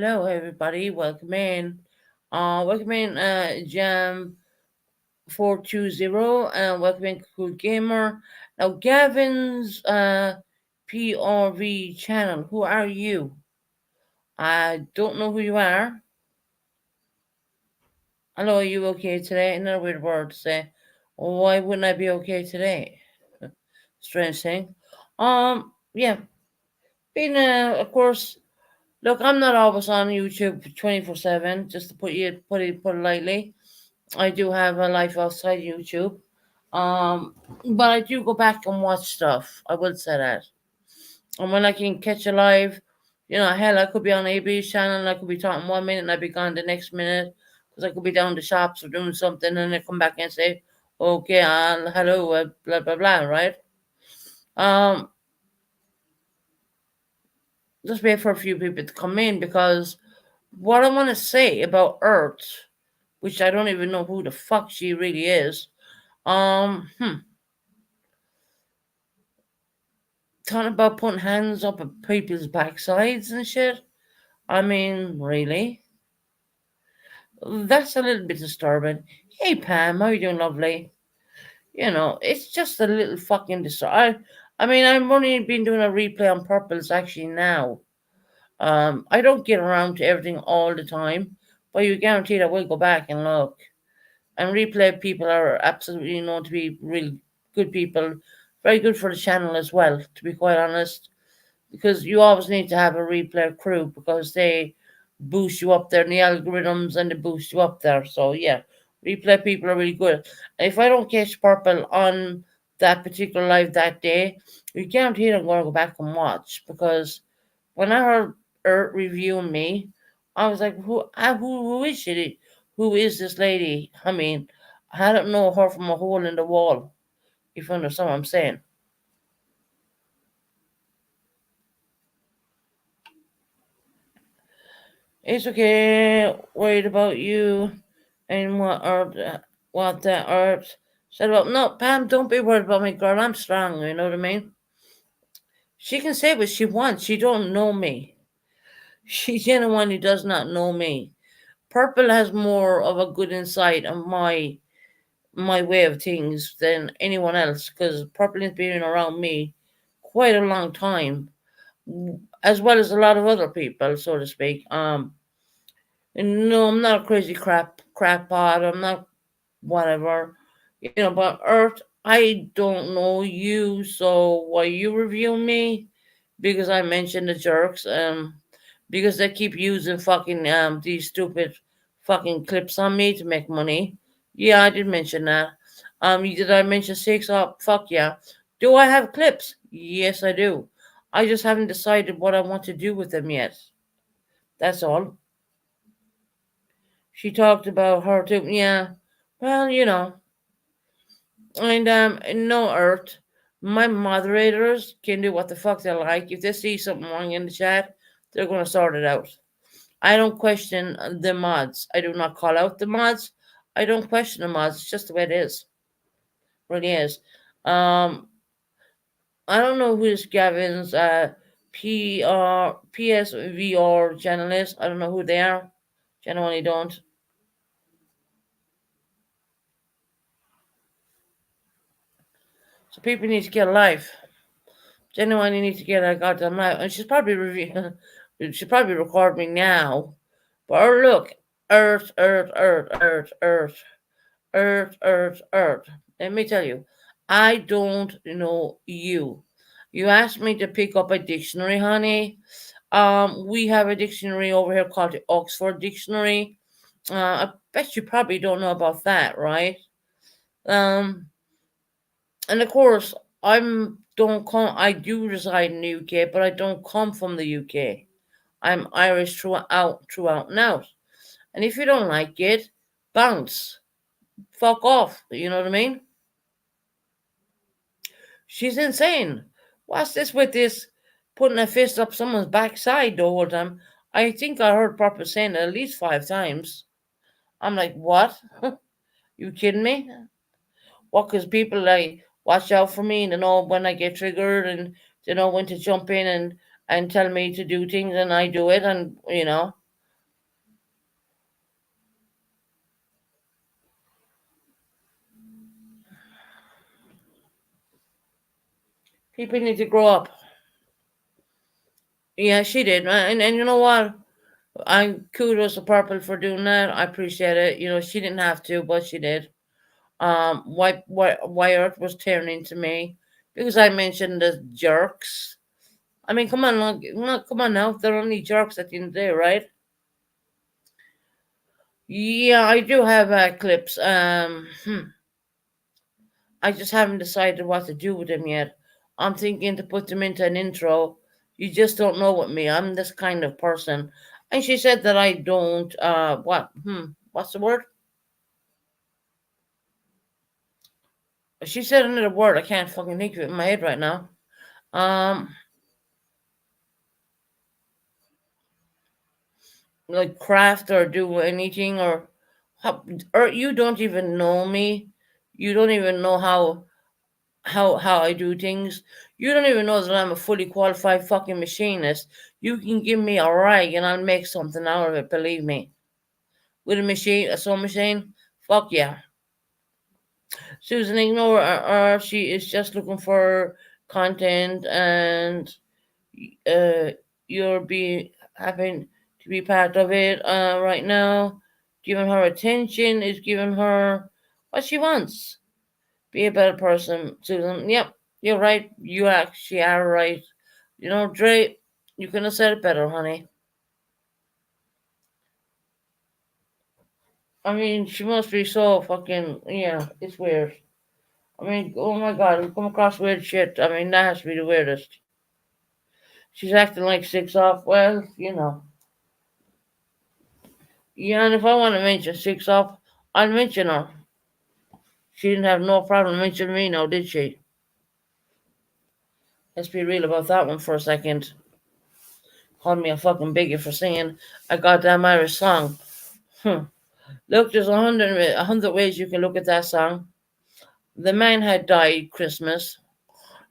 Hello, everybody. Welcome in, Jam 420, and welcome in, Cool Gamer. Now, Gavin's PRV channel. Who are you? I don't know who you are. Hello, are you okay today? Another weird word to say. Why wouldn't I be okay today? Strange thing. Yeah. Being, of course, look, I'm not always on YouTube 24/7. Just to put it lightly. I do have a life outside YouTube. Um, but I do go back and watch stuff. I will say that. And when I can catch a live, hell, I could be on AB's channel and I could be talking 1 minute and I'd be gone the next minute because I could be down the shops or doing something and I come back and say, okay, hello, blah, blah, blah, right? Um, just wait for a few people to come in because what I want to say about Earth, which I don't even know who the fuck she really is, um, hmm, talking about putting hands up at people's backsides and shit. I mean, really? That's a little bit disturbing. Hey, Pam, how you doing, lovely? It's just a little fucking disturbing. I mean, I've only been doing a replay on purples actually now. I don't get around to everything all the time, but you guaranteed I will go back and look. And replay people are absolutely known to be really good people. Very good for the channel as well, to be quite honest. Because you always need to have a replay crew because they boost you up there in the algorithms and they boost you up there. So yeah, replay people are really good. And if I don't catch purple on that particular live that day, you guarantee I'm going to go back and watch because when I heard Ert reviewing me, I was like, who is she? Who is this lady? I mean, I don't know her from a hole in the wall. If you understand what I'm saying. It's okay. Worried about you and what the art said about. No, Pam, don't be worried about me, girl. I'm strong. You know what I mean? She can say what she wants. She don't know me. She genuinely does not know me. Purple has more of a good insight on my way of things than anyone else because Purple has been around me quite a long time, as well as a lot of other people, so to speak. No, I'm not a crazy crap pot. I'm not whatever. But Earth, I don't know you, so why you review me? Because I mentioned the jerks, because they keep using fucking these stupid fucking clips on me to make money. Yeah, I did mention that. Did I mention six? Oh, fuck yeah. Do I have clips? Yes, I do. I just haven't decided what I want to do with them yet. That's all. She talked about her too. Yeah. Well, and no Earth. My moderators can do what the fuck they like. If they see something wrong in the chat, they're gonna sort it out. I don't question the mods. I do not call out the mods. I don't question the mods. It's just the way it is. It really is. Um, I don't know who this Gavin's PSVR channel is. I don't know who they are. Genuinely don't. So people need to get a life. Genuinely need to get a goddamn life. And she's probably she's probably recording now. But look, Earth, Earth, Earth, Earth, Earth, Earth, Earth, Earth. Let me tell you, I don't know you. You asked me to pick up a dictionary, honey. We have a dictionary over here called the Oxford Dictionary. I bet you probably don't know about that, right? Um, and of course, I do reside in the UK, but I don't come from the UK. I'm Irish throughout and out. And if you don't like it, bounce. Fuck off. You know what I mean? She's insane. What's this with this putting a fist up someone's backside the whole time? I think I heard Papa saying it at least 5 times. I'm like, what? You kidding me? What? Because people like watch out for me and they know when I get triggered and they know when to jump in and tell me to do things and I do it and. People need to grow up. Yeah, she did. And you know what? I kudos to Purple for doing that. I appreciate it. You know, she didn't have to, but she did. Why Earth was turning to me because I mentioned the jerks. I mean, come on, come on now. They're only jerks at the end of the day, right? Yeah, I do have clips. I just haven't decided what to do with them yet. I'm thinking to put them into an intro. You just don't know with me. I'm this kind of person. And she said that I don't. What? What's the word? She said another word. I can't fucking think of it in my head right now. Um, like craft or do anything or you don't even know me. You don't even know how I do things. You don't even know that I'm a fully qualified fucking machinist. You can give me a rag and I'll make something out of it, believe me. With a sewing machine, fuck yeah. Susan, ignore her. She is just looking for content and uh, you're be having to be part of it right now. Giving her attention is giving her what she wants. Be a better person, Susan. Yep, you're right. You actually are right. You know, Dre, you couldn't have said it better, honey. I mean, she must be so fucking, yeah, it's weird. I mean, oh my god, we come across weird shit. I mean, that has to be the weirdest. She's acting like six off. Well, you know. Yeah, and if I want to mention six off, I'll mention her. She didn't have no problem mentioning me now, did she? Let's be real about that one for a second. Called me a fucking bigot for singing a goddamn Irish song. Hmm. Look, there's a hundred ways you can look at that song. The man had died Christmas.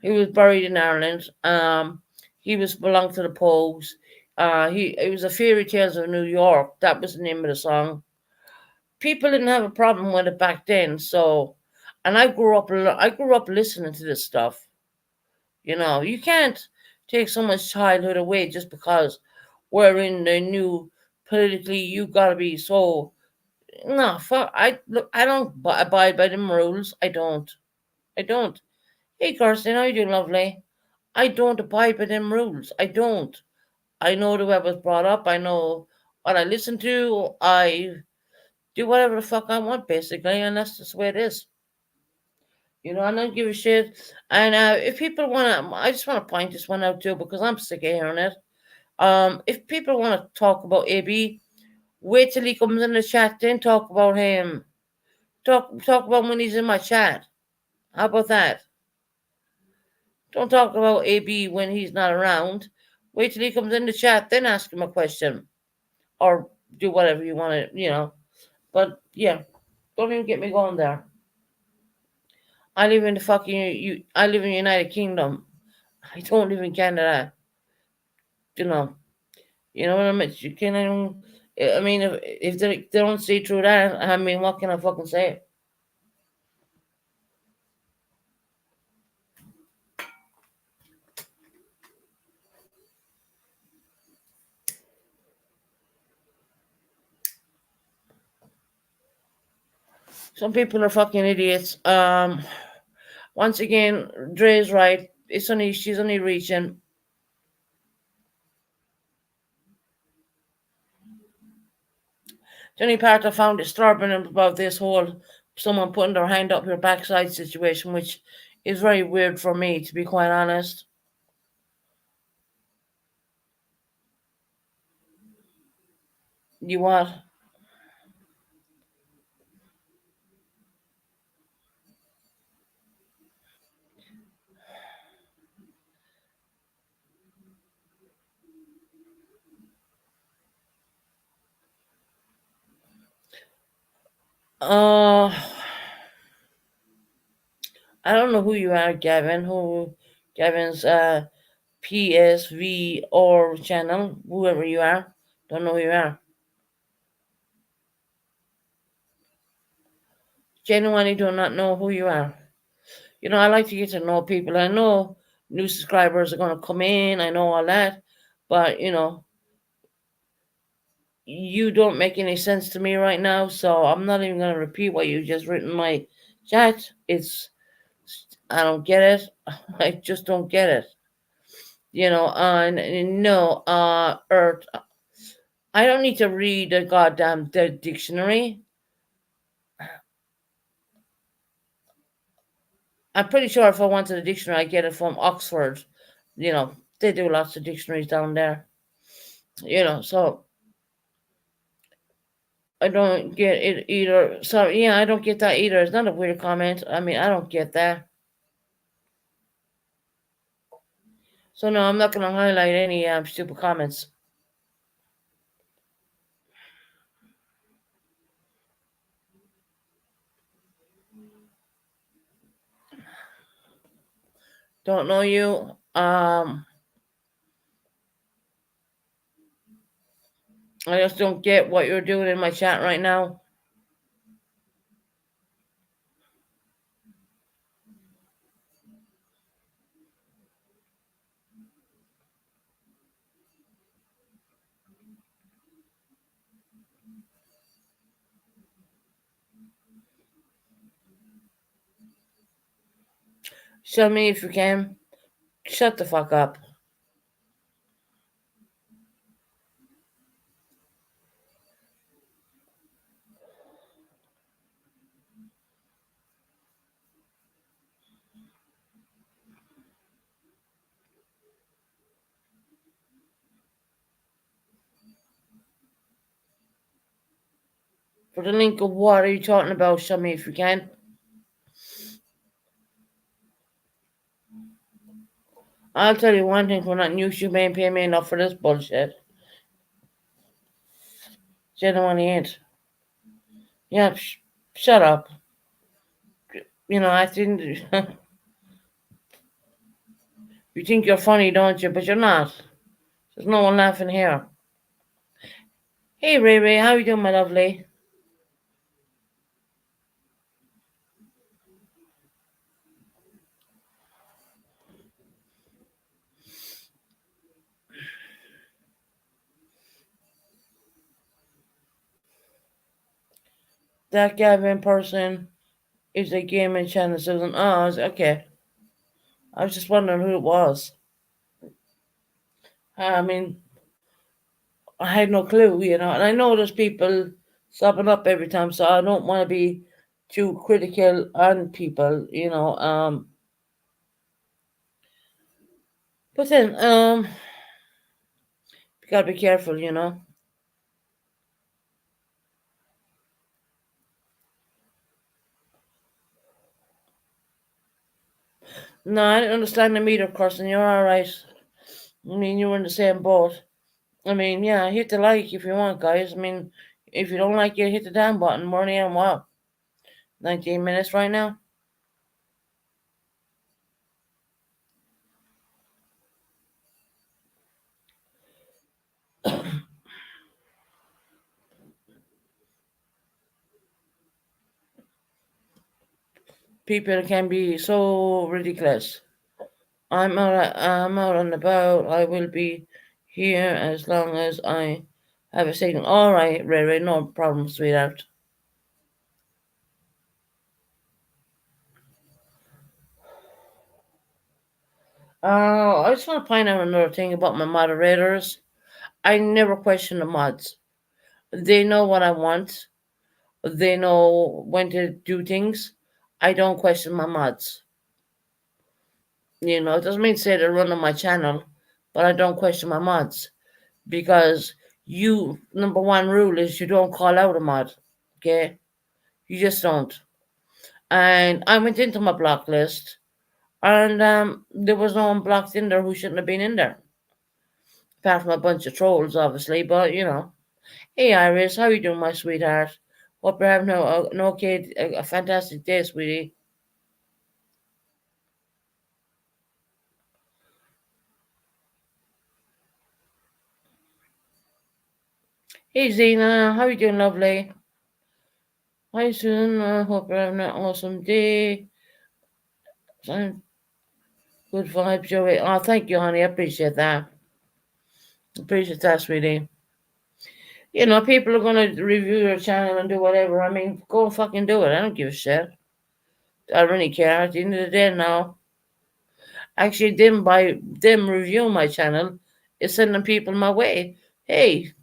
He was buried in Ireland. He was belonged to the Pogues. He it was a fairy tales of New York. That was the name of the song. People didn't have a problem with it back then. So, and I grew up listening to this stuff. You know, you can't take someone's childhood away just because we're in the new politically. You gotta be so no. Fuck. I look. I don't abide by them rules. I don't. I don't. Hey, Kirsten, how you doing, lovely? I don't abide by them rules. I don't. I know the way I was brought up. I know what I listen to. I do whatever the fuck I want, basically, and that's just the way it is. You know, I don't give a shit. And if people want to, I just want to point this one out too because I'm sick of hearing it. If people want to talk about AB, wait till he comes in the chat, then talk about him. Talk about when he's in my chat. How about that? Don't talk about AB when he's not around. Wait till he comes in the chat, then ask him a question or do whatever you want to, you know. But yeah, don't even get me going there. I live in the fucking I live in the United Kingdom. I don't live in Canada. You know. You know what I mean? You can I mean if they don't see through that, I mean what can I fucking say? Some people are fucking idiots. Once again, Dre's right. She's only reaching. The only part I found disturbing about this whole someone putting their hand up your backside situation, which is very weird for me, to be quite honest. You what? Uh, I don't know who you are, Gavin. Gavin's PSV or channel, whoever you are. Don't know who you are. Genuinely do not know who you are. You know, I like to get to know people. I know new subscribers are going to come in. I know all that. But, you don't make any sense to me right now. So I'm not even going to repeat what you just written in my chat. I don't get it. I just don't get it. And no, Earth. I don't need to read a goddamn dictionary. I'm pretty sure if I wanted a dictionary, I get it from Oxford. They do lots of dictionaries down there. So I don't get it either. So yeah, I don't get that either. It's not a weird comment. I mean, I don't get that. So no, I'm not going to highlight any stupid comments. Don't know you. I just don't get what you're doing in my chat right now. Show me if you can. Shut the fuck up. For the link of what are you talking about? Show me if you can. I'll tell you one thing, for not YouTube ain't paying me enough for this bullshit. Genuinely ain't. Yeah, shut up. I think you think you're funny, don't you? But you're not. There's no one laughing here. Hey, Ray Ray, how you doing, my lovely? That Gavin person is a gaming channel, Susan. Oh, okay. I was just wondering who it was. I mean, I had no clue, and I know there's people sopping up every time, so I don't want to be too critical on people. But then, you gotta be careful. No, I didn't understand the meter crossing. You're all right. I mean, you were in the same boat. I mean, yeah, hit the like if you want, guys. I mean, if you don't like it, hit the down button. We're only on what? 19 minutes right now? People can be so ridiculous. I'm out on the boat. I will be here as long as I have a signal. All right, Ray Ray, no problem, sweetheart. I just want to point out another thing about my moderators. I never question the mods. They know what I want. They know when to do things. I don't question my mods. It doesn't mean to say they're running my channel, but I don't question my mods. Because number one rule is you don't call out a mod. Okay? You just don't. And I went into my block list, and there was no one blocked in there who shouldn't have been in there. Apart from a bunch of trolls, obviously, but Hey Iris, how you doing, my sweetheart? Hope you're having a fantastic day, sweetie. Hey Zena, how you doing, lovely? Hi Susan, hope you're having an awesome day. Good vibes, Joey. Oh, thank you, honey. I appreciate that. Appreciate that, sweetie. People are gonna review your channel and do whatever. I mean, go and fucking do it. I don't give a shit. I don't really care. At the end of the day, now, actually, them review my channel is sending people my way. Hey,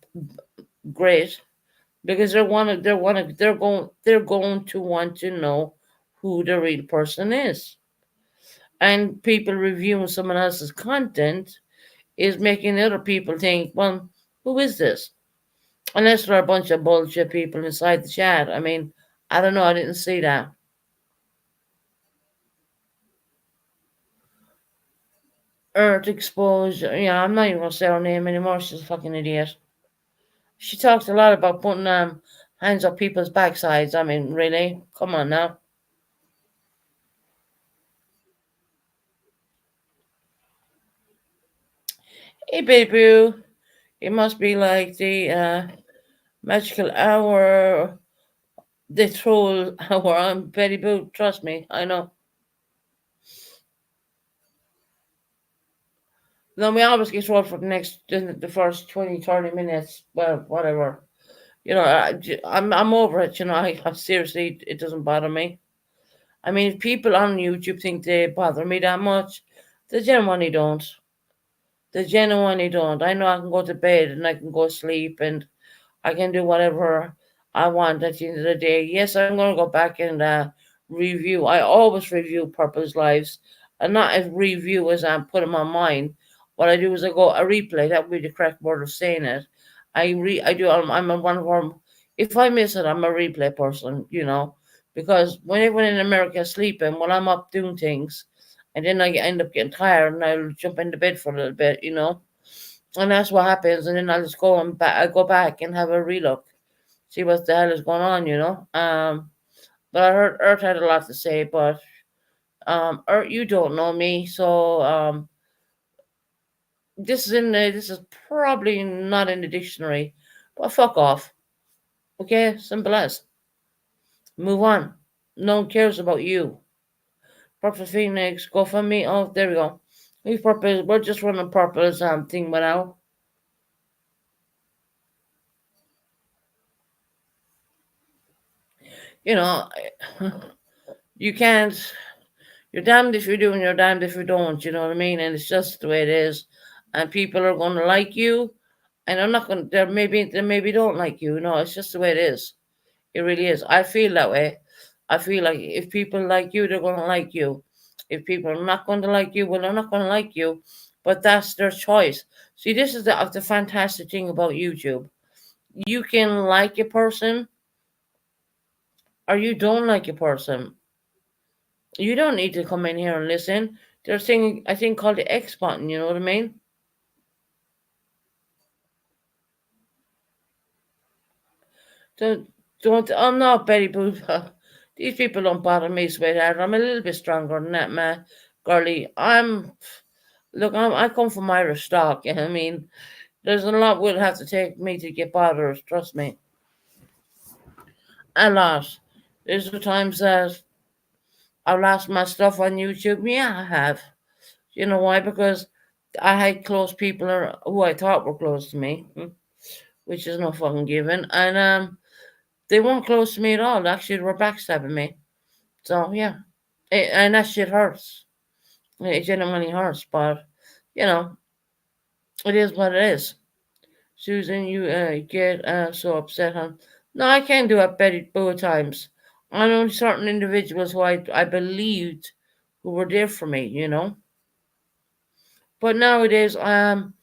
great, because they're going to want to know who the real person is, and people reviewing someone else's content is making other people think, well, who is this? Unless there are a bunch of bullshit people inside the chat. I mean, I don't know. I didn't see that. Earth exposure. Yeah, I'm not even gonna say her name anymore. She's a fucking idiot. She talks a lot about putting hands up people's backsides. I mean, really? Come on now. Hey, baby boo. It must be like the magical hour, the troll hour. I'm Betty Boo. Trust me, I know. Then we always get trolled for the first 20, 30 minutes. Well, whatever. I'm over it. I seriously, it doesn't bother me. I mean, if people on YouTube think they bother me that much, they genuinely don't. They genuinely don't. I know I can go to bed and I can go sleep and I can do whatever I want at the end of the day. Yes, I'm going to go back and review. I always review Purple's lives, and not as review as I'm putting on mine. What I do is I replay. That would be the correct word of saying it. I do. I'm a one form. If I miss it, I'm a replay person. Because when everyone in America is sleeping, when I'm up doing things, and then I end up getting tired, and I'll jump into bed for a little bit. And that's what happens. And then I'll just I go back and have a relook, see what the hell is going on. But I heard Earth had a lot to say, but Earth, you don't know me, so this is probably not in the dictionary. But fuck off, okay? Simple as. Move on. No one cares about you. Purple Phoenix, go for me. Oh, there we go. We purple. We're just running purple's thing, but now you know you can't. You're damned if you do and you're damned if you don't, you know what I mean? And it's just the way it is. And people are gonna like you and they're not gonna they maybe don't like you, it's just the way it is. It really is. I feel that way. I feel like if people like you, they're gonna like you. If people are not gonna like you, well they're not gonna like you. But that's their choice. See, this is the fantastic thing about YouTube. You can like a person or you don't like a person. You don't need to come in here and listen. There's a thing I think called the X button. You know what I mean? Don't don't. I'm not Betty Boop. These people don't bother me, sweetheart. I'm a little bit stronger than that, man. Girlie, I come from Irish stock. I mean, there's a lot will have to take me to get bothered. Trust me, a lot. There's the times that I've lost my stuff on YouTube. Yeah, I have. You know why? Because I had close people who I thought were close to me, which is no fucking given, and they weren't close to me at all. Actually, they were backstabbing me. So yeah, and that shit hurts. It genuinely hurts, but you know, it is what it is. Susan, you get so upset, huh? No, I can't do it, Betty, both times. I know certain individuals who I believed who were there for me. But nowadays, I'm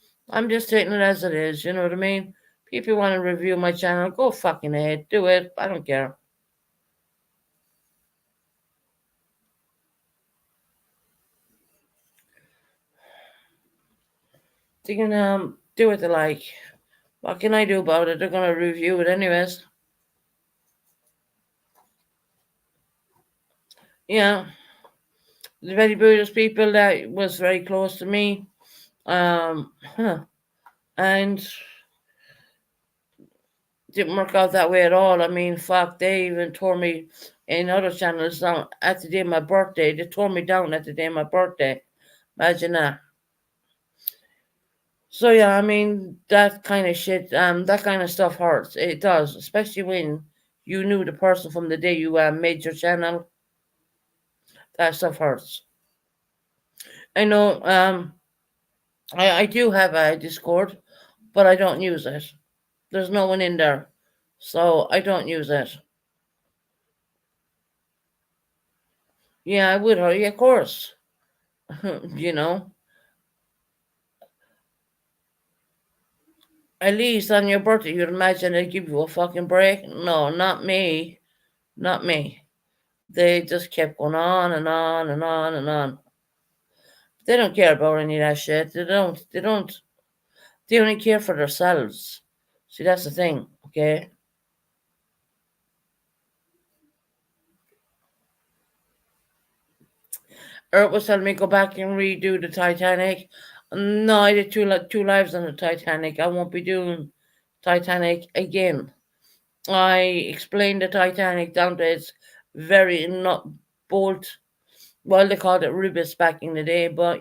just taking it as it is. You know what I mean? People want to review my channel, go fucking ahead, do it. I don't care. They can do what they like. What can I do about it? They're gonna review it anyways. Yeah, the very Buddhist people that was very close to me. Huh, and didn't work out that way at all. I mean, fuck, they even tore me in other channels down at the day of my birthday. They tore me down at the day of my birthday. Imagine that. So yeah, I mean that kind of shit, that kind of stuff hurts. It does, especially when you knew the person from the day you made your channel. That stuff hurts. I know. I do have a Discord, but I don't use it. There's no one in there, so I don't use it. Yeah, I would. Yeah, of course. you know, at least on your birthday, you'd imagine they'd give you a fucking break. No, not me. Not me. They just kept going on and on and on and on. They don't care about any of that shit. They don't. They don't. They only care for themselves. See, that's the thing. Okay. Earth was telling me go back and redo the Titanic. No, I did two lives on the Titanic. I won't be doing Titanic again. I explained the Titanic down to its very nut bolt. Well, they called it rivets back in the day, but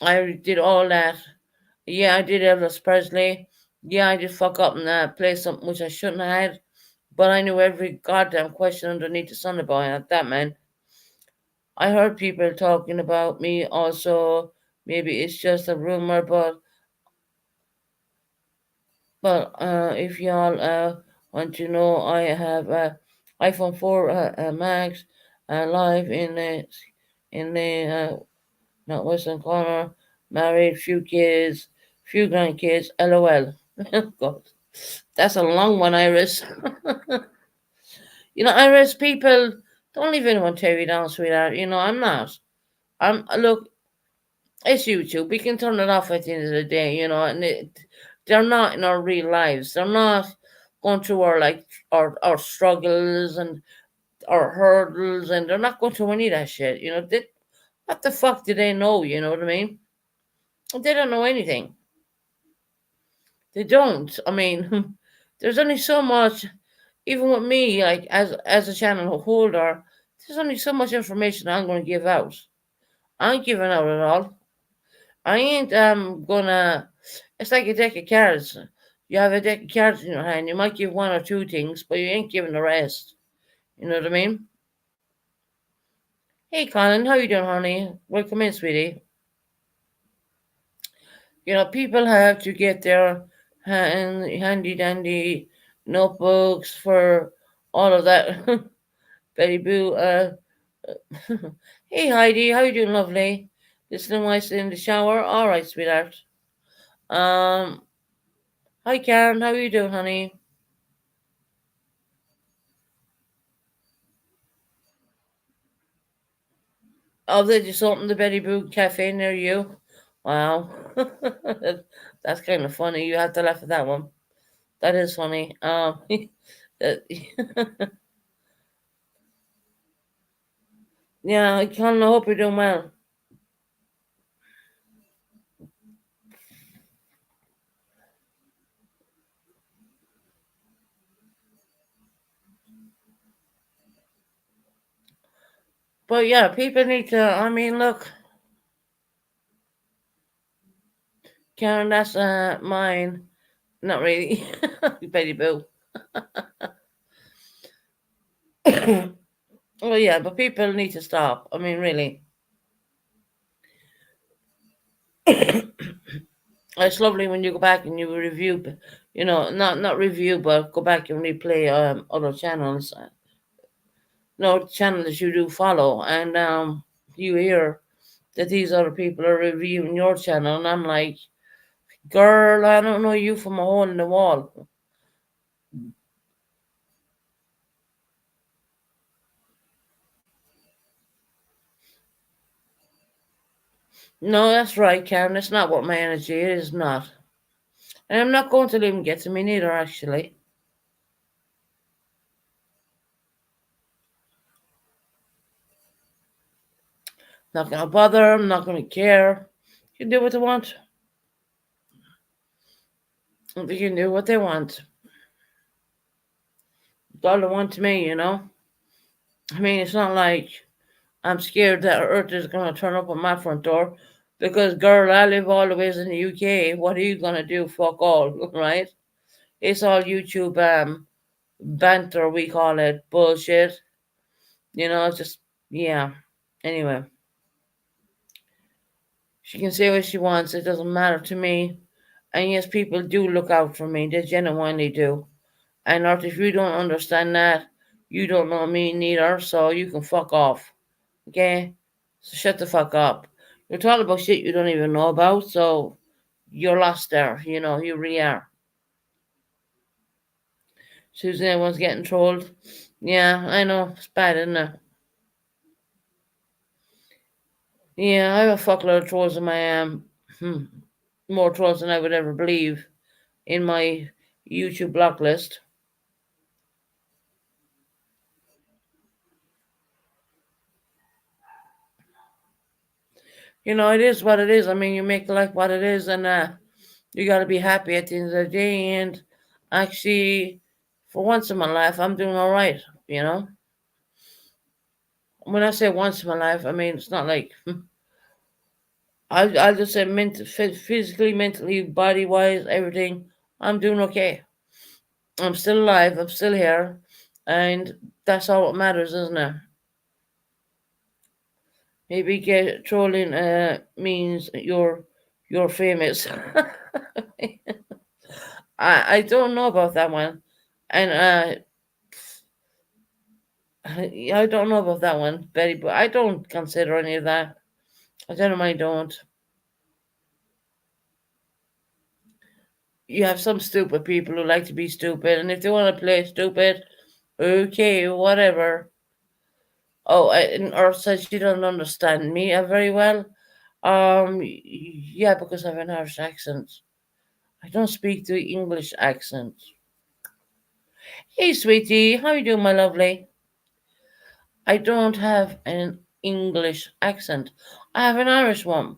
I did all that. Yeah, I did Elvis Presley. Yeah, I did fuck up and play something which I shouldn't have had. But I knew every goddamn question underneath the sun about that, man. I heard people talking about me also. Maybe it's just a rumor, but if y'all want to know, I have iPhone 4 Max live in the not Western corner. Married, few kids, few grandkids. LOL. God, that's a long one, Iris. Iris, people don't leave anyone tear you down, sweetheart. I'm not. Look. It's YouTube. We can turn it off at the end of the day, and they're not in our real lives. They're not going through our struggles and our hurdles, and they're not going through any of that shit. What the fuck do they know? You know what I mean? They don't know anything. They don't. I mean, there's only so much. Even with me, like as a channel holder, there's only so much information I'm going to give out. I ain't giving out at all. I ain't gonna. It's like a deck of cards. You have a deck of cards in your hand. You might give one or two things, but you ain't giving the rest. You know what I mean? Hey, Colin, how you doing, honey? Welcome in, sweetie. People have to get their handy dandy notebooks for all of that. Betty Boo. Hey, Heidi, how you doing, lovely? Listening while in the shower. All right, sweetheart. Um, Hi, Karen. How you doing, honey? Oh, they just opened the Betty Boo Cafe near you. Wow. That's kind of funny. You have to laugh at that one. That is funny. Uh, yeah, I kind of hope you're doing well. But yeah, people need to. I mean, look, Karen, that's mine. Not really. Betty Boo. Well, yeah, but people need to stop. I mean, really. It's lovely when you go back and you review, not review, but go back and replay other channels. No channels you do follow, and you hear that these other people are reviewing your channel, and I'm like, girl, I don't know you from a hole in the wall. No, that's right, Karen. That's not what my energy is. Not, and I'm not going to let him get to me neither. Actually, not gonna bother. I'm not gonna care. You can do what they want. They can do what they want. It's all they want to me. I mean, it's not like I'm scared that Earth is gonna turn up on my front door because, girl, I live all the ways in the UK. What are you gonna do? Fuck all, right? It's all YouTube banter, we call it bullshit. Just yeah. Anyway, she can say what she wants. It doesn't matter to me. And yes, people do look out for me. They genuinely do. And Art, if you don't understand that, you don't know me neither. So you can fuck off. Okay? So shut the fuck up. You're talking about shit you don't even know about. So you're lost there. You really are. Susan was getting trolled. Yeah, I know. It's bad, isn't it? Yeah, I have a fuckload of trolls in my more trolls than I would ever believe in my YouTube block list. It is what it is. I mean, you make life what it is, and you got to be happy at the end of the day. And actually, for once in my life, I'm doing all right. You know, when I say once in my life, I mean it's not like I just say physically, mentally, body wise, everything. I'm doing okay. I'm still alive. I'm still here, and that's all what matters, isn't it? Maybe get trolling means you're famous. I don't know about that one, and I don't know about that one, Betty. But I don't consider any of that. I genuinely don't. You have some stupid people who like to be stupid, and if they want to play stupid, okay, whatever. Oh, and Earth says she doesn't understand me very well. Yeah, because I have an Irish accent. I don't speak the English accent. Hey, sweetie, how you doing, my lovely? I don't have an English accent. I have an Irish one,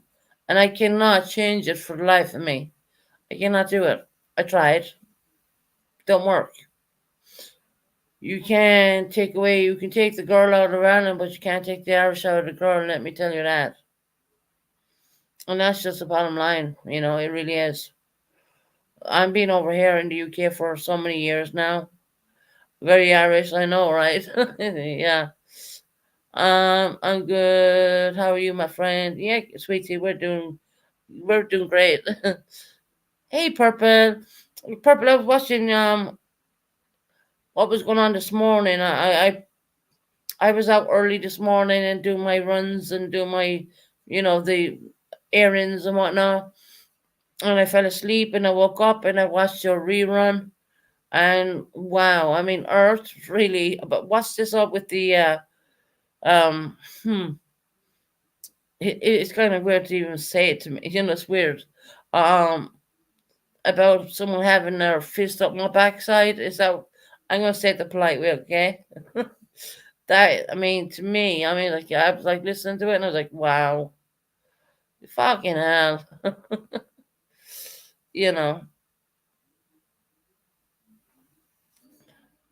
and I cannot change it for the life of me. I cannot do it. I tried. Don't work. You can take the girl out of Ireland, but you can't take the Irish out of the girl, let me tell you that. And that's just the bottom line, it really is. I've been over here in the UK for so many years now. Very Irish, I know, right? Yeah. I'm good. How are you, my friend? Yeah, sweetie, we're doing great. Hey, Purple. Purple, I was watching what was going on this morning. I was out early this morning and doing my runs and doing my, the errands and whatnot. And I fell asleep and I woke up and I watched your rerun. And wow, I mean, Earth really. But what's this up with the um? Hmm, it's kind of weird to even say it to me. It's weird. Um, about someone having their fist up my backside. Is that? I'm gonna say it the polite way, okay? That I mean, to me, I mean, like I was like listening to it, and I was like, wow, fucking hell, you know,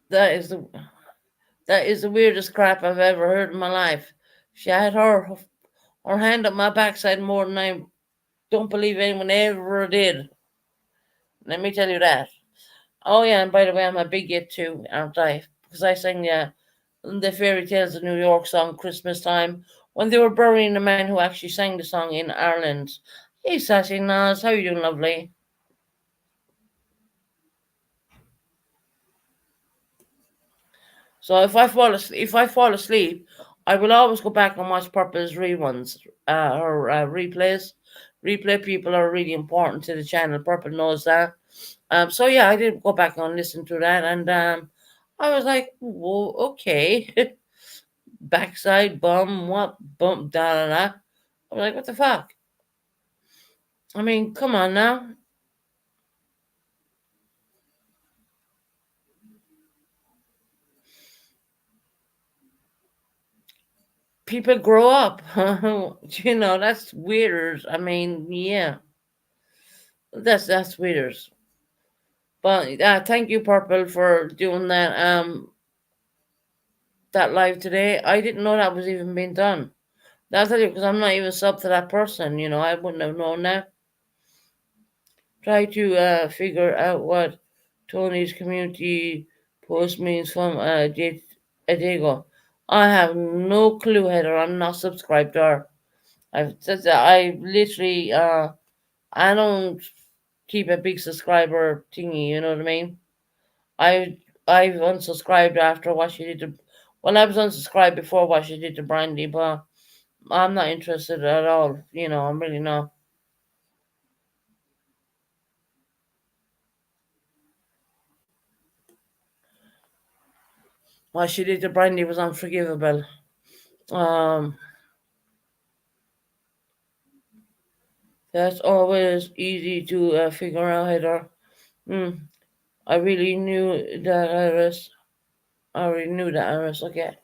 that is the that is the weirdest crap I've ever heard in my life. She had her hand up my backside more than I don't believe anyone ever did. Let me tell you that. Oh yeah, and by the way, I'm a big it too, aren't I? Because I sang the Fairy Tales of New York song Christmas time when they were burying the man who actually sang the song in Ireland. Hey, Sassy Nas, how you doing, lovely? So if I fall asleep, I will always go back and watch Purple's reruns or replays. Replay people are really important to the channel. Purple knows that. So yeah, I did go back and listen to that, and I was like, whoa, okay, backside bum, what bump, da da da. I was like, what the fuck? I mean, come on now. People grow up. That's weird. I mean, yeah, that's weird. But thank you, Purple, for doing that. that live today. I didn't know that was even being done. That's it, because I'm not even sub to that person. I wouldn't have known that. Try to figure out what Tony's community post means from a day ago. I have no clue, Heather. I'm not subscribed to her. I've said that I literally I don't keep a big subscriber thingy. You know what I mean? I I've unsubscribed after what she did to. Well, I was unsubscribed before what she did to Brandy, but I'm not interested at all. I'm really not. What she did to Brandy was unforgivable. Um, that's always easy to figure out, Heather. Hmm. I really knew that Iris. I already knew that Iris. Okay.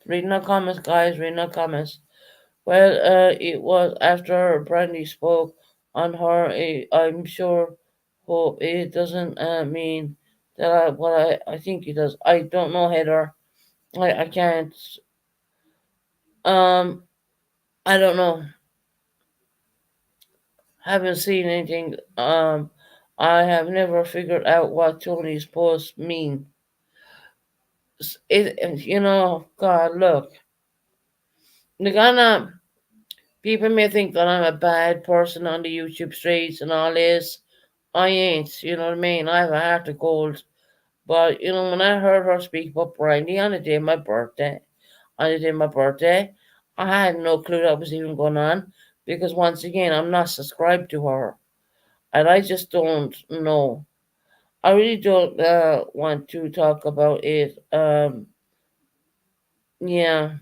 Reading the comments, guys. Reading the comments. Well, it was after Brandy spoke on her. I'm sure. Hope it doesn't mean that I think it does. I don't know, Heather. I can't. Um, I don't know. Haven't seen anything. I have never figured out what Tony's posts mean. God, look, the gonna people may think that I'm a bad person on the YouTube streets and all this. I ain't. You know what I mean? I have a heart of gold. But when I heard her speak about Brandy on the day of my birthday, I had no clue that was even going on because once again, I'm not subscribed to her, and I just don't know. I really don't want to talk about it. Yeah,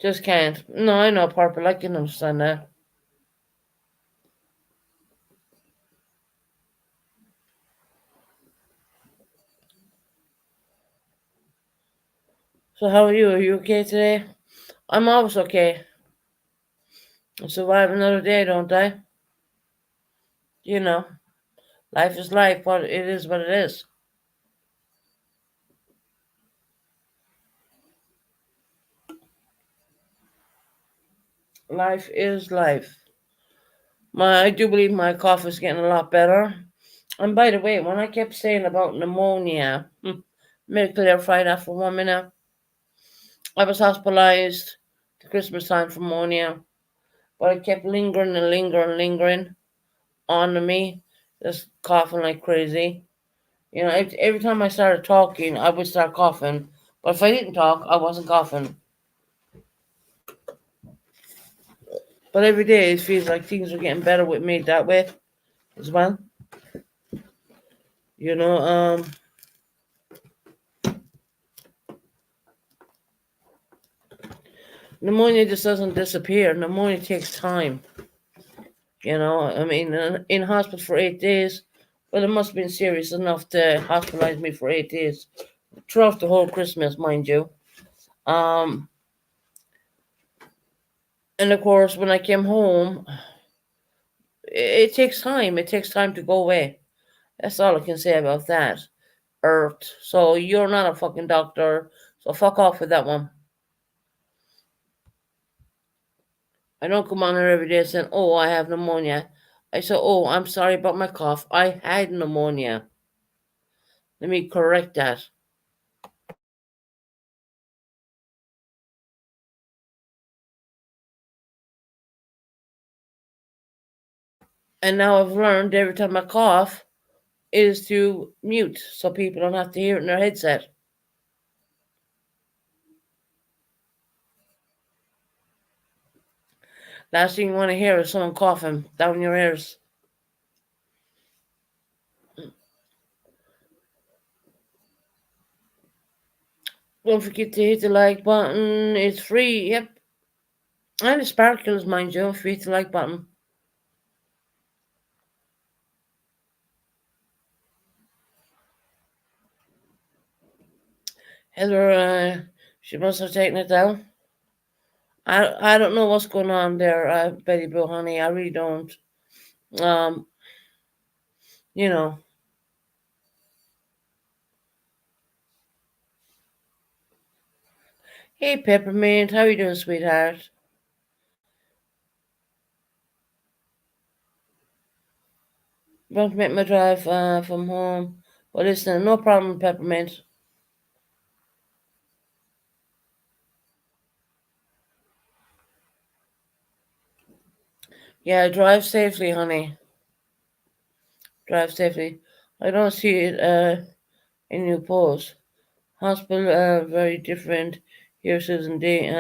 just can't. No, I know, Purple. I can understand that. So, how are you? Are you okay today? I'm always okay. I survive another day, don't I? You know, life is life, but it is what it is. Life is life. I do believe my cough is getting a lot better. And by the way, when I kept saying about pneumonia, let me clarify that for 1 minute. I was hospitalized the Christmas time for pneumonia, but it kept lingering and lingering and lingering on me, just coughing like crazy. Every time I started talking, I would start coughing. But if I didn't talk, I wasn't coughing. But every day it feels like things are getting better with me that way as well. You know, pneumonia just doesn't disappear. Pneumonia takes time. I mean, in hospital for 8 days. Well, it must have been serious enough to hospitalize me for 8 days throughout the whole Christmas, mind you. Um, and of course, when I came home, it takes time. It takes time to go away. That's all I can say about that. Earth. So you're not a fucking doctor. So fuck off with that one. I don't come on here every day saying, "Oh, I have pneumonia." I say, "Oh, I'm sorry about my cough. I had pneumonia." Let me correct that. And now I've learned every time I cough is to mute so people don't have to hear it in their headset. Last thing you want to hear is someone coughing down your ears. Don't forget to hit the like button. It's free. Yep. And the sparkles, mind you, if you hit the like button. Heather, she must have taken it down. I don't know what's going on there, Betty Boo, honey. I really don't. Um, you know, Hey Peppermint, how you doing, sweetheart? About to make my drive from home. But listen, no problem, Peppermint. Yeah, drive safely, honey. Drive safely. I don't see it in your post. Hospital very different. Here, Susan. They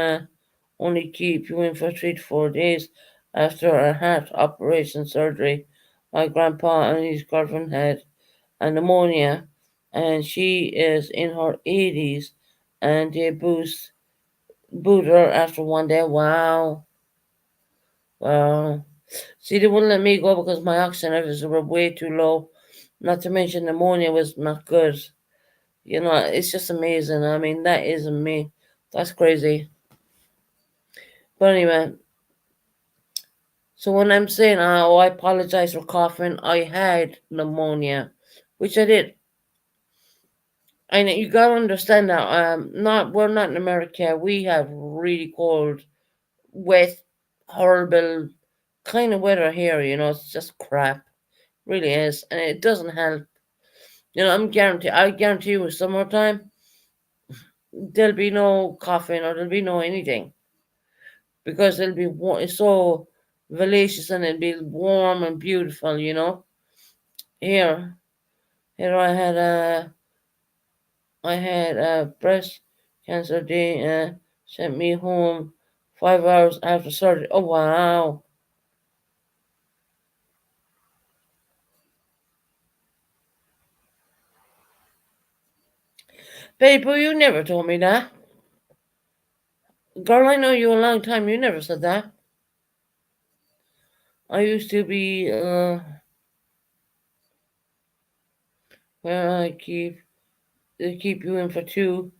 only keep you in for 3 to 4 days after a heart operation surgery. My grandpa and his girlfriend had a pneumonia, and she is in her 80s, and they boot her after one day. Wow, wow. See, they wouldn't let me go because my oxygen levels were way too low. Not to mention pneumonia was not good. You know, it's just amazing. I mean, that is me. That's crazy. But anyway, so when I'm saying, oh, I apologize for coughing, I had pneumonia, which I did. And you gotta understand that not we're not in America. We have really cold, wet, horrible kind of weather here. You know, it's just crap, really is, and it doesn't help. You know, I guarantee you, with summertime, there'll be no coughing or there'll be no anything because it'll be it's so vivacious and it'll be warm and beautiful. You know, here, here I had breast cancer. They sent me home 5 hours after surgery. Oh wow, babe, you never told me that. Girl, I know you a long time. You never said that. I used to be where they keep you in for 2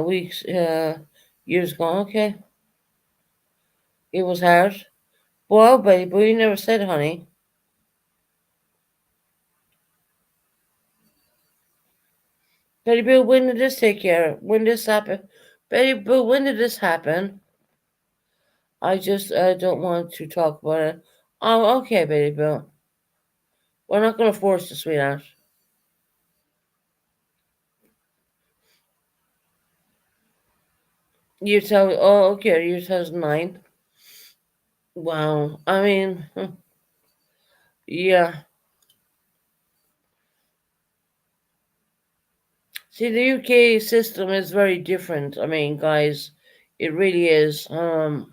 weeks years ago. Okay, it was hard. Well, babe, you never said, honey. Betty Boo, when did this take care? When did this happen? Betty Boo, when did this happen? I just don't want to talk about it. Oh, okay, Betty Boo. We're not going to force the sweetheart. You tell. Oh, okay. You 2009. Wow. I mean, yeah. See, the UK system is very different. I mean, guys, it really is. What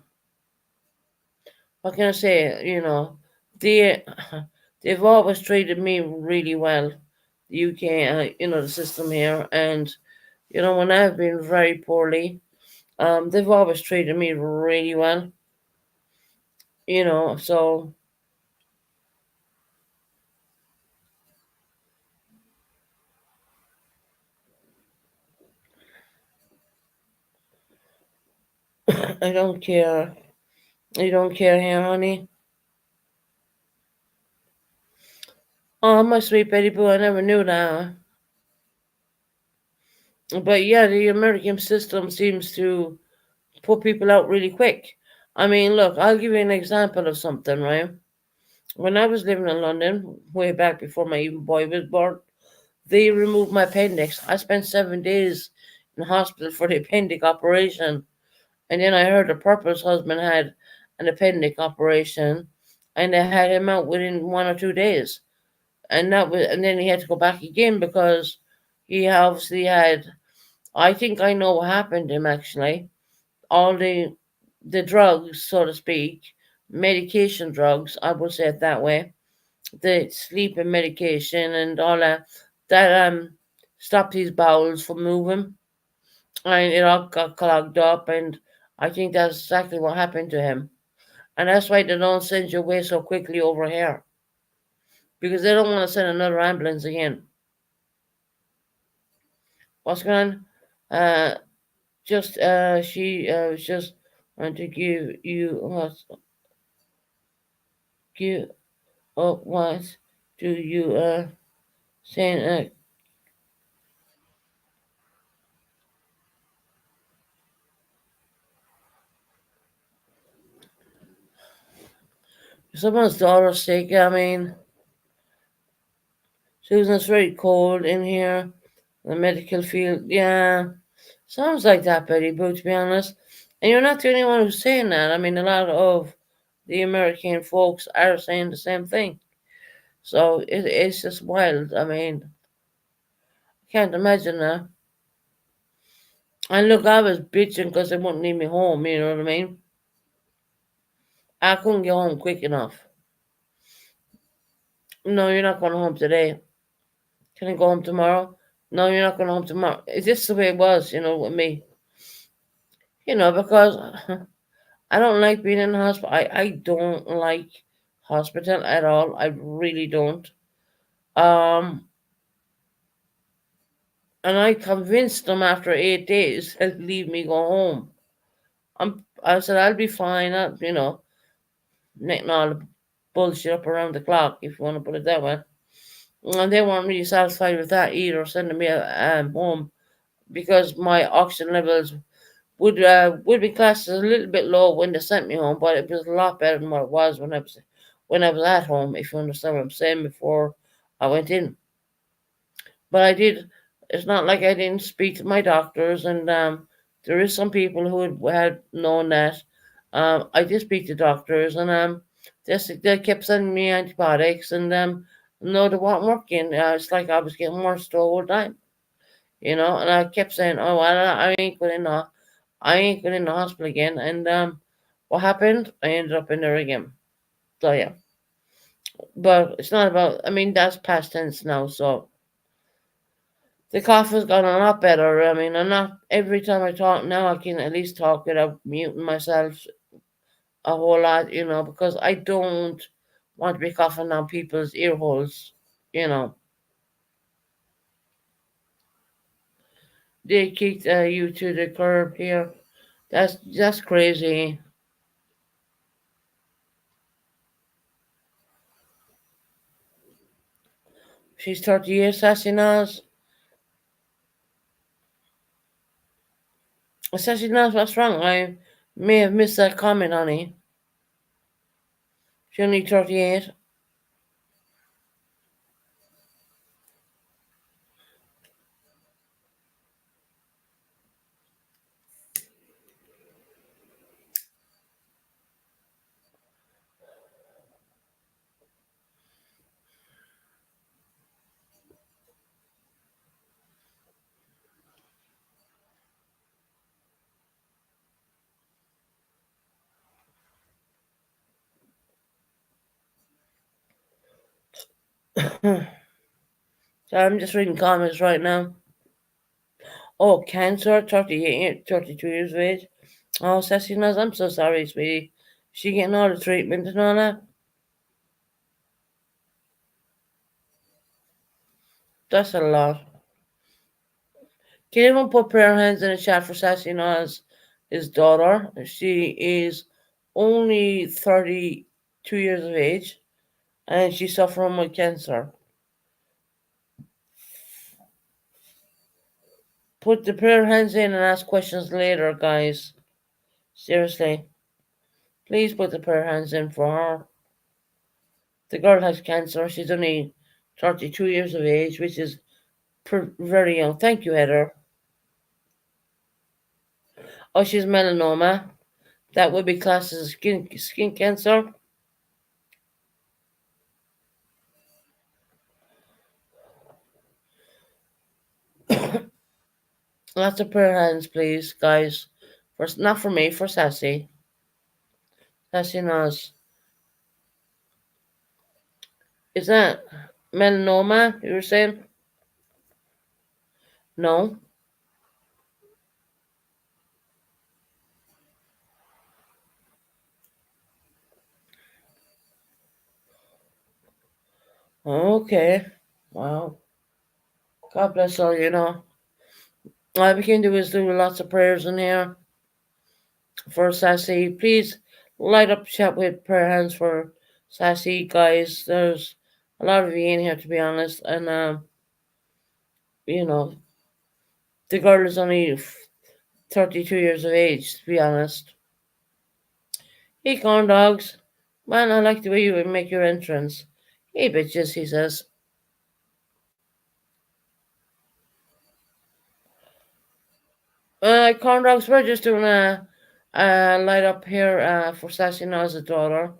can I say? You know, they they've always treated me really well. The UK, you know, the system here, and you know, when I've been very poorly, they've always treated me really well. You know, so I don't care. You don't care here, honey. Oh, my sweet Betty Boo, I never knew that. But yeah, the American system seems to put people out really quick. I mean, look, I'll give you an example of something, right? When I was living in London, way back before my even boy was born, they removed my appendix. I spent 7 days in hospital for the appendix operation. And then I heard the purpose husband had an appendix operation and they had him out within 1 or 2 days. And then he had to go back again because he obviously had, I think I know what happened to him actually. All the drugs, so to speak, medication drugs, I will say it that way, the sleeping medication and all that stopped his bowels from moving, and it all got clogged up, and I think that's exactly what happened to him. And that's why they don't send you away so quickly over here, because they don't want to send another ambulance again. What's going on? Just she was just want to give you give what do you saying Someone's daughter's sick. I mean, Susan, it's very cold in here. The medical field, yeah. Sounds like that, Betty Boo, to be honest. And you're not the only one who's saying that. I mean, a lot of the American folks are saying the same thing. So it's just wild. I mean, can't imagine that. And look, I was bitching because they wouldn't leave me home, you know what I mean? I couldn't get home quick enough. No, you're not going home today. Can I go home tomorrow? No, you're not going home tomorrow. It's just the way it was, with me. Because I don't like being in the hospital. I don't like hospital at all. I really don't. Um, and I convinced them after 8 days to leave me go home. I said I'll be fine. Making all the bullshit up around the clock, if you want to put it that way. And they weren't really satisfied with that either, sending me home because my oxygen levels would be classed as a little bit low when they sent me home, but it was a lot better than what it was when I was at home. If you understand what I'm saying, before I went in, but I did. It's not like I didn't speak to my doctors, and there is some people who had known that. I did speak to doctors, and they kept sending me antibiotics, and no, they weren't working. It's like I was getting worse the whole time, and I kept saying, "Oh, I ain't going in the hospital again." And what happened? I ended up in there again. So yeah, but it's not about. I mean, that's past tense now. So the cough has gotten a lot better. I mean, I'm not every time I talk now. I can at least talk without muting myself a whole lot, because I don't want to be coughing down people's ear holes. You know, they kicked you to the curb here. That's crazy. She's 30 years, Sassy Nas. Sassy Nas, what's wrong? I may have missed that comment, honey. She only 38. So I'm just reading comments right now. Oh, cancer, 38, 32 years of age. Oh, Sassy Nas, I'm so sorry, sweetie. She getting all the treatment and all that. That's a lot. Can anyone put prayer hands in the chat for Sassy Nas, his daughter? She is only 32 years of age and she's suffering with cancer. Put the prayer hands in and ask questions later, guys. Seriously. Please put the prayer hands in for her. The girl has cancer. She's only 32 years of age, which is very young. Thank you, Heather. Oh, she's melanoma. That would be classed as skin cancer. Lots of prayer hands, please, guys. Not for me, for Sassy. Sassy knows. Is that melanoma you were saying? No. Okay. Wow. God bless her, All we can do is do lots of prayers in here for Sassy. Please light up chat with prayer hands for Sassy, guys. There's a lot of you in here, to be honest. And, you know, the girl is only 32 years of age, to be honest. Hey, corn dogs. Man, I like the way you make your entrance. Hey, bitches, he says. Corn dogs, we're just doing a light up here for Sassy Noz's daughter.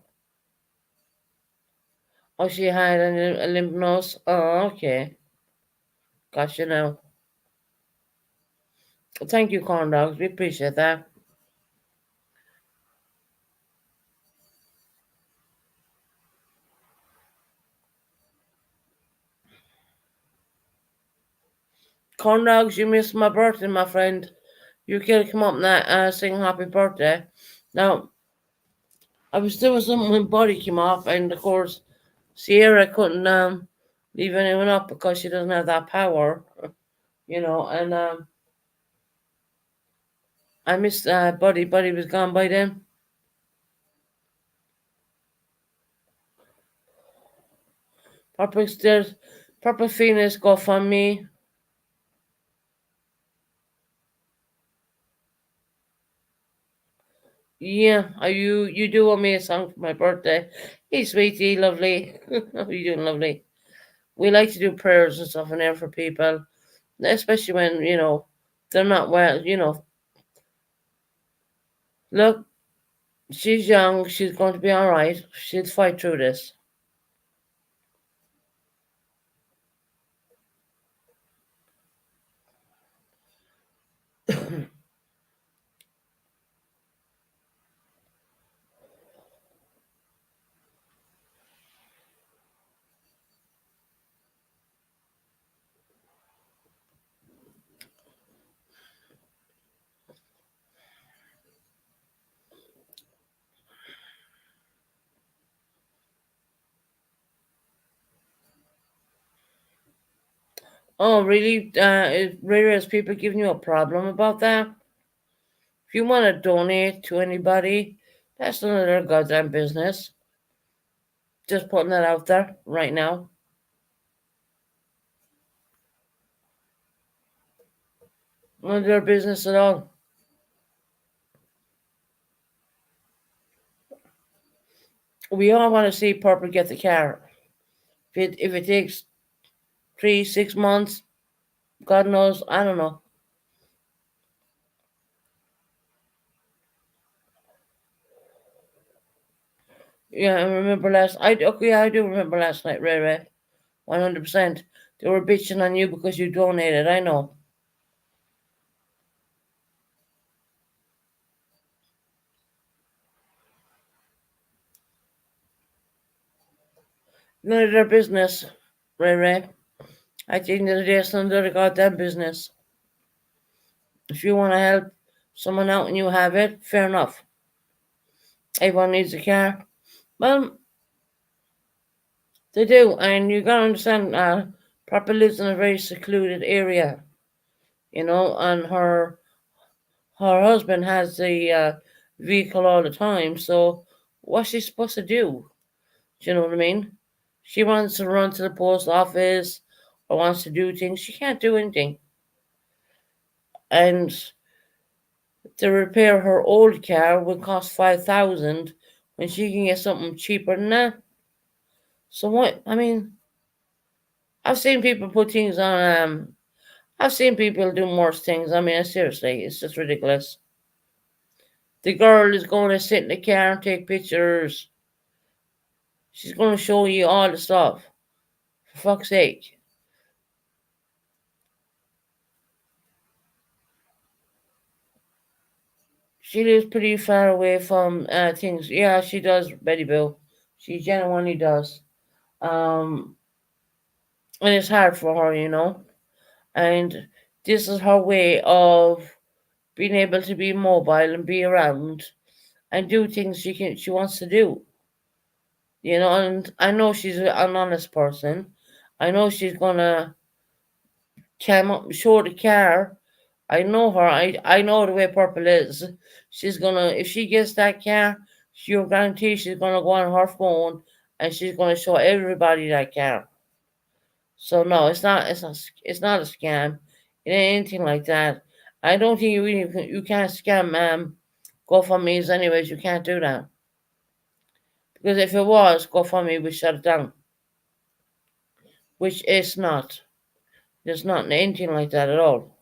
Oh, she had a limp nose. Oh, okay. Gotcha now. Thank you, corn dogs. We appreciate that. Corn dogs, you missed my birthday, my friend. You can come up and sing happy birthday. Now, I was doing something when Buddy came off, and of course, Sierra couldn't leave anyone up because she doesn't have that power, and I missed Buddy. Buddy was gone by then. There's Purple Phoenix GoFundMe. Yeah, you do owe me a song for my birthday. Hey, sweetie, lovely. How are you doing, lovely? We like to do prayers and stuff in there for people, especially when they're not well. Look, she's young. She's going to be all right. She'll fight through this. Oh, really? Really, is people giving you a problem about that? If you want to donate to anybody, that's none of their goddamn business. Just putting that out there right now. None of their business at all. We all want to see Purple get the car. If it takes 3 6 months, God knows, I don't know. Yeah, I remember last. I okay, yeah, I do remember last night, Ray Ray, 100%. They were bitching on you because you donated. I know. None of their business, Ray Ray. At the end of the day, it's none of their goddamn business. If you want to help someone out and you have it, fair enough. Everyone needs a car. Well, they do, and you gotta understand. Papa lives in a very secluded area, and her husband has the vehicle all the time. So what's she supposed to do? Do you know what I mean? She wants to run to the post office or wants to do things. She can't do anything. And to repair her old car would cost 5,000 when she can get something cheaper than that. So what? I mean, I've seen people put things on. I've seen people do worse things. I mean, seriously, it's just ridiculous. The girl is going to sit in the car and take pictures. She's going to show you all the stuff. For fuck's sake. She lives pretty far away from things. Yeah, she does, Betty Boo. She genuinely does. Um, and it's hard for her. And this is her way of being able to be mobile and be around and do things she wants to do. And I know she's an honest person. I know she's gonna come up show the car. I know her. I know the way Purple is. She's gonna if she gets that car, she'll guarantee she's gonna go on her phone and she's gonna show everybody that car. So no, it's not a scam. It ain't anything like that. I don't think you can't scam GoFundMe's anyways. You can't do that Because if it was, GoFundMe would shut it down, which it's not. There's not anything like that at all.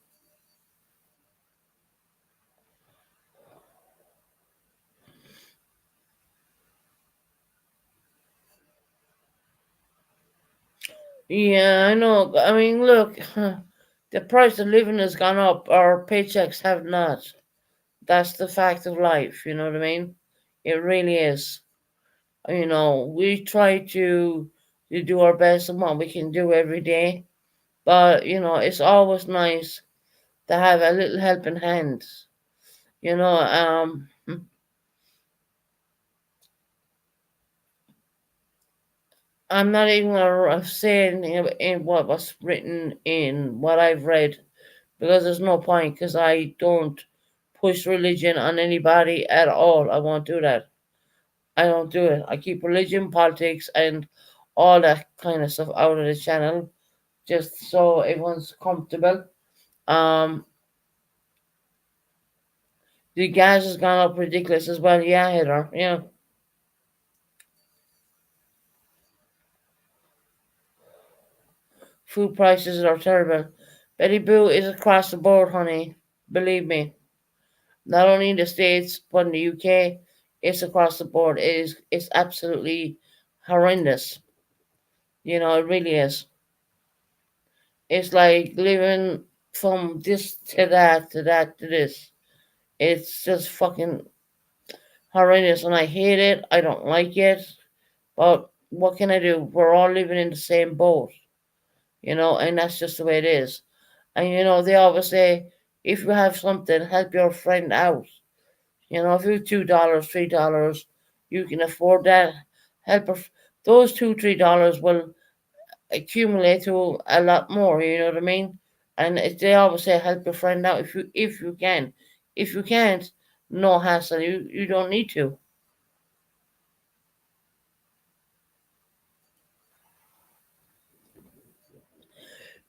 Yeah, I know. I mean, look, the price of living has gone up. Our paychecks have not. That's the fact of life. You know what I mean? It really is. We try to do our best and what we can do every day. But it's always nice to have a little helping hand. You know, I'm not even gonna say anything in what was written in what I've read because there's no point because I don't push religion on anybody at all. I won't do that. I don't do it. I keep religion, politics, and all that kind of stuff out of the channel just so everyone's comfortable. Um, the gas has gone up ridiculous as well. Yeah, Heather. Yeah, food prices are terrible. Betty Boo is across the board, honey. Believe me. Not only in the States, but in the UK, it's across the board. It's absolutely horrendous. It really is. It's like living from this to that to that to this. It's just fucking horrendous and I hate it. I don't like it. But what can I do? We're all living in the same boat, and that's just the way it is. And they always say if you have something, help your friend out. If you have $2, $3, you can afford that. Help her. Those $2, $3 will accumulate to a lot more. You know what I mean? And they always say help your friend out if you can. If you can't, no hassle. You don't need to.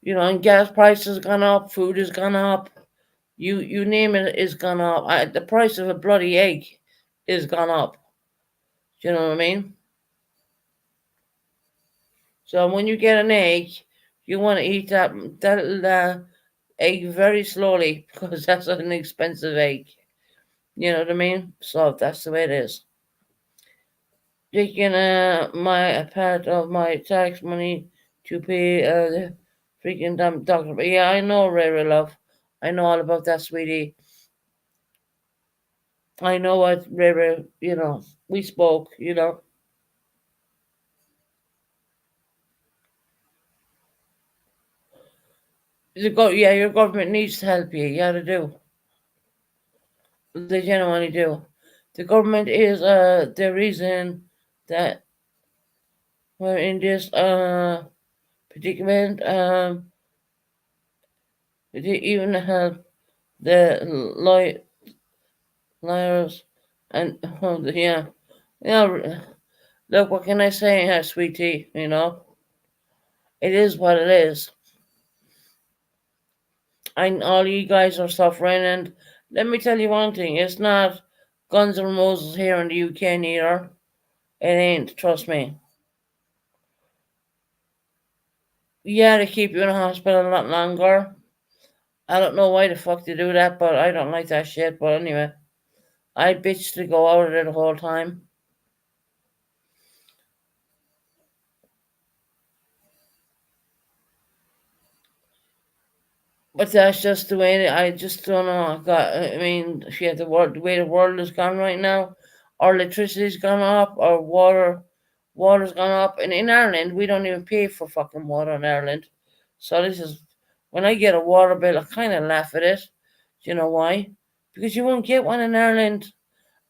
And gas prices gone up, food has gone up. You name it is gone up. The price of a bloody egg is gone up. Do you know what I mean? So when you get an egg, you want to eat that egg very slowly because that's an expensive egg. You know what I mean? So that's the way it is. Taking my a part of my tax money to pay the freaking damn doctor. But yeah, I know, Ray Love. I know all about that, sweetie. I know what Ray. We spoke. Yeah, your government needs to help you. Yeah, they do. They genuinely do. The government is the reason that we're in this predicament. They even help the liars and yeah, yeah. Look, what can I say, sweetie? It is what it is. And all you guys are suffering. And let me tell you one thing: it's not Guns N' Roses here in the UK neither. It ain't. Trust me. Yeah, they keep you in a hospital a lot longer. I don't know why the fuck they do that, but I don't like that shit. But anyway, I bitch to go out of there the whole time. But that's just the way I just don't know. I mean, yeah, the way the world is gone right now, our electricity's gone up, our water's gone up, and in Ireland we don't even pay for fucking water in Ireland. So this is when I get a water bill, I kind of laugh at it. Do you know why? Because you won't get one in Ireland.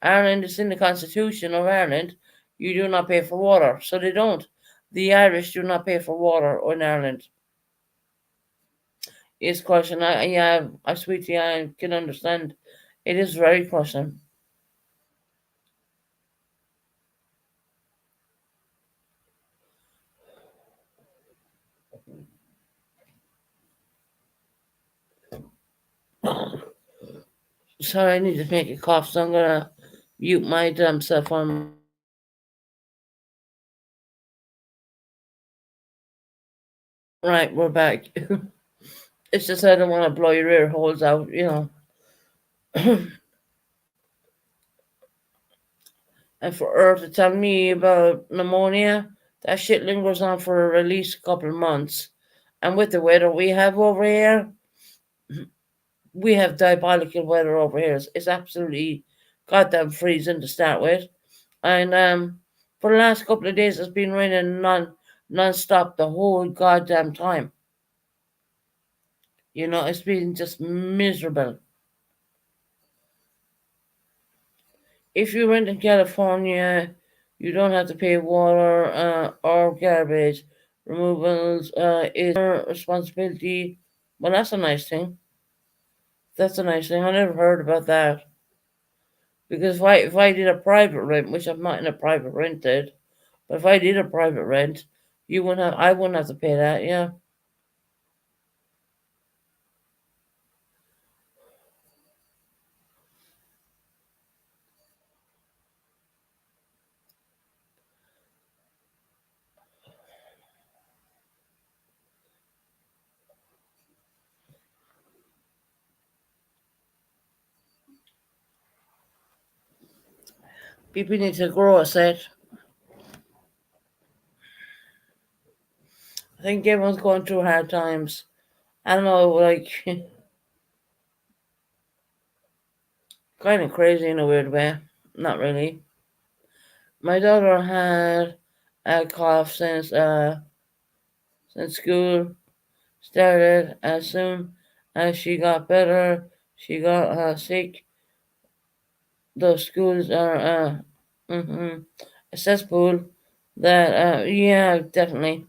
Ireland is in the constitution of Ireland. You do not pay for water, so they don't. The Irish do not pay for water in Ireland. It's crushing. Yeah, sweetie, I can understand. It is very crushing. Sorry, I need to make a cough, so I'm gonna mute my damn cell phone. Right, we're back. It's just I don't want to blow your ear holes out. And for her to tell me about pneumonia, that shit lingers on for at least a couple of months. And with the weather we have over here, we have diabolical weather over here. It's absolutely goddamn freezing to start with. And for the last couple of days, it's been raining non-stop the whole goddamn time. It's been just miserable. If you rent in California, you don't have to pay water or garbage removals. Is your responsibility. Well, that's a nice thing. That's a nice thing. I never heard about that. Because if I did a private rent, which I'm not in a private rented, but if I did a private rent, I wouldn't have to pay that. Yeah, people need to grow a set. I think everyone's going through hard times. I don't know, like kind of crazy in a weird way. Not really. My daughter had a cough since school started. As soon as she got better, she got sick. The schools are a cesspool. That yeah, definitely.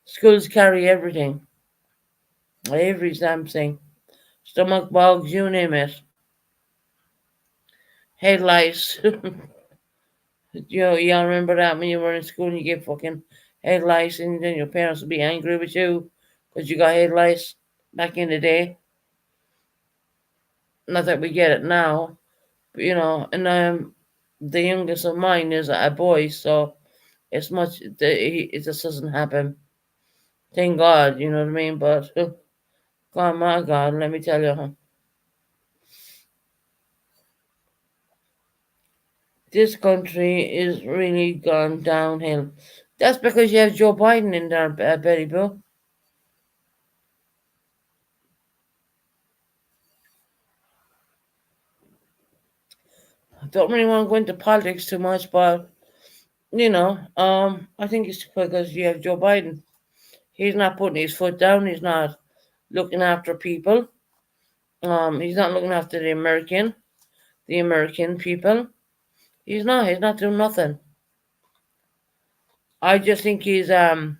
Schools carry every damn thing. Stomach bugs, you name it. Head lice. You remember that when you were in school and you get fucking head lice, and then your parents would be angry with you because you got head lice back in the day. Not that we get it now, but and the youngest of mine is a boy, so it just doesn't happen. Thank God, you know what I mean? But God, my God, let me tell you, this country is really gone downhill. That's because you have Joe Biden in there, Betty Bill. I don't really want to go into politics too much, but I think it's because you have Joe Biden. He's not putting his foot down. He's not looking after people. He's not looking after the American people. He's not. He's not doing nothing. I just think he's a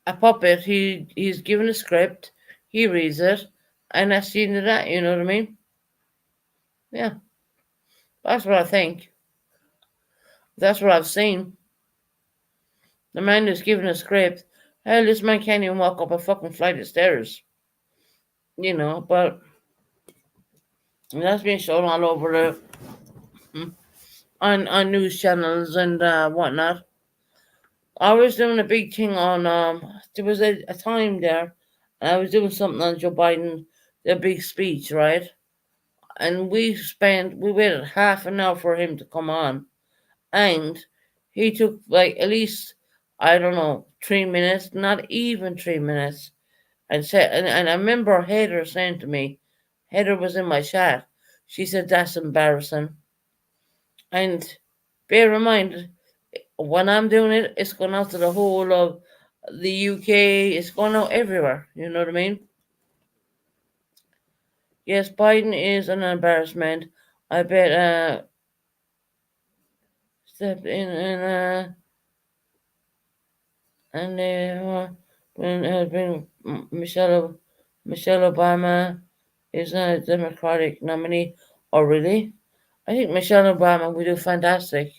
puppet. He's given a script. He reads it, and that's the end of that. You know what I mean? Yeah, that's what I think. That's what I've seen. The man who's given a script. Hell, this man can't even walk up a fucking flight of stairs. But that's being shown all over on news channels and whatnot. I was doing a big thing on there was a time there, and I was doing something on Joe Biden, the big speech, right? And we waited half an hour for him to come on, and he took like at least I don't know 3 minutes, not even 3 minutes, and I remember Heather saying to me, Heather was in my chat. She said that's embarrassing, and bear in mind when I'm doing it, it's going out to the whole of the UK. It's going out everywhere. You know what I mean? Yes, Biden is an embarrassment. I bet step in and Michelle Obama is a Democratic nominee. Oh, really? I think Michelle Obama would do fantastic.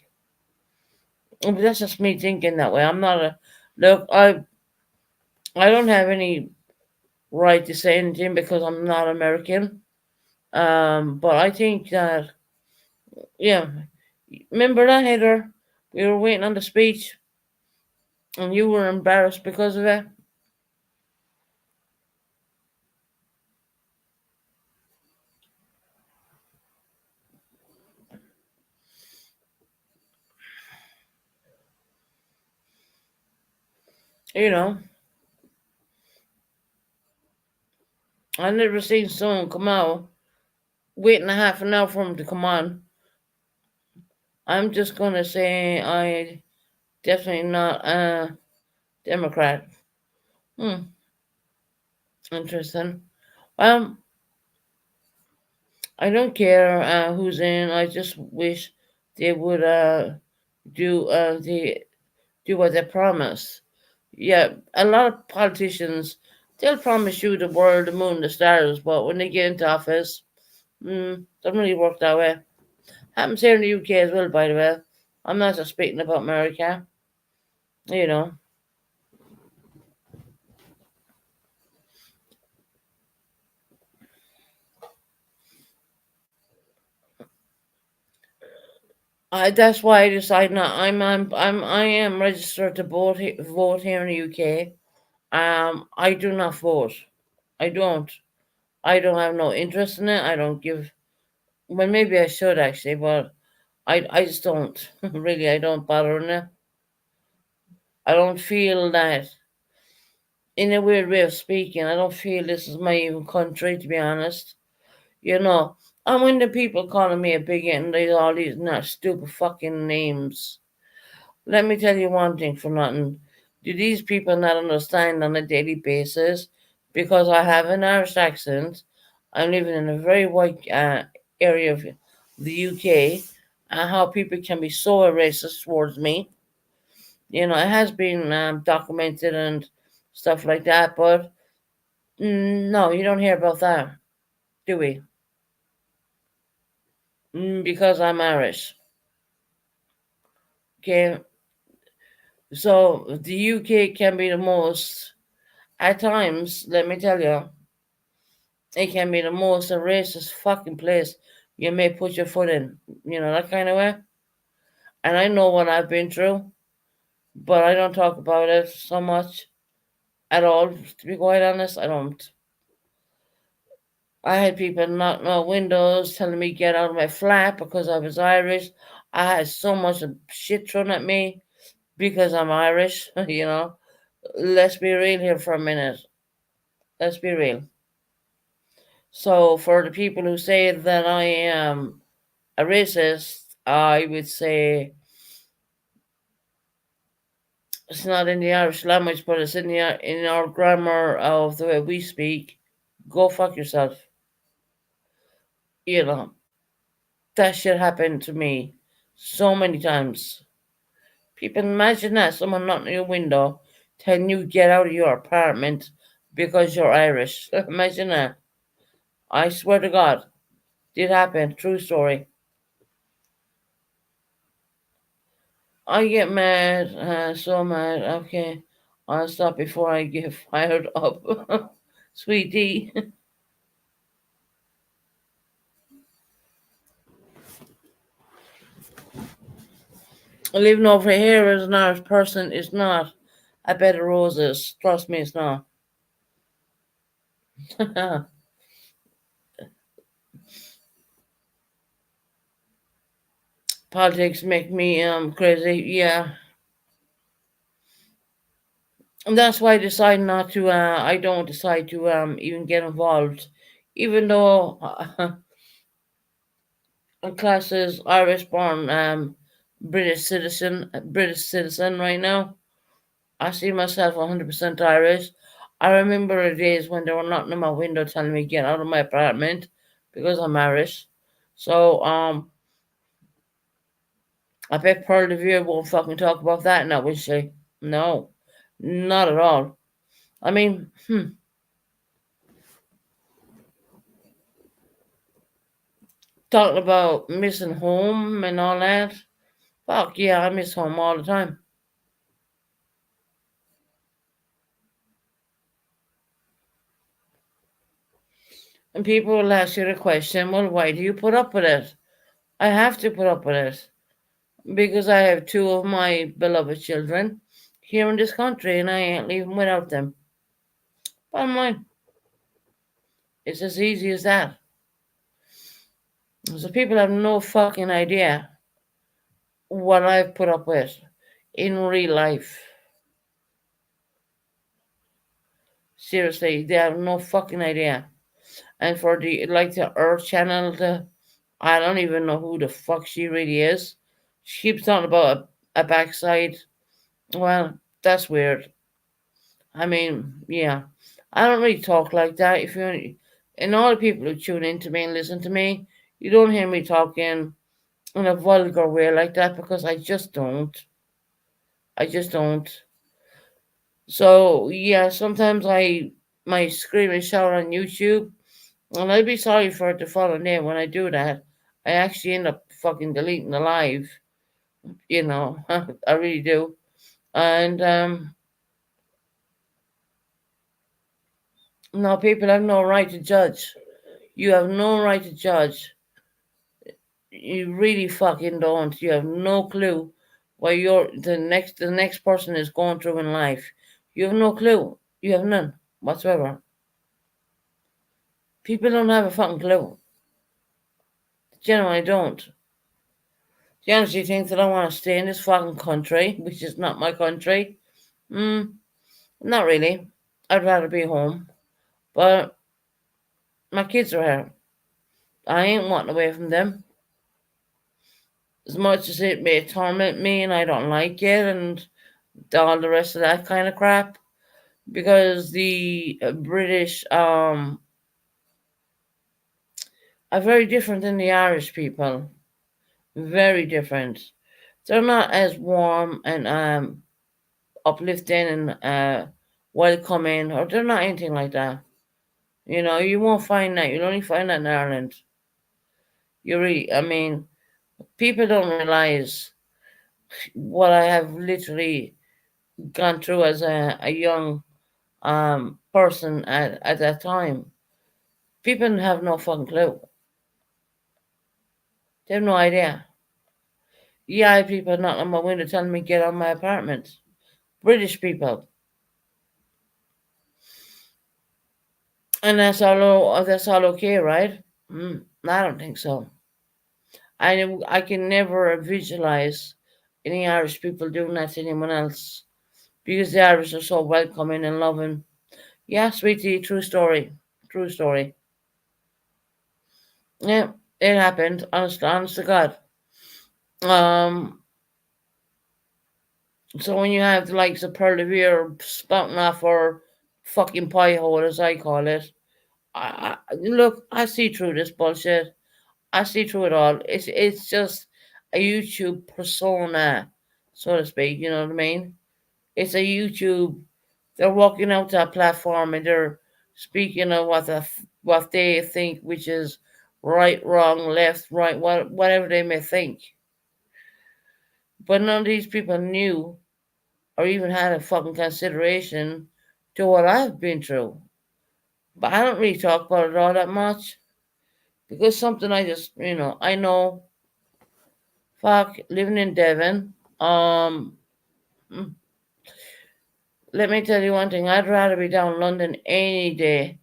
But that's just me thinking that way. I'm not a look. I don't have any right to say anything because I'm not American. But I think that yeah. Remember that, Heather? We were waiting on the speech, and you were embarrassed because of it. You know, I never seen someone come out waiting a half an hour for him to come on. I'm just gonna say I definitely not a Democrat. Hmm, interesting. Um, I don't care who's in. I just wish they would do do what they promise. Yeah, a lot of politicians they'll promise you the world, the moon, the stars, but when they get into office, doesn't really work that way. Happens here in the UK as well, by the way. I'm not just speaking about America. You know, that's why I decided not. I am registered to vote here in the UK. I do not vote. I don't. I don't have no interest in it. I don't give. Well, maybe I should actually, but I just don't. Really, I don't bother in it. I don't feel that, in a weird way of speaking, I don't feel this is my even country, to be honest. You know, and when the people calling me a bigot and there's all these not stupid fucking names, let me tell you one thing for nothing. Do these people not understand on a daily basis? Because I have an Irish accent, I'm living in a very white area of the UK, and how people can be so racist towards me. You know, it has been documented and stuff like that, but no, you don't hear about that, do we? Because I'm Irish. Okay, so the UK can be the most, at times, let me tell you, it can be the most racist fucking place you may put your foot in. You know, that kind of way. And I know what I've been through, but I don't talk about it so much at all, to be quite honest. I don't. I had people knocking on windows telling me get out of my flat because I was Irish. I had so much shit thrown at me because I'm Irish, you know. Let's be real here for a minute. Let's be real. So, for the people who say that I am a racist, I would say it's not in the Irish language, but it's in in our grammar of the way we speak. Go fuck yourself. You know, that shit happened to me so many times. People imagine that someone knocking on your window telling you get out of your apartment because you're Irish. Imagine that. I swear to God, did happen. True story. I get mad, so mad. Okay, I'll stop before I get fired up. Sweetie, living over here as an Irish person is not a bed of roses. Trust me, it's not. Politics make me crazy. Yeah, and that's why I decide not to. I don't decide to even get involved, even though class is Irish born British citizen right now. I see myself 100% Irish. I remember the days when they were knocking on my window telling me get out of my apartment because I'm Irish. So I bet Pearl de Vere won't fucking talk about that now, will she? No, not at all. I mean, talking about missing home and all that. Fuck yeah, I miss home all the time. And people will ask you the question, well, why do you put up with it? I have to put up with it. because I have two of my beloved children here in this country and I ain't leaving without them. Bottom line, it's as easy as that. So people have no fucking idea what I've put up with in real life. Seriously, they have no fucking idea. And for the Earth channel I don't even know who the fuck she really is. She keeps talking about a backside. Well, that's weird. I mean, yeah. I don't really talk like that. And all the people who tune in to me and listen to me, you don't hear me talking in a vulgar way like that because I just don't. I just don't. So yeah, sometimes I might scream and shout on YouTube, and I'd be sorry for it the following day when I do that. I actually end up fucking deleting the live, you know. I really do. And no, people have no right to judge. You have no right to judge. You really fucking don't. You have no clue what the next person is going through in life. You have no clue. You have none whatsoever. People don't have a fucking clue. Generally don't. Do you honestly think that I want to stay in this fucking country, which is not my country? Not really. I'd rather be home. But my kids are here. I ain't wanting away from them. As much as it may torment me and I don't like it and all the rest of that kind of crap. Because the British are very different than the Irish people. Very different. They're not as warm and uplifting and welcoming, or they're not anything like that. You know, you won't find that. You'll only find that in Ireland. I mean, people don't realize what I have literally gone through as a young person at that time. People have no fucking clue. They have no idea. Yeah, I have people knocking on my window telling me get on my apartment. British people. And that's all okay, right? I don't think so. I can never visualize any Irish people doing that to anyone else because the Irish are so welcoming and loving. Yeah, sweetie, true story, true story. Yeah, it happened. Honest to God. Um, so when you have the likes of Pearl de Vere spouting off her fucking pie hole, as I call it, look, I see through this bullshit. I see through it all. It's just a YouTube persona, so to speak. You know what I mean? It's a YouTube. They're walking out that platform and they're speaking of what they think, which is right, wrong, left, right, whatever they may think. But none of these people knew or even had a fucking consideration to what I've been through. But I don't really talk about it all that much because something I just, I know. Fuck, living in Devon. Mm, Let me tell you one thing. I'd rather be down London any day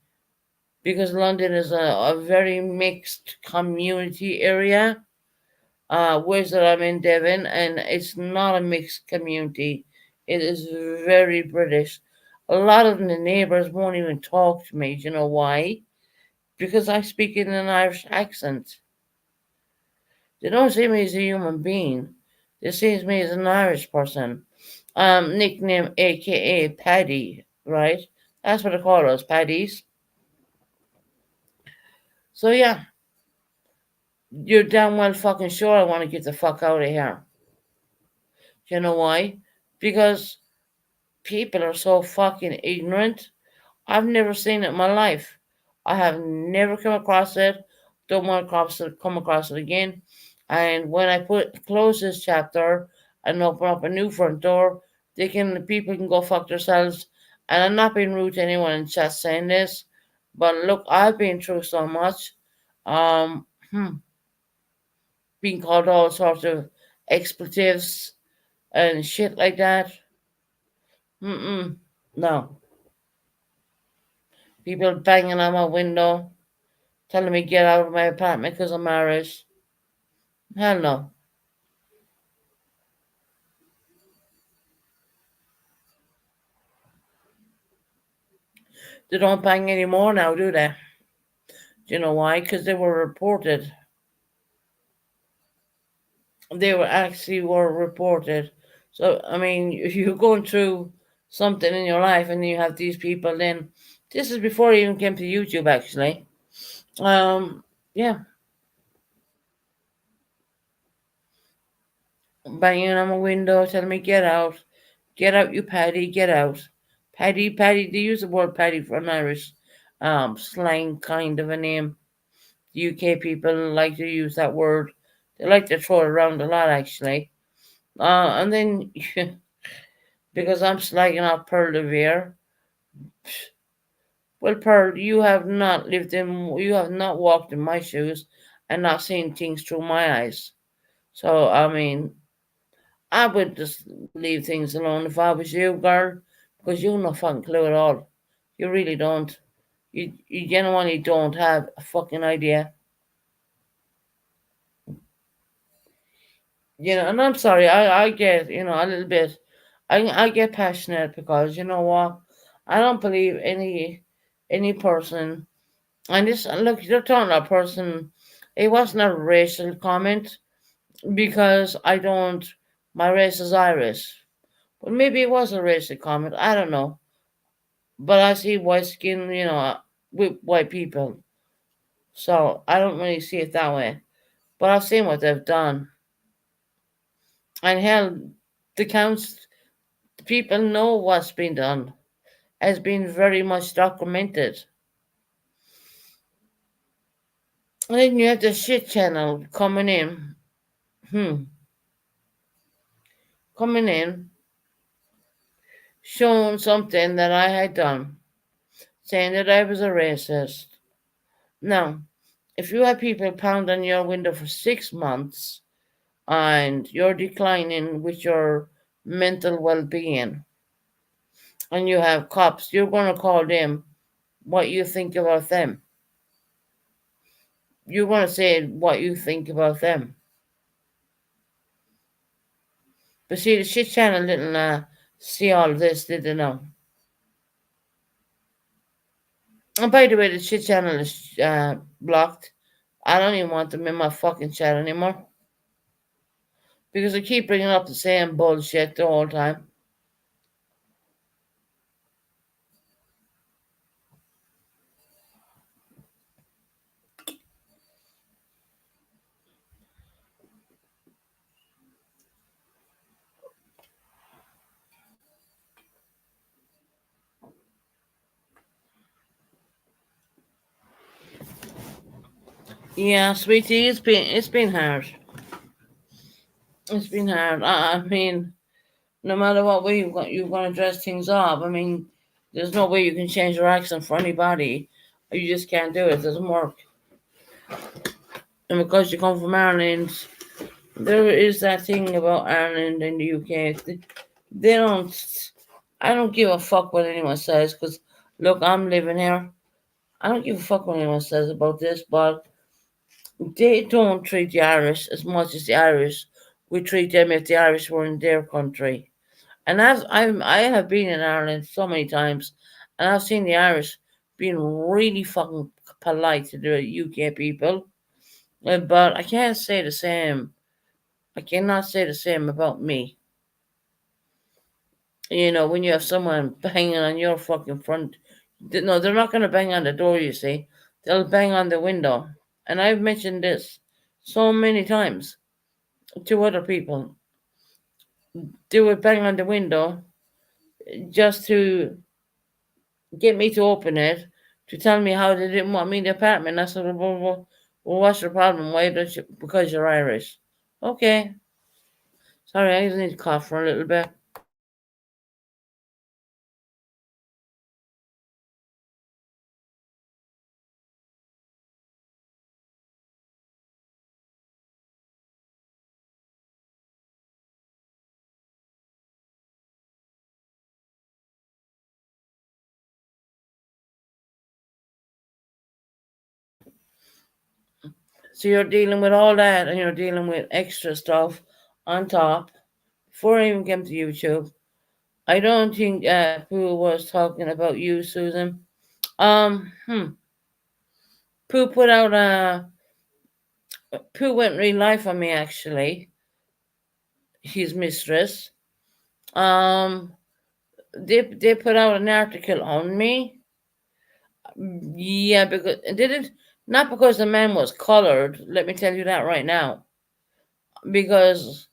because London is a very mixed community area. Whereas that I'm in Devon, and it's not a mixed community. It is very British. A lot of the neighbours won't even talk to me. Do you know why? Because I speak in an Irish accent. They don't see me as a human being. They see me as an Irish person. Nickname AKA Paddy, right? That's what they call us, Paddies. So yeah, you're damn well fucking sure I want to get the fuck out of here. You know why? Because people are so fucking ignorant. I've never seen it in my life. I have never come across it. Don't want to come across it again. And when I close this chapter and open up a new front door, the people can go fuck themselves. And I'm not being rude to anyone in chat saying this, but look, I've been through so much. Um, hmm, being called all sorts of expletives and shit like that. Mm-mm. No. People banging on my window, telling me get out of my apartment because I'm Irish. Hell no. They don't bang anymore now, do they? Do you know why? Because they were reported. They were actually were reported. So I mean, if you're going through something in your life and you have these people, then this is before I even came to YouTube actually. Yeah, banging on my window, telling me get out, you Paddy, get out, Paddy, Paddy. They use the word Paddy for an Irish slang kind of a name. The UK people like to use that word. They like to throw it around a lot actually. And then because I'm slagging off Pearl de Vere. Well, Pearl, you have not walked in my shoes and not seen things through my eyes. So, I mean, I would just leave things alone if I was you, girl, because you no fucking clue at all. You really don't. You genuinely don't have a fucking idea. And I'm sorry, I get, a little bit, I get passionate because, you know what? I don't believe any person. And this, look, you're talking about a person. It wasn't a racial comment because I don't. My race is Irish, but maybe it was a racial comment. I don't know. But I see white skin, with white people, so I don't really see it that way. But I've seen what they've done, and hell, the counts, the people know what's been done. Has been very much documented. And then you have the shit channel hmm, coming in shown something that I had done, saying that I was a racist. Now, if you have people pound on your window for 6 months and you're declining with your mental well being, and you have cops, you're going to call them what you think about them. You're going to say what you think about them. But see, the shit channel didn't see all of this, did they know? And by the way, the shit channel is blocked. I don't even want them in my fucking chat anymore because they keep bringing up the same bullshit the whole time. Yeah, sweetie, it's been hard. It's been hard. I mean, no matter what way you're going to dress things up, I mean, there's no way you can change your accent for anybody. You just can't do it. It doesn't work. And because you come from Ireland, there is that thing about Ireland and the UK. They don't. I don't give a fuck what anyone says because, look, I'm living here. I don't give a fuck what anyone says about this, but they don't treat the Irish as much as the Irish would treat them if the Irish were in their country. And I have been in Ireland so many times, and I've seen the Irish being really fucking polite to the UK people. But I can't say the same. I cannot say the same about me. When you have someone banging on your fucking front, no, they're not going to bang on the door, you see. They'll bang on the window. And I've mentioned this so many times to other people. They would bang on the window just to get me to open it, to tell me how they didn't want me in the apartment. I said, well, what's your problem? Why don't you? Because you're Irish. Okay. Sorry, I just need to cough for a little bit. So you're dealing with all that and you're dealing with extra stuff on top before I even came to YouTube. I don't think Pooh was talking about you, Susan. Pooh put out Pooh went real life on me actually. His mistress. Um, they put out an article on me. Yeah, because it didn't not because the man was colored. Let me tell you that right now. Because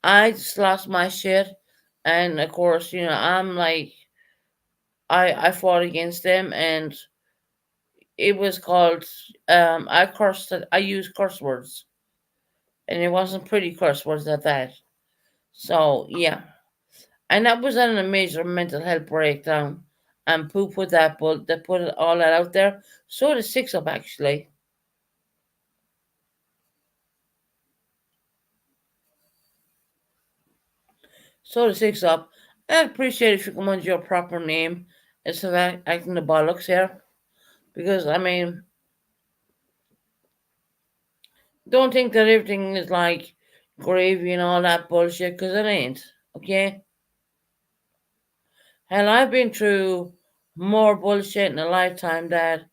I just lost my shit, and of course, I'm like I fought against them, and it was called I cursed. I used curse words, and it wasn't pretty curse words at that. So yeah, and that was on a major mental health breakdown. And Pooh put that, but they put all that out there. So did Six Up actually. So did Six Up. I'd appreciate if you come under your proper name instead of acting the bollocks here. Because I mean, don't think that everything is like gravy and all that bullshit, because it ain't. Okay? Hell, I've been through more bullshit in a lifetime that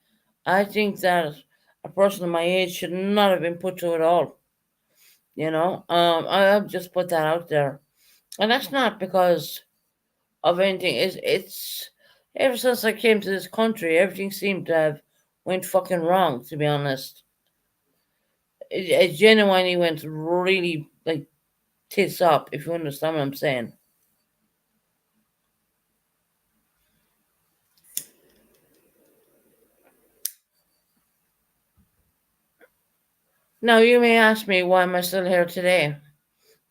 I think that a person of my age should not have been put through at all. I've just put that out there. And that's not because of anything. It's ever since I came to this country, everything seemed to have went fucking wrong, to be honest. It genuinely went really like tits up, if you understand what I'm saying. Now, you may ask me why am I still here today?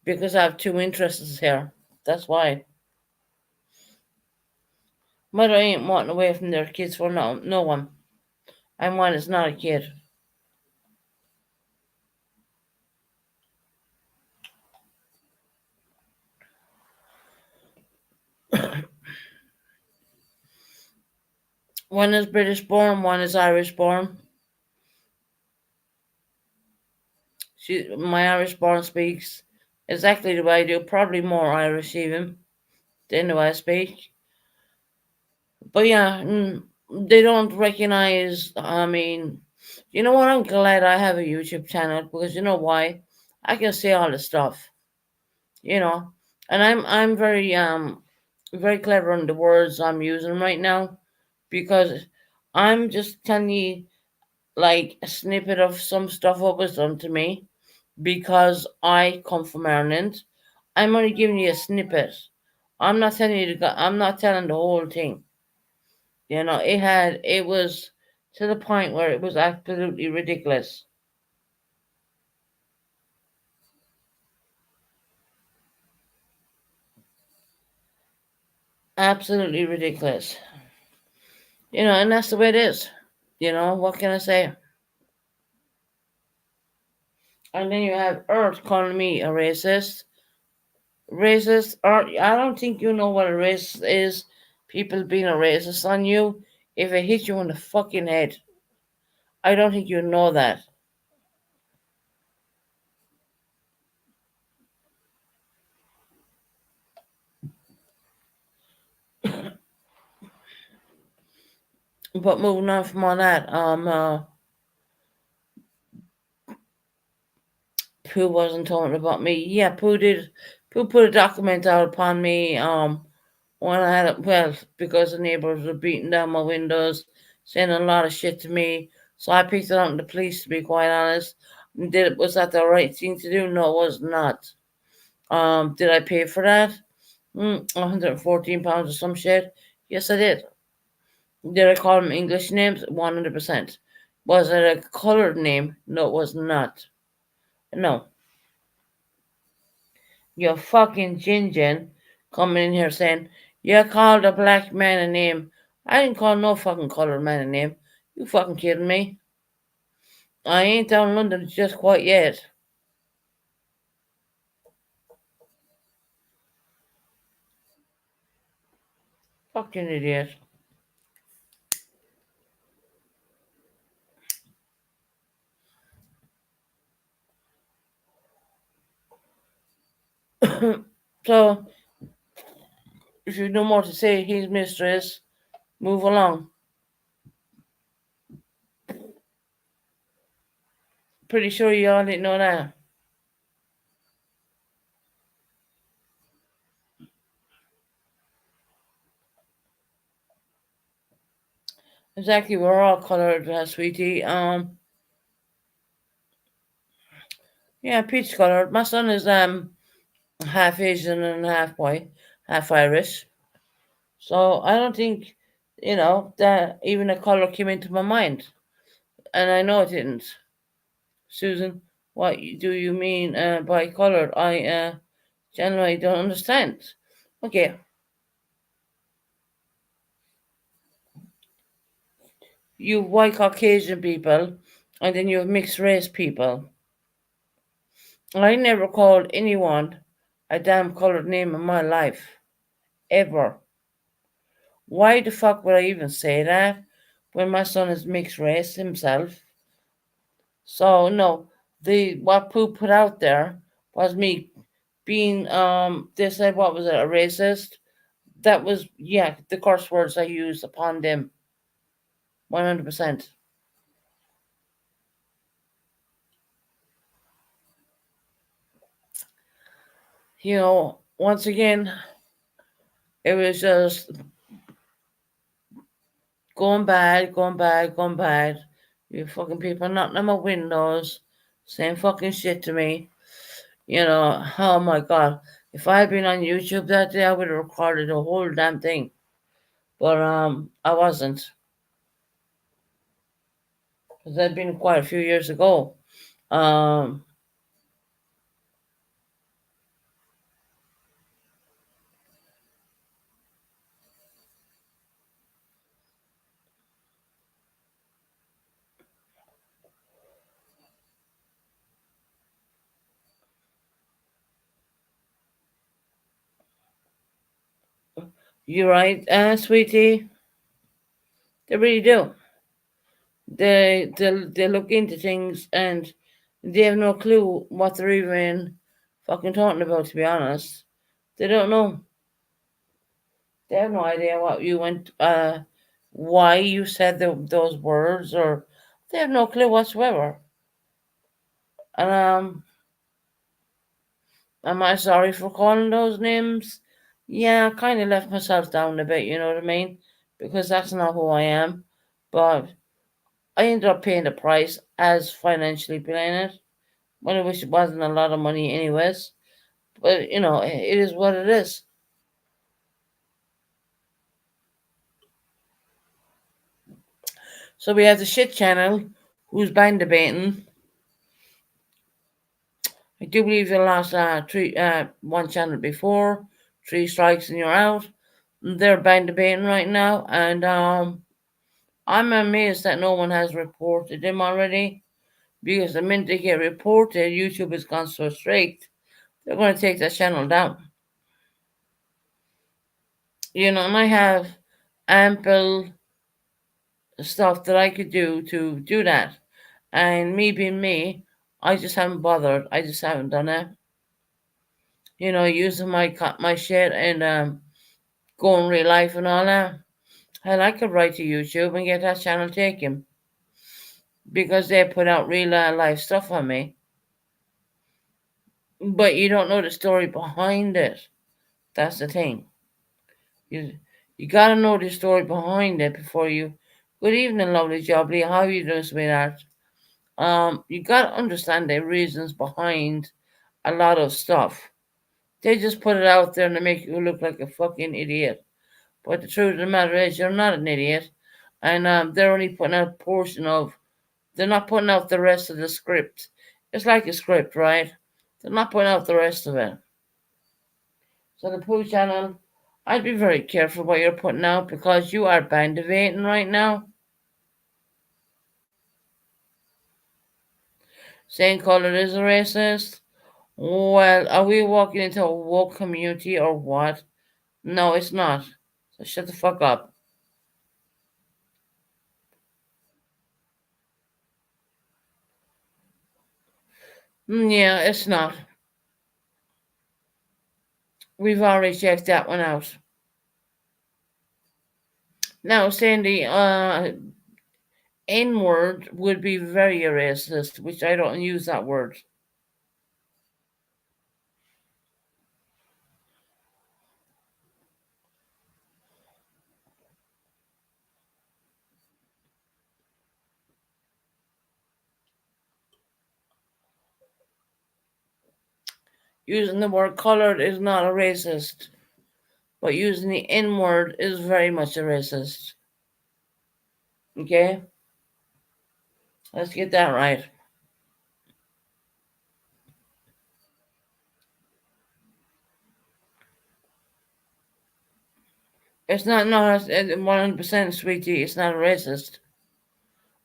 Because I have two interests here. That's why. Mother ain't wanting away from their kids for no one. And one is not a kid. One is British born, one is Irish born. My Irish born speaks exactly the way I do, probably more Irish even than the way I speak. But yeah, they don't recognize. I mean, you know what? I'm glad I have a YouTube channel because you know why? I can say all the stuff, you know, and I'm very clever on the words I'm using right now because I'm just telling you like a snippet of some stuff what was done to me because I come from Ireland. I'm only giving you a snippet. I'm not telling you I'm not telling the whole thing. It was to the point where it was absolutely ridiculous. Absolutely ridiculous. And that's the way it is. What can I say? And then you have Earth calling me a racist. Racist, or I don't think you know what a racist is. People being a racist on you if it hit you in the fucking head. I don't think you know that. But moving on from all that, Pooh wasn't talking about me. Yeah, Pooh did. Pooh put a document out upon me. When I had well, because the neighbors were beating down my windows, saying a lot of shit to me. So I picked it up to the police. To be quite honest, was that the right thing to do? No, it was not. Did I pay for that? £114 or some shit. Yes, I did. Did I call them English names? 100%. Was it a colored name? No, it was not. No. You're fucking gingin coming in here saying, you called a black man a name. I didn't call no fucking colored man a name. You fucking kidding me? I ain't down in London just quite yet. Fucking idiot. So, if you've no more to say, his mistress, move along. Pretty sure you all didn't know that. Exactly, we're all colored, sweetie. Yeah, peach colored. My son is half Asian and half white, half Irish. So I don't think, that even a color came into my mind, and I know it didn't. Susan, what do you mean by colored? I genuinely don't understand. Okay, you have white Caucasian people, and then you have mixed race people. I never called anyone a damn colored name in my life, ever. Why the fuck would I even say that when my son is mixed race himself? So no, the what Pooh put out there was me being they said what was it, a racist? That was, yeah, the curse words I used upon them. 100%. Once again, it was just going bad, going bad, going bad. You fucking people knocking on my windows, saying fucking shit to me. Oh my god. If I had been on YouTube that day, I would have recorded the whole damn thing. But I wasn't, because that'd been quite a few years ago. Um, you're right, sweetie. They really do. They look into things and they have no clue what they're even fucking talking about. To be honest, they don't know. They have no idea what you went, why you said those words, or they have no clue whatsoever. And am I sorry for calling those names? Yeah, I kind of left myself down a bit. You know what I mean? Because that's not who I am. But I ended up paying the price as financially paying it. When I wish it wasn't a lot of money, anyways. But it is what it is. So we have the shit channel, who's banned debating. I do believe the last three one channel before, three strikes and you're out. They're banned debating right now, and I'm amazed that no one has reported them already. Because the minute they get reported, YouTube has gone so strict, they're going to take that channel down. And I have ample stuff that I could do to do that. And me being me, I just haven't bothered. I just haven't done it. Using my shit and going real life and all that. Hell, I could write to YouTube and get that channel taken because they put out real life stuff on me. But you don't know the story behind it. That's the thing. You you gotta know the story behind it before you. Good evening, lovely jubbly. How are you doing, sweetheart? You gotta understand the reasons behind a lot of stuff. They just put it out there and they make you look like a fucking idiot. But the truth of the matter is, you're not an idiot, and they're only putting out a portion of. They're not putting out the rest of the script. It's like a script, right? They're not putting out the rest of it. So the Pooh channel, I'd be very careful what you're putting out because you are band debating right now. Saying color is a racist. Well, are we walking into a woke community or what? No, it's not. So shut the fuck up. Yeah, it's not. We've already checked that one out. Now, saying the N word would be very racist, which I don't use that word. Using the word colored is not a racist, but using the N word is very much a racist. Okay? Let's get that right. It's not 100% sweetie, it's not a racist.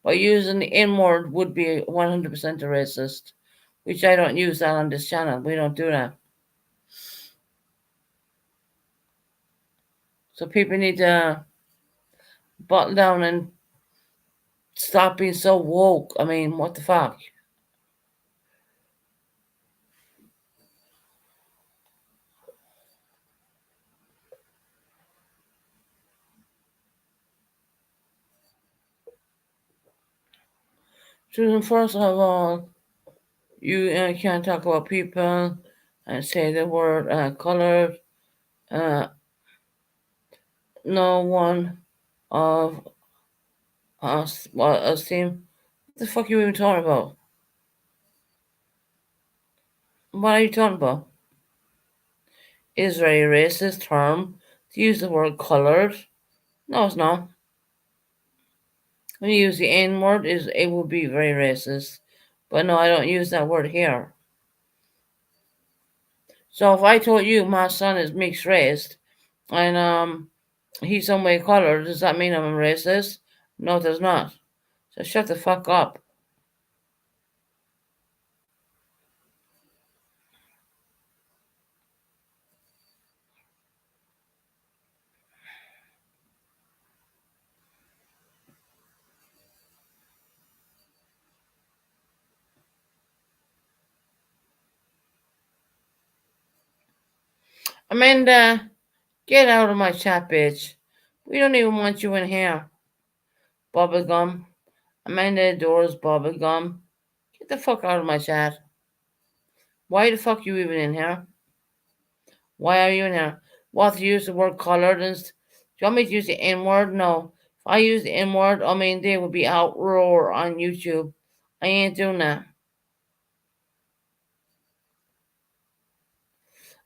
But using the N word would be 100% a racist, which I don't use that on this channel. We don't do that. So people need to button down and stop being so woke. I mean, what the fuck? Susan, first of all, you can't talk about people and say the word colored. Uh, no one of us, well, us team. What the fuck are you even talking about? What are you talking about? Is very racist term to use the word colored. No, it's not. When you use the N word, it would be very racist. But no, I don't use that word here. So if I told you my son is mixed race and he's some way colored, does that mean I'm a racist? No, it does not. So shut the fuck up. Amanda, get out of my chat, bitch. We don't even want you in here. Bubblegum. Amanda adores bubblegum. Get the fuck out of my chat. Why the fuck you even in here? Why are you in here? What, to use the word colored and do you want me to use the N word? No. If I use the N word, I mean they would be outroar on YouTube. I ain't doing that.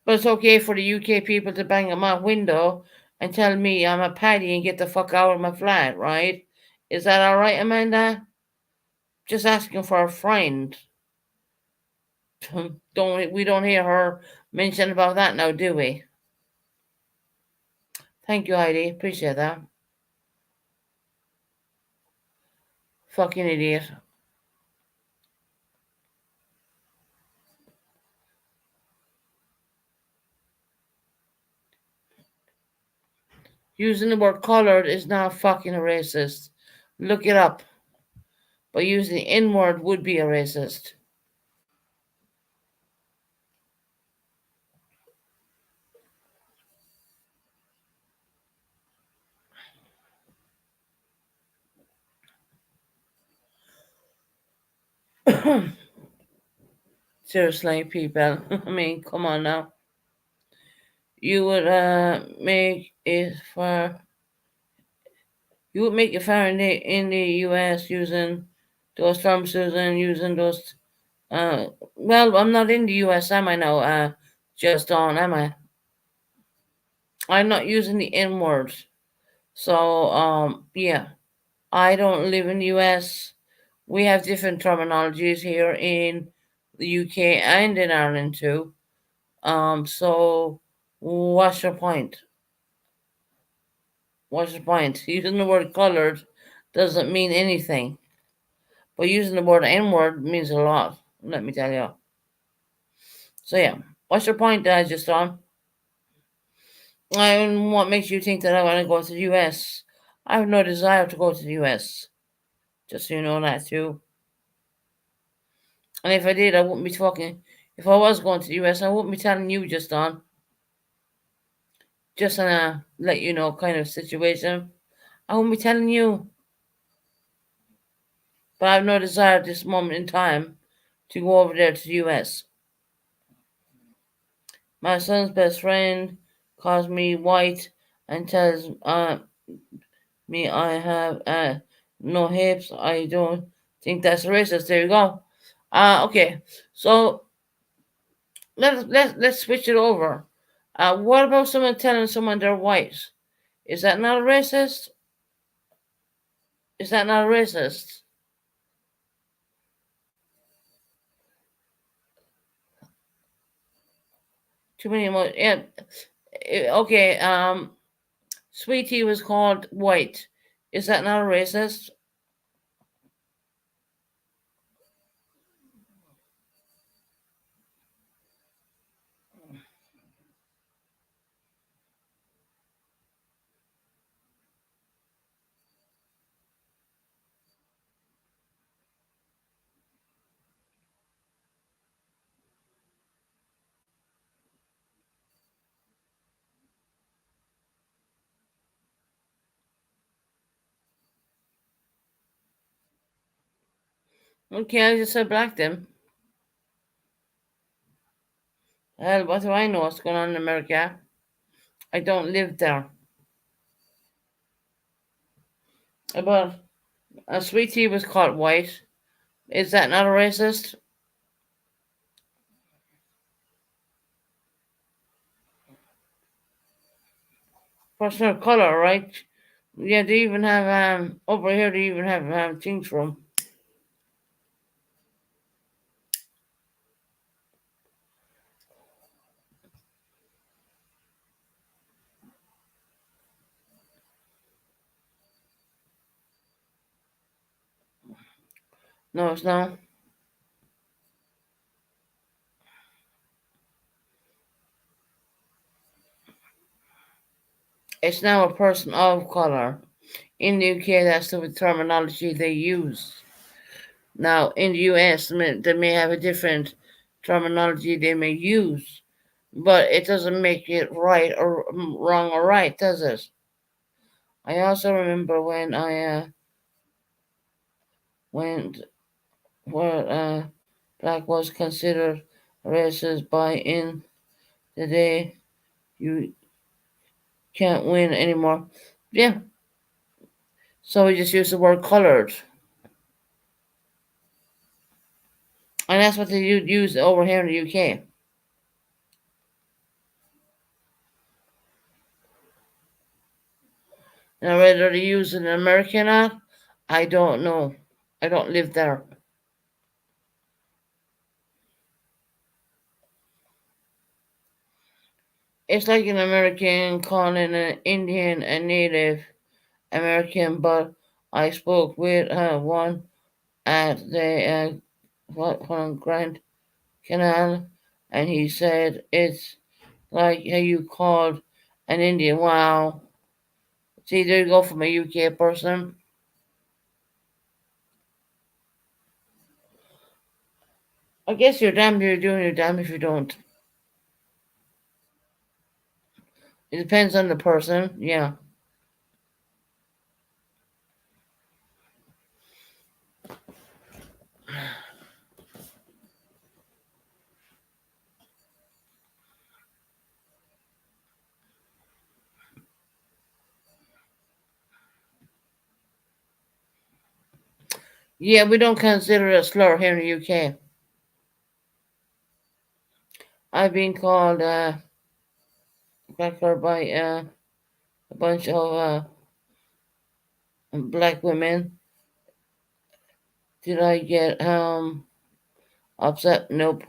But it's okay for the UK people to bang on my window and tell me I'm a paddy and get the fuck out of my flat, right? Is that alright, Amanda? Just asking for a friend. We don't hear her mention about that now, do we? Thank you, Heidi. Appreciate that. Fucking idiot. Using the word colored is not fucking a racist. Look it up. But using the N word would be a racist. Seriously, people. I mean, come on now. You would make it for you would make it far in the US using those pharmaceuticals and using those well, I'm not in the US, am I now? Just on, am I? I'm not using the N word. So yeah. I don't live in the US. We have different terminologies here in the UK and in Ireland too. So what's your point? What's the point? Using the word colored doesn't mean anything, but using the word N word means a lot. Let me tell you. So yeah, what's your point, just on? And what makes you think that I want to go to the U.S.? I have no desire to go to the U.S. Just so you know that too. And if I did, I wouldn't be talking. If I was going to the U.S., I wouldn't be telling you, just on. just on a let you know kind of situation. I won't be telling you, but I have no desire at this moment in time to go over there to the US. My son's best friend calls me white and tells me I have no hips. I don't think that's racist. There you go. Okay. So let's switch it over. What about someone telling someone they're white? Is that not a racist? Is that not a racist? Too many emotions. Yeah. Okay. Sweetie was called white. Is that not a racist? Okay, I just said black then. Hell, what do I know what's going on in America? I don't live there. But a sweetie was called white. Is that not a racist? Person of color, right? Yeah, they even have over here. They even have things from. No, it's not. It's now a person of color. In the UK, that's the terminology they use. Now, in the US, they may have a different terminology they may use, but it doesn't make it right or wrong or right, does it? I also remember when I went where black was considered racist by in the day you can't win anymore. Yeah, so we just use the word colored, and that's what they use over here in the UK. Now, whether they use it in America or not, I don't know. I don't live there. It's like an American calling an Indian a Native American, but I spoke with one at the Grand Canal, and he said it's like how you called an Indian. Wow. See, there you go from a UK person. I guess you're damned if you're doing, you're damned if you don't. It depends on the person. Yeah. Yeah, we don't consider it a slur here in the UK. I've been called cracker by a bunch of black women. Did I get upset? Nope.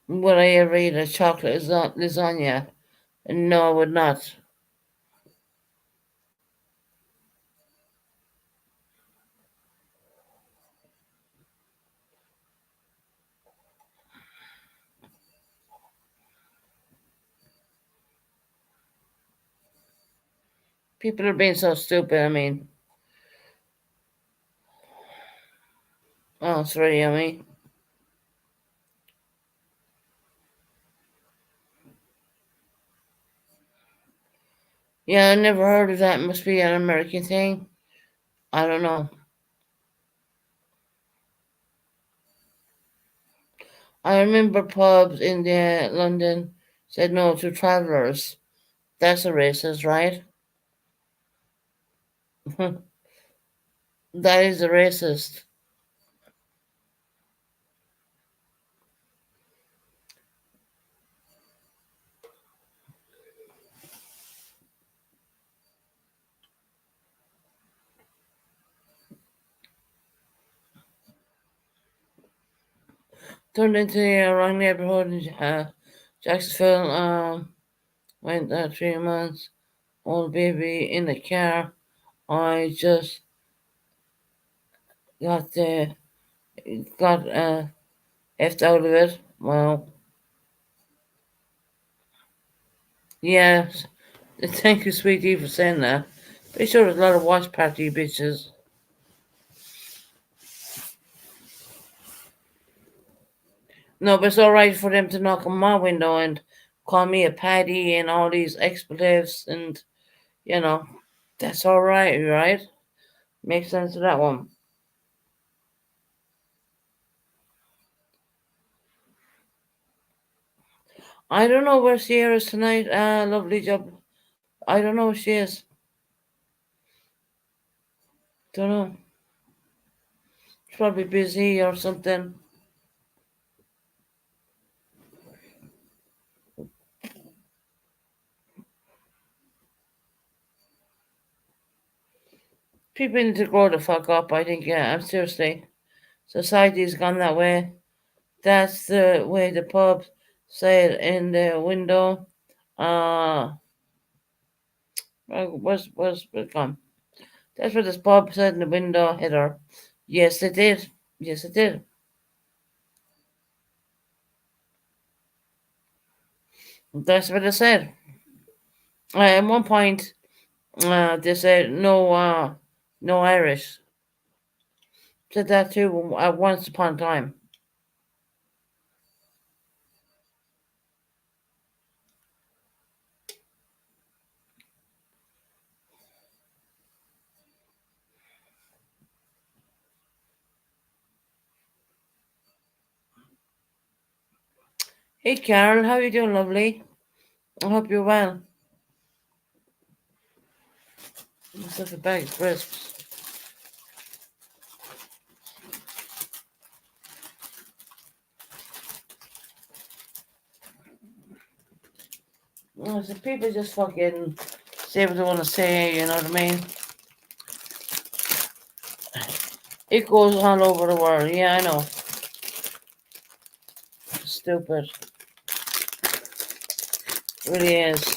Would I ever eat a chocolate lasagna? No, I would not. People are being so stupid. I mean, Oh, it's very yummy. Yeah, I never heard of that. Must be an American thing. I don't know. I remember pubs in London said no to travellers. That's a racist, right? That is a racist. Turned into the wrong neighborhood in Jacksonville. Went 3 months. Old baby in the car. I just got got effed out of it. Well, yeah. Thank you, sweetie, for saying that. Pretty sure there's a lot of watch party bitches. No, but it's all right for them to knock on my window and call me a paddy and all these expletives, and you know, that's all right, right? Makes sense to that one. I don't know where Sierra is tonight. Lovely job. I don't know where she is. Don't know. She's probably busy or something. People need to grow the fuck up. I think. Yeah, I'm seriously. Society's gone that way. That's the way the pub said in the window. Where's gone? That's what this pub said in the window, Heather. Yes, it did. Yes, it did. That's what it said. At one point, they said no Irish. Said that too once upon a time. Hey, Carol, how you doing, lovely? I hope you're well. Myself a bag of crisps. So people just fucking say what they want to say, you know what I mean? It goes all over the world. Yeah, I know. Stupid. Really is.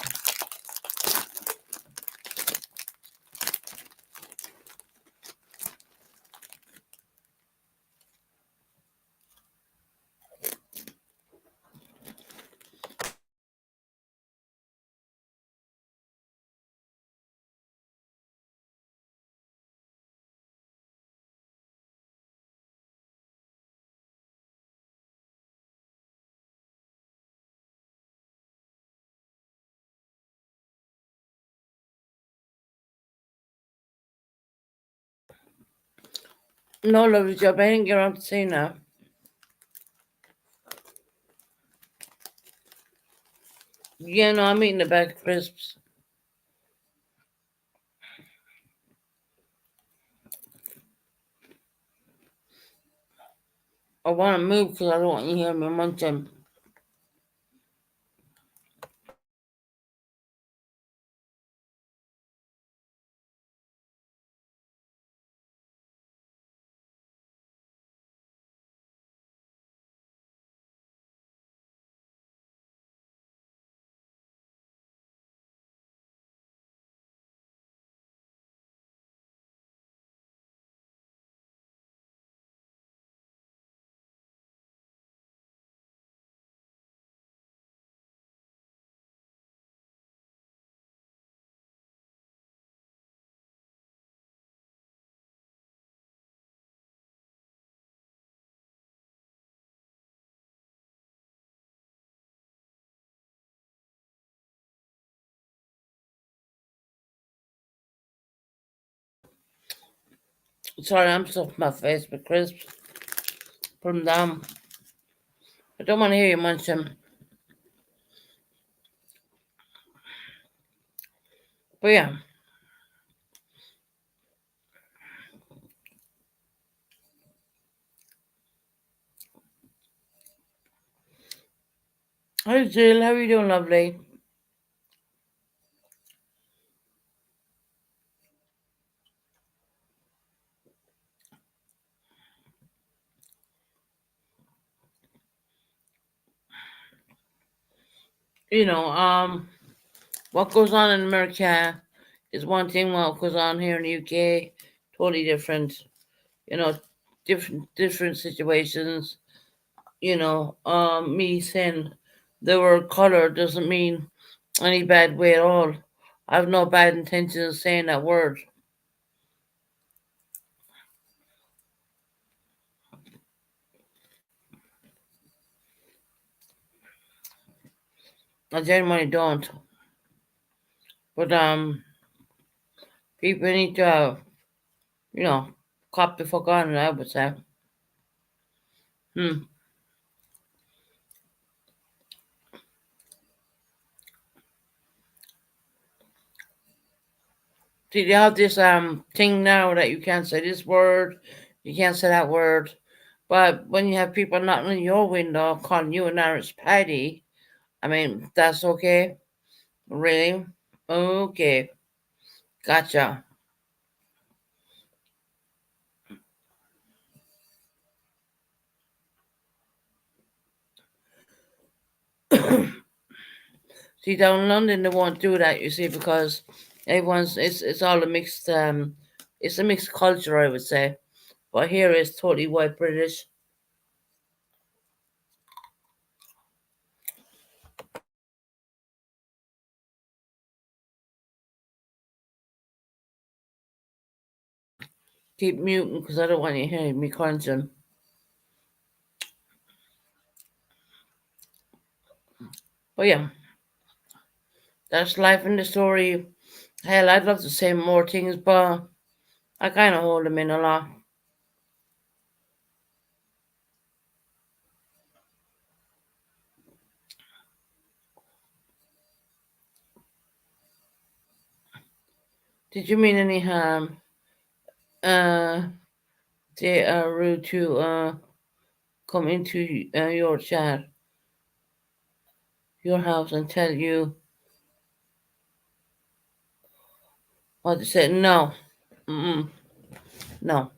No, lovely job. I didn't get around to saying that. Yeah, no, I'm eating a bag of crisps. I want to move because I don't want you to hear me munching. Sorry, I'm stuffing my face with crisps. Put them down. I don't want to hear you munch them. But yeah, hi Jill, how are you doing, lovely? You know, what goes on in America is one thing. What goes on here in the UK, totally different. You know, different situations. Me saying the word color doesn't mean any bad way at all. I have no bad intention of saying that word. I genuinely don't. But people need to, you know, cop the fuck on it. I would say. Hmm. See, they have this thing now that you can't say this word, you can't say that word. But when you have people knocking on your window calling you an Irish patty, I mean, that's okay. Really? Okay. Gotcha. See, down in London they won't do that, you see, because everyone's it's all a mixed it's a mixed culture, I would say. But here it's totally white British. Keep muting because I don't want you hearing me crunching. But yeah, that's life in the story. Hell, I'd love to say more things, but I kind of hold them in a lot. Did you mean any harm? Uh, they are rude to come into your chat, your house, and tell you what to say. No, mm-mm, no.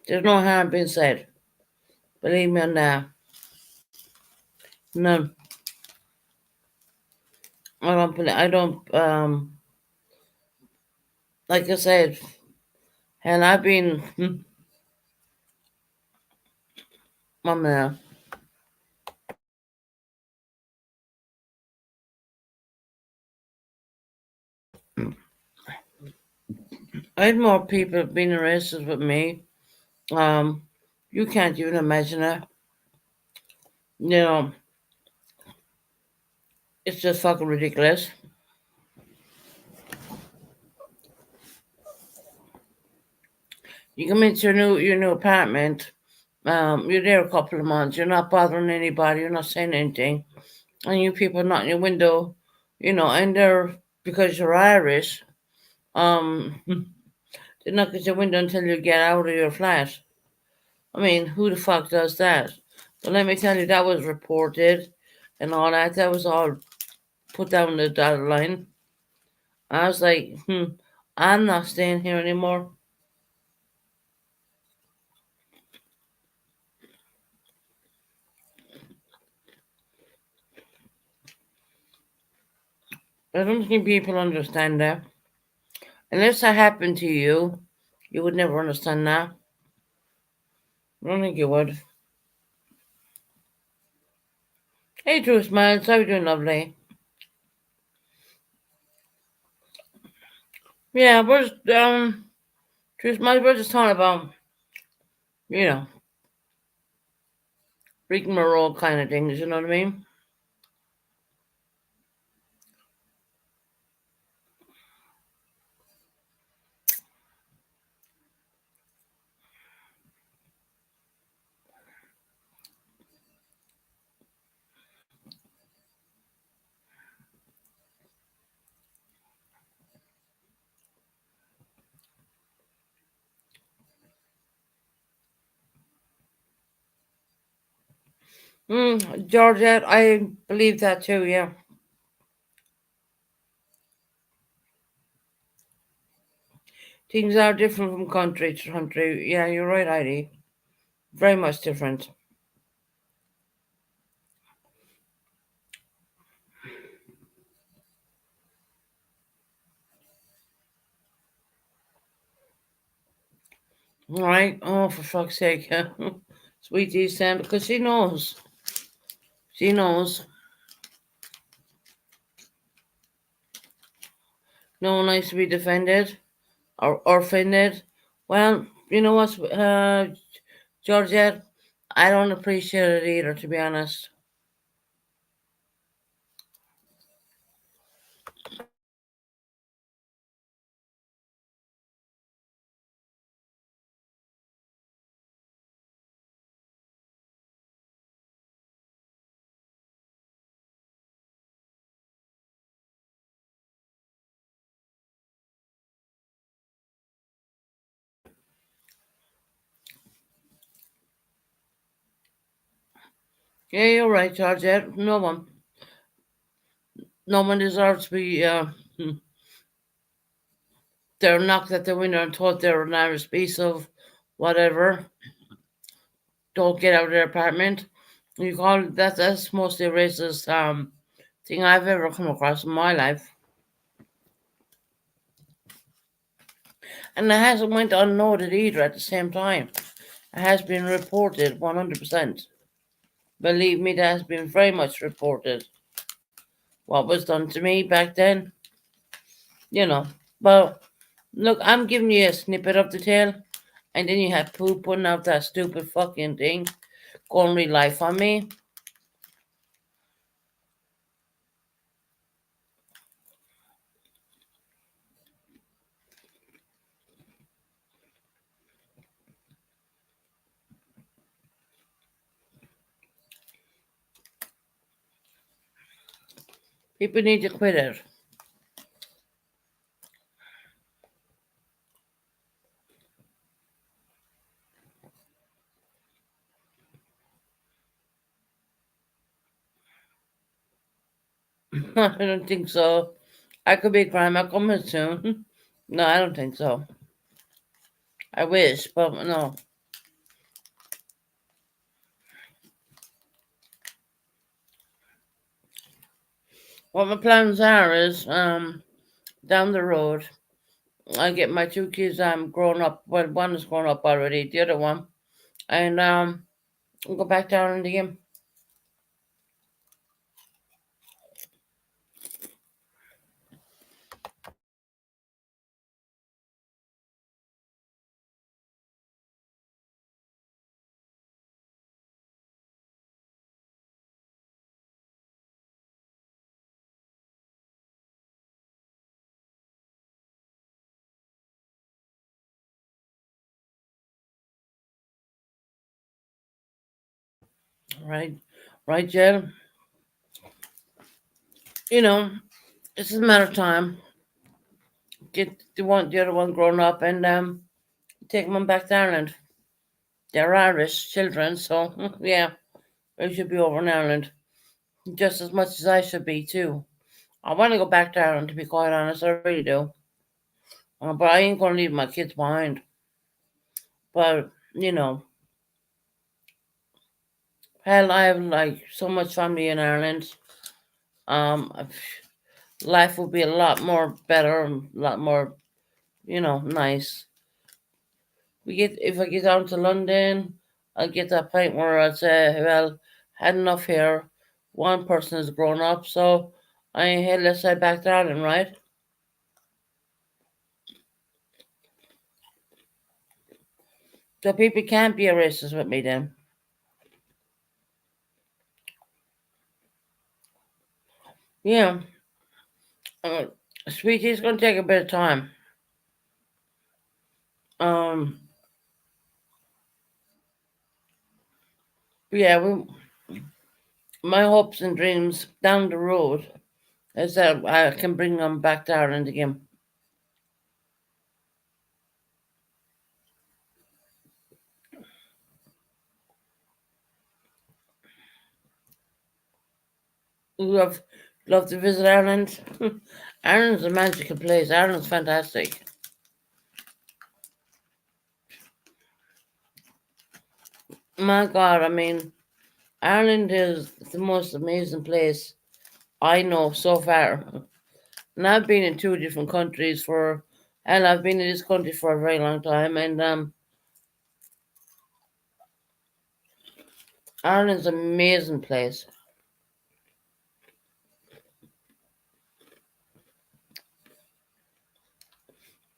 There's no harm being said. Believe me on that. None. I don't. I don't. Like I said, and I've been. Man, I had more people being arrested with me. Um, you can't even imagine it. You know, it's just fucking ridiculous. You come into your new apartment. You're there a couple of months. You're not bothering anybody. You're not saying anything, and you people knock on your window. And they're because you're Irish. Um, they knock at your window until you get out of your flat. I mean, who the fuck does that? But let me tell you, that was reported and all that. That was all put down the dotted line. I was like, I'm not staying here anymore. I don't think people understand that. Unless that happened to you, you would never understand that. I don't think you would. Hey, Drew Smiles, how you doing, lovely? Yeah, Drew Smiles, we're just talking about, you know, rigmarole kind of things, you know what I mean? Georgia, I believe that too, yeah. Things are different from country to country. Yeah, you're right, Heidi. Very much different. Right? Oh, for fuck's sake. Sweetie Sam, because she knows. She knows. No one likes to be defended or offended. Well, you know what, Georgette? I don't appreciate it either, to be honest. Yeah, you're right, Georgette. No one deserves to be. They're knocked at the window and told they're an Irish piece of whatever. Don't get out of their apartment. You call it that? That's mostly a racist thing I've ever come across in my life, and it hasn't went unnoted either. At the same time, it has been reported 100%. Believe me, that has been very much reported. What was done to me back then, you know. But look, I'm giving you a snippet of the tale, and then you have Pooh putting out that stupid fucking thing, going real life on me. People need to quit it. I don't think so. I could be a grandma coming soon. No, I don't think so. I wish, but no. What my plans are is down the road I get my two kids grown up. Well, one is grown up already, the other one, and I'll go back down in the game. Right, right, Jill. You know, it's just a matter of time. Get the other one grown up and take them back to Ireland. They're Irish children, so yeah, they should be over in Ireland just as much as I should be too. I want to go back to Ireland, to be quite honest. I really do. But I ain't gonna leave my kids behind. But hell, I have like so much family in Ireland. Um, Life would be a lot more better and a lot more, nice. We get If I get down to London, I'll get that point where I'd say, well, had enough here. One person is grown up, so let's head back to Ireland, right? So people can't be a racist with me then. Yeah, uh, sweetie, it's gonna take a bit of time. Um, yeah, my hopes and dreams down the road is that I can bring them back to Ireland again. Love, love to visit Ireland. Ireland's a magical place. Ireland's fantastic. My God, I mean, Ireland is the most amazing place I know so far. And I've been in two different countries and I've been in this country for a very long time. And Ireland's an amazing place.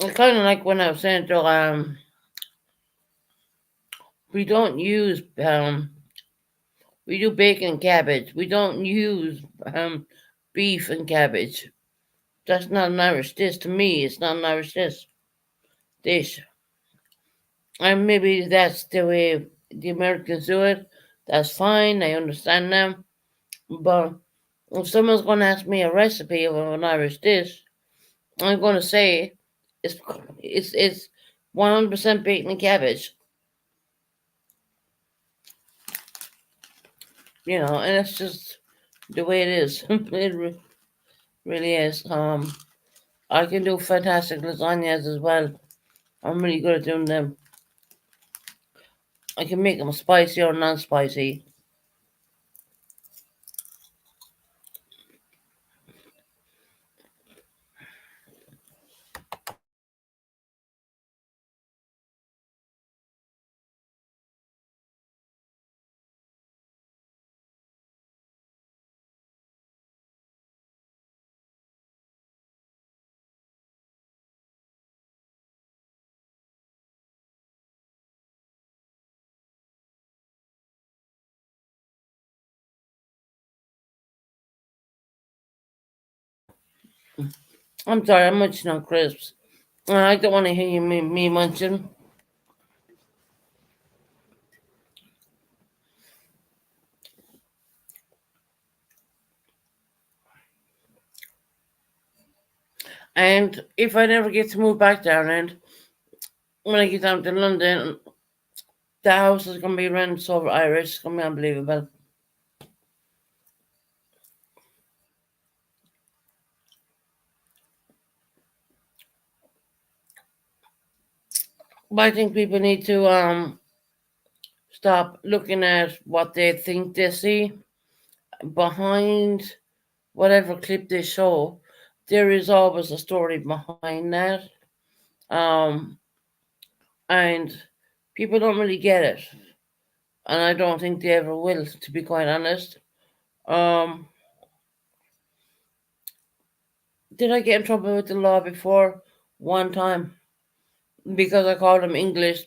It's kind of like when I was saying to we don't use we do bacon and cabbage. We don't use beef and cabbage. That's not an Irish dish to me. It's not an Irish dish. And maybe that's the way the Americans do it. That's fine. I understand them. But if someone's going to ask me a recipe of an Irish dish, I'm going to say it's it's 100% bacon and cabbage. And it's just the way it is. Really is. I can do fantastic lasagnas as well. I'm really good at doing them. I can make them spicy or non-spicy. I'm sorry, I'm munching on crisps. I don't want to hear you me munching. And if I never get to move back down, and when I get down to London, the house is going to be rented over Irish. It's going to be unbelievable. But I think people need to stop looking at what they think they see behind whatever clip they show. There is always a story behind that, um, and people don't really get it, and I don't think they ever will, to be quite honest. Um, did I get in trouble with the law before? One time because I called them English.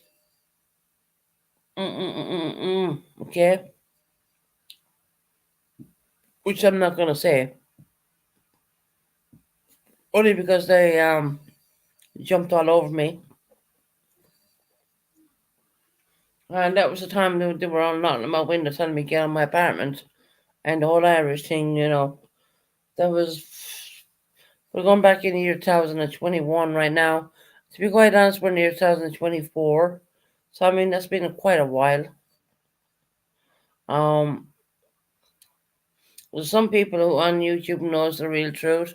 Okay, which I'm not gonna say, only because they jumped all over me. And that was the time they were all knocking on my window telling me to get on my apartment. And the whole Irish thing, that was. We're going back in the year 2021 right now. To be quite honest, we're in the year 2024. So, I mean, that's been quite a while. Um, there's some people who on YouTube knows the real truth.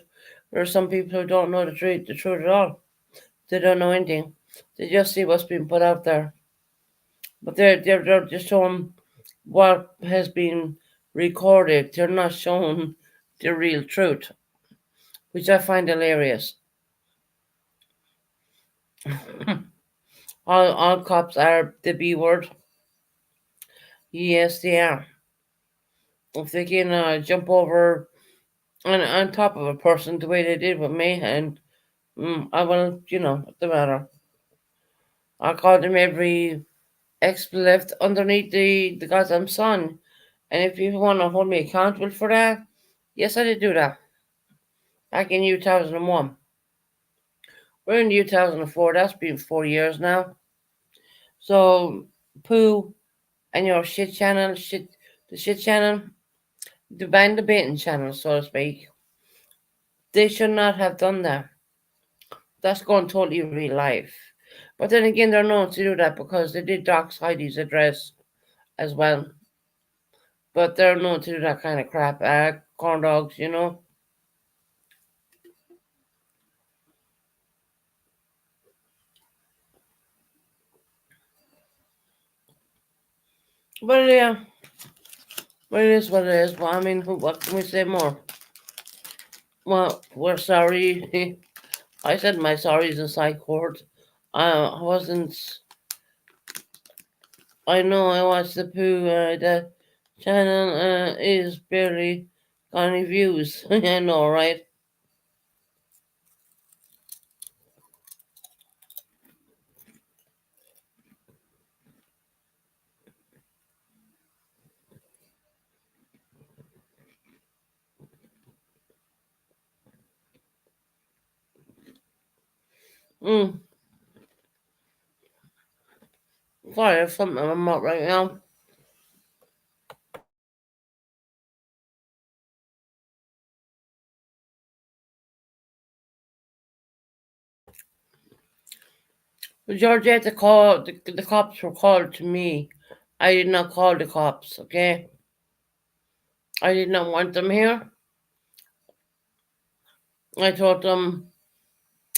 There are some people who don't know the truth at all. They don't know anything. They just see what's being put out there. But they're just showing what has been recorded. They're not showing the real truth, which I find hilarious. All cops are the B word. Yes, they are. If they can jump over on top of a person the way they did with me, and I will, the matter. I called him every expletive underneath the goddamn sun. And if you want to hold me accountable for that, yes, I did do that back in 2001. We're in 2004. That's been 4 years now. So, Pooh and your shit channel, the shit channel, the band debating channel, so to speak, they should not have done that. That's going totally real life. But then again, they're known to do that because they did dox Heidi's address as well. But they're known to do that kind of crap. corn dogs, you know. But yeah, but it is what it is. Well, I mean, what can we say more? Well, we're sorry. I said my sorries in side court. I wasn't. I know I watched the poo. The channel is barely got any views. I know, right? Mm. Sorry, there's something in my mouth right now. Georgia, the cops were called to me. I did not call the cops, okay? I did not want them here. I told them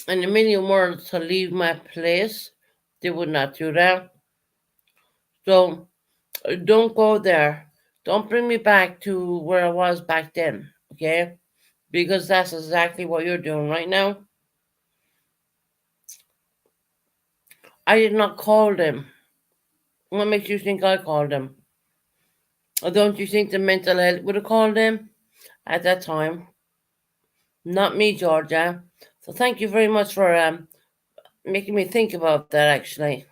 in a million words to leave my place. They would not do that. So don't go there. Don't bring me back to where I was back then, okay? Because that's exactly what you're doing right now. I did not call them. What makes you think I called them? Or don't you think the mental health would have called them at that time? Not me, Georgia. So thank you very much for making me think about that, actually.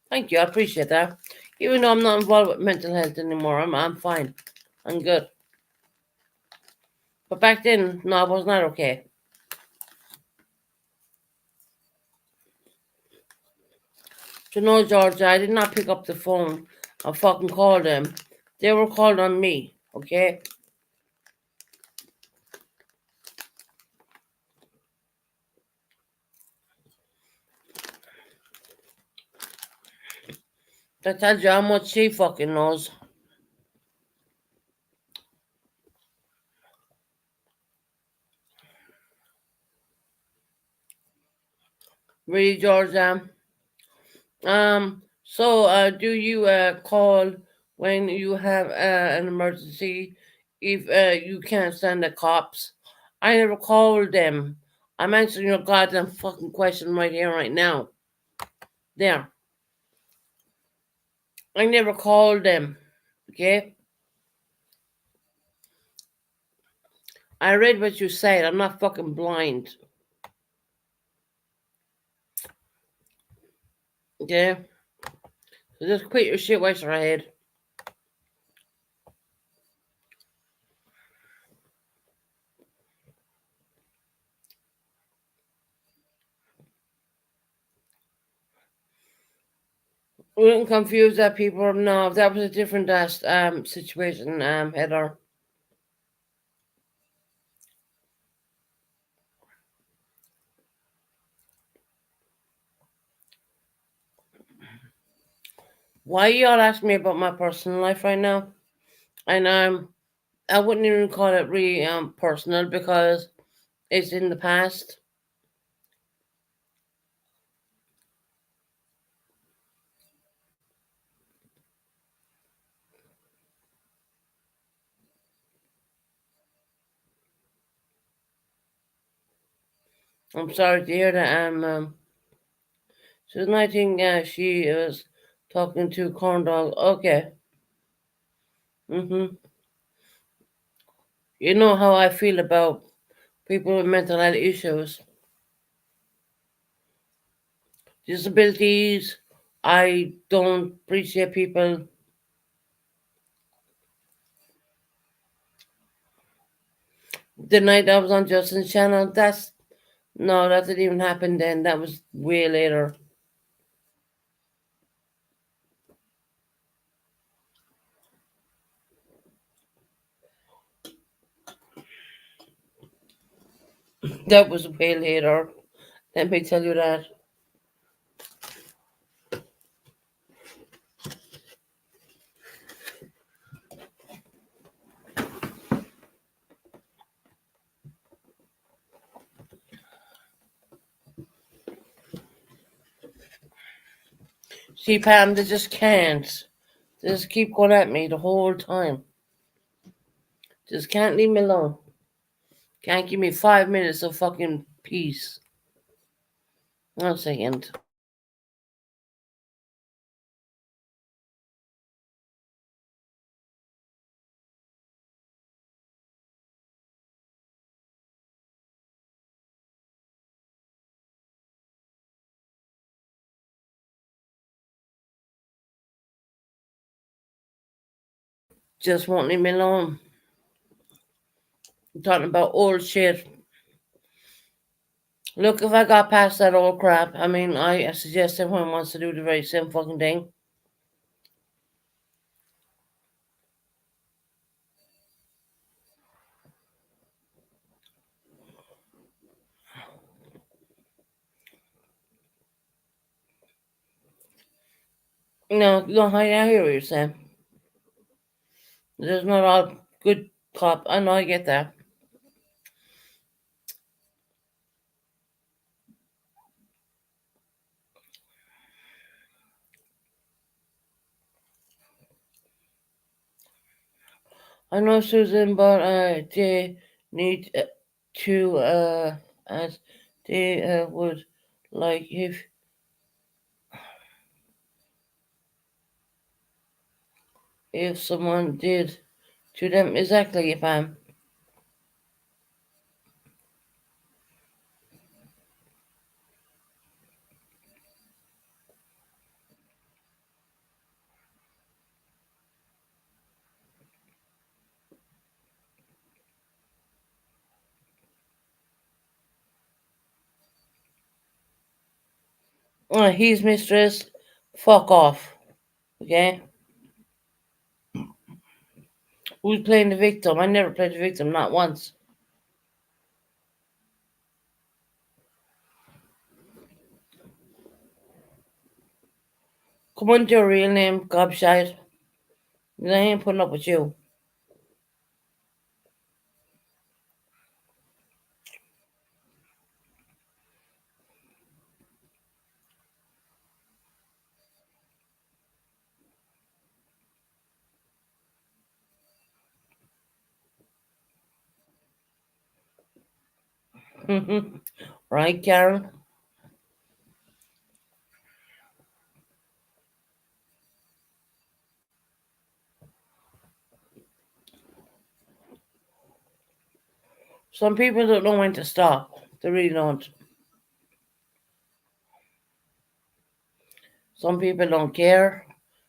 Thank you, I appreciate that. Even though I'm not involved with mental health anymore, I'm fine. I'm good. But back then, no, I was not okay. So no, Georgia, I did not pick up the phone and fucking call them. They were called on me, okay? That tells you how much she fucking knows. Really, Georgia. Do you call when you have an emergency if you can't send the cops? I never called them. I'm answering your goddamn fucking question right here, right now. There. I never called them. Okay? I read what you said. I'm not fucking blind. Okay? So just quit your shit, waste your head. We didn't confuse that people. No, that was a different situation, Heather. Why y'all asking me about my personal life right now? And I wouldn't even call it really personal because it's in the past. I'm sorry to hear that. So I think she was talking to corn dog. Okay. Mhm. You know how I feel about people with mental health issues, disabilities. I don't appreciate people. The night I was on Justin's channel, that's no, that didn't even happen then. That was way later. That was way later. Let me tell you that. See, Pam, they just can't. They just keep going at me the whole time. Just can't leave me alone. Can't give me 5 minutes of fucking peace. 1 second. Just won't leave me alone. I'm talking about old shit. Look, if I got past that old crap, I mean, I suggest everyone wants to do the very same fucking thing. No, no, I hear what you're saying. There's not all good cop. I know, I get that. I know, Susan, but they need to, as they would like if someone did to them exactly, if I'm. He's mistress. Fuck off. Okay? Who's playing the victim? I never played the victim, not once. Come on to your real name, gobshite. I ain't putting up with you. Right, Karen? Some people don't know when to stop. They really don't. Some people don't care.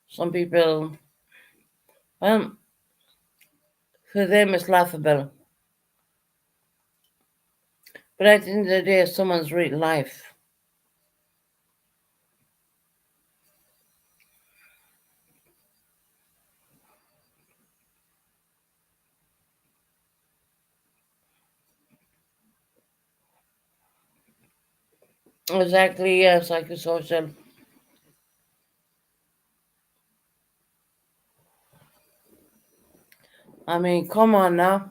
Some people, well, for them it's laughable. But at the end of the day, it's someone's real life. Exactly, yeah, psychosocial. I mean, come on now.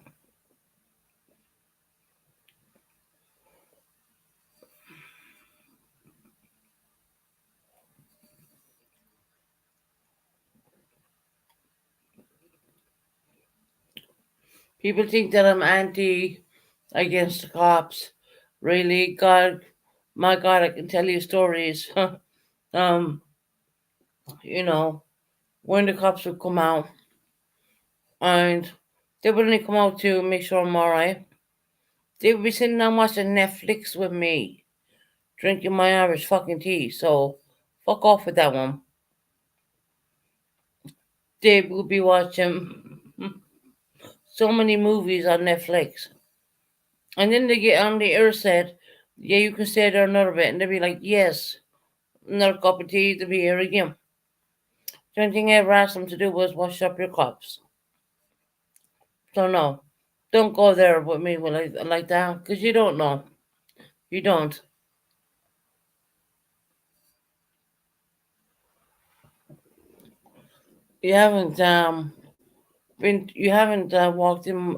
People think that I'm anti against the cops. Really, God, my God, I can tell you stories. um, you know, when the cops would come out, and they would only come out to make sure I'm alright. They would be sitting down watching Netflix with me, drinking my average fucking tea. So, fuck off with that one. They would be watching so many movies on Netflix. And then they get on the air said, yeah, you can stay there another bit. And they'd be like, yes, another cup of tea to be here again. The only thing I ever asked them to do was wash up your cups. So no, don't go there with me like that, because you don't know. You don't. You haven't you haven't walked in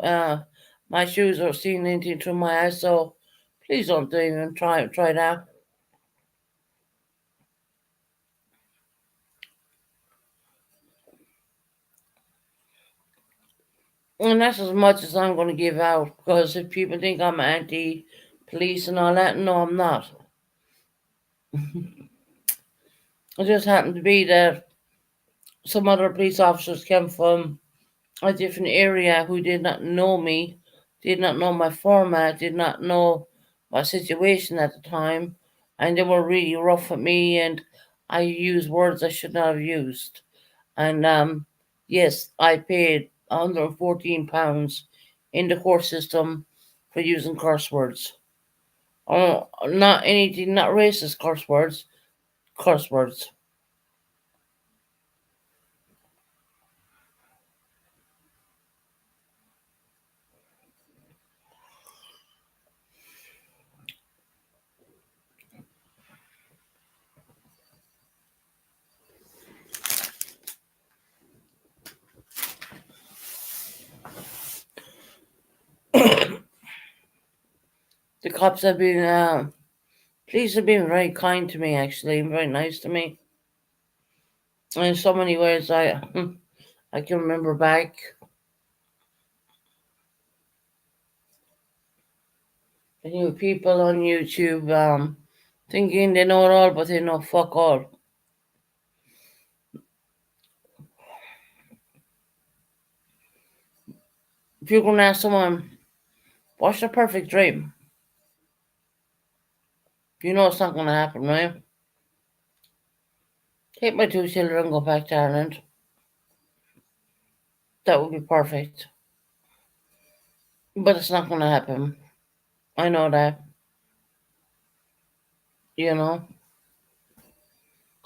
my shoes or seen anything through my eyes. So please don't even try that. And that's as much as I'm going to give out, because if people think I'm anti police and all that, no, I'm not. It just happened to be that some other police officers came from a different area who did not know me, did not know my format, did not know my situation at the time, and they were really rough with me, and I used words I should not have used. And yes, I paid £114 in the court system for using curse words. Not anything, not racist curse words, curse words. The cops have been, police have been very kind to me, actually, very nice to me. In so many ways, I can remember back. I knew people on YouTube thinking they know it all, but they know fuck all. If you're going to ask someone, what's the perfect dream? You know it's not going to happen, right? Take my two children and go back to Ireland. That would be perfect. But it's not going to happen. I know that. You know?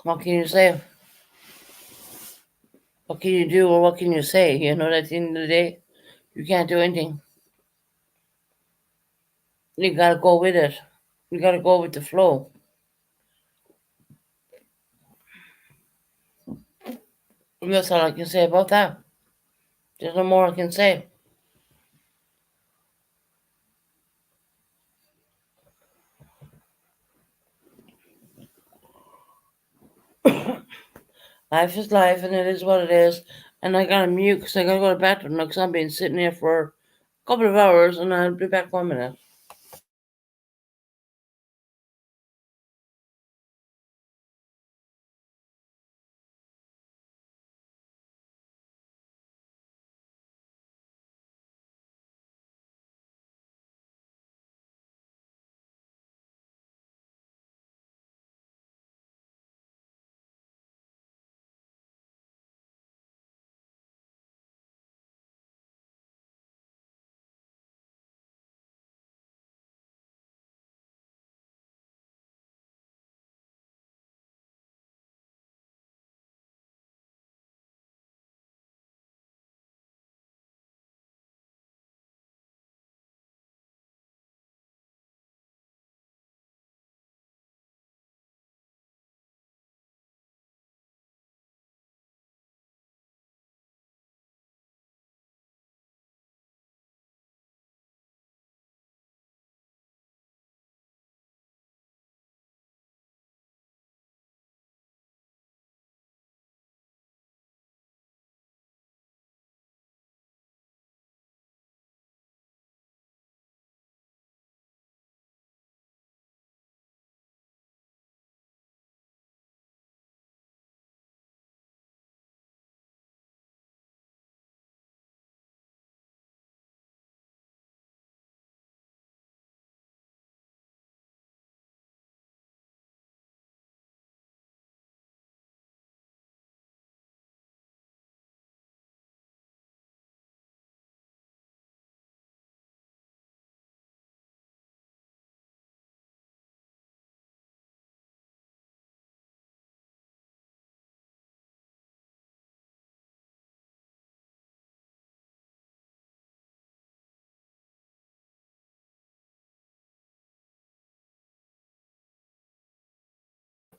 What can you say? What can you do or what can you say? You know, at the end of the day, you can't do anything. You gotta go with it. You gotta go with the flow. And that's all I can say about that. There's no more I can say. Life is life, and it is what it is. And I gotta mute because I gotta go to the bathroom now because I've been sitting here for a couple of hours, and I'll be back 1 minute.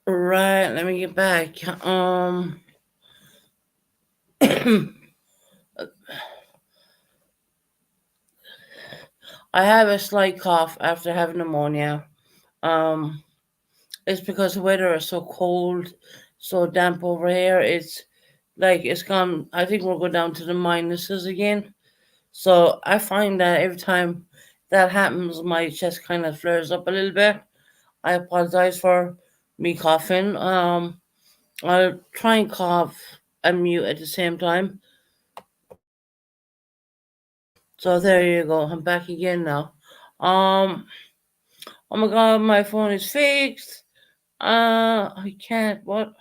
Right, let me get back. I have a slight cough after having pneumonia. Um, it's because the weather is so cold, so damp over here. It's like it's gone. I think we'll go down to the minuses again. So I find that every time that happens, my chest kind of flares up a little bit. I apologize for me coughing. I'll try and cough and mute at the same time. So there you go. I'm back again now. Um, oh my god, my phone is fixed. I can't go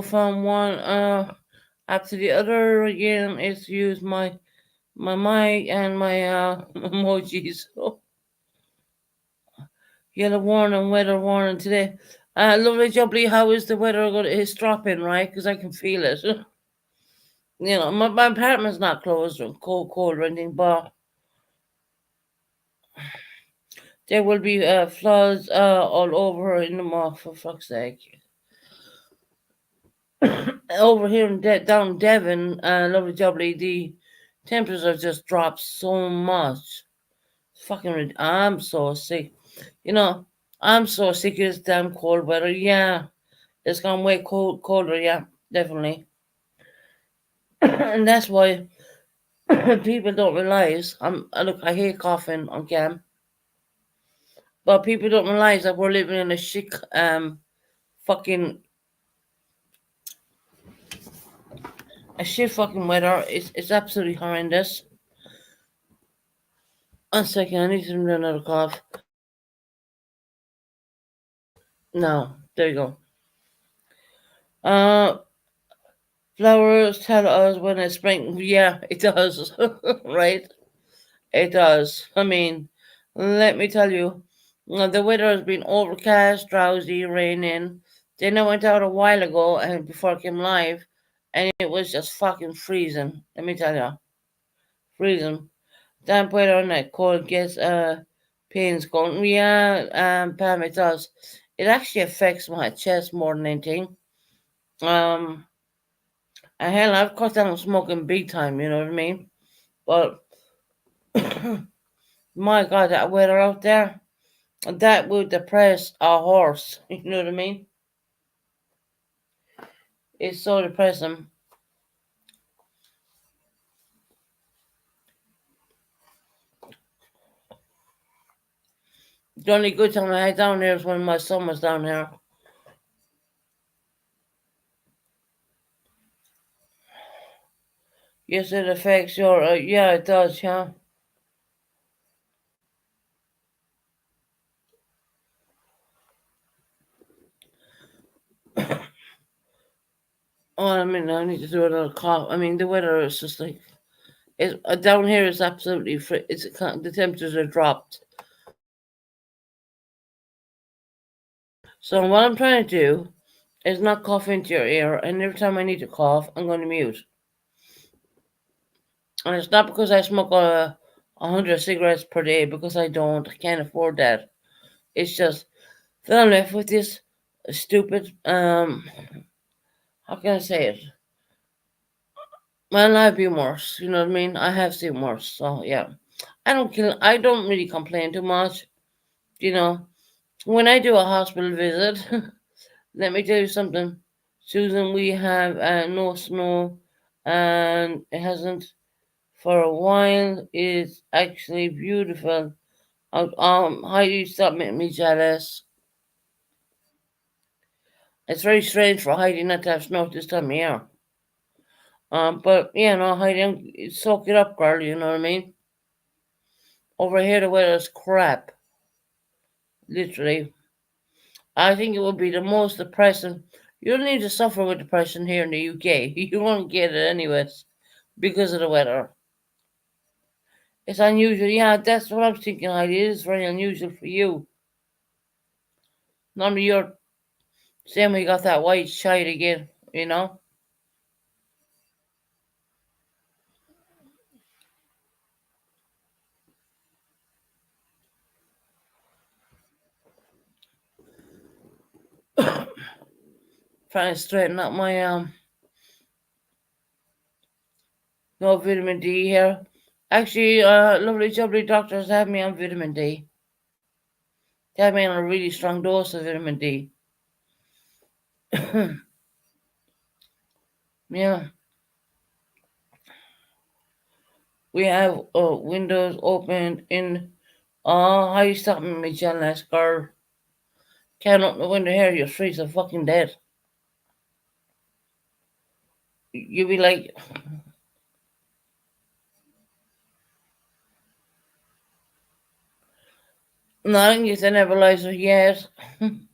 from one app to the other again. It's use my mic and my emojis. So yellow warning, weather warning today. Lovely jubbly, how is the weather going? It's dropping, right? Because I can feel it. My apartment's not closed or cold or anything, but there will be floods all over in the mall, for fuck's sake. Over here down in Devon, lovely jubbly, the temperatures have just dropped so much. I'm so sick. You know, I'm so sick of this damn cold weather. Yeah, it's gone way colder. Yeah, definitely. And that's why people don't realize. Look. I hate coughing on cam, but people don't realize that we're living in a fucking a shit fucking weather. It's absolutely horrendous. One second, I need to do another cough. No, there you go. Uh, Flowers tell us when it's spring. Yeah, it does. Right? It does. I mean, let me tell you, the weather has been overcast, drowsy, raining. Then I went out a while ago and before I came live, and it was just fucking freezing. Let me tell you, freezing. Damp weather and that cold gets pains going. Yeah, Pam, it does. It actually affects my chest more than anything. Um, and hell, I've cut down smoking big time. You know what I mean? But my God, that weather out there. That would depress a horse. You know what I mean? It's so depressing. The only good time I had down there is when my son was down here. Yes, it affects your. Yeah, it does. Yeah. Oh, I mean, I need to do another cough. I mean, the weather is just like it's down here is absolutely free. The temperatures are dropped. So what I'm trying to do is not cough into your ear, and every time I need to cough, I'm going to mute. And it's not because I smoke 100 cigarettes per day because I don't. I can't afford that. It's just that I'm left with this stupid. How can I say it? Well, I've been worse. You know what I mean? I have seen worse. So yeah, I don't really complain too much. You know, when I do a hospital visit, let me tell you something, Susan. We have no snow, and it hasn't for a while. It's actually beautiful. Heidi, stop making me jealous. It's very strange for Heidi not to have snow this time of year. But Heidi, soak it up, girl. You know what I mean? Over here, the weather's crap. Literally, I think it would be the most depressing. You don't need to suffer with depression here in the UK. You won't get it anyways because of the weather. It's unusual. Yeah, that's what I'm thinking, Heidi. It is very unusual for you. None of your same way you got that white shite again. You know, trying to straighten up my no vitamin D here. Actually, lovely jubbly doctors have me on vitamin D. They have me on a really strong dose of vitamin D. Yeah. We have windows open in. Oh, how you stopping me, jealous girl? Can't open the window here. Your streets are fucking dead. You be like, nothing. You said nebulizer yet. When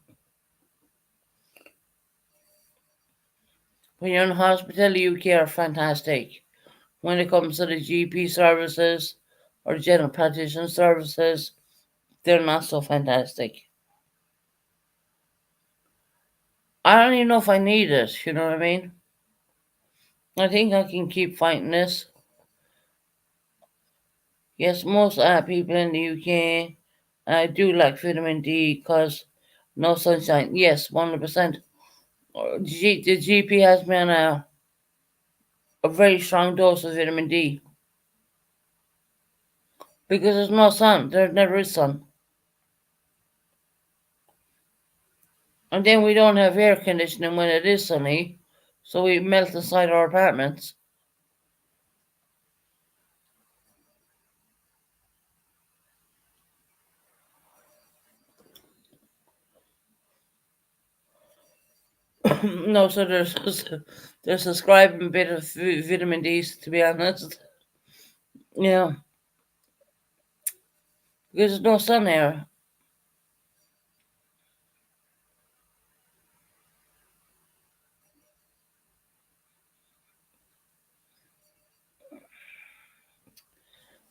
you're in hospital, UK are fantastic. When it comes to the GP services or general practitioner services, they're not so fantastic. I don't even know if I need it, you know what I mean? I think I can keep fighting this. Yes, most people in the UK do lack vitamin D because no sunshine. Yes, 100%. The GP has me on a very strong dose of vitamin D because there's no sun. There never is sun. And then we don't have air conditioning when it is sunny, so we melt inside our apartments. No, so there's ascribing a bit of vitamin D, to be honest. Yeah, because there's no sun there.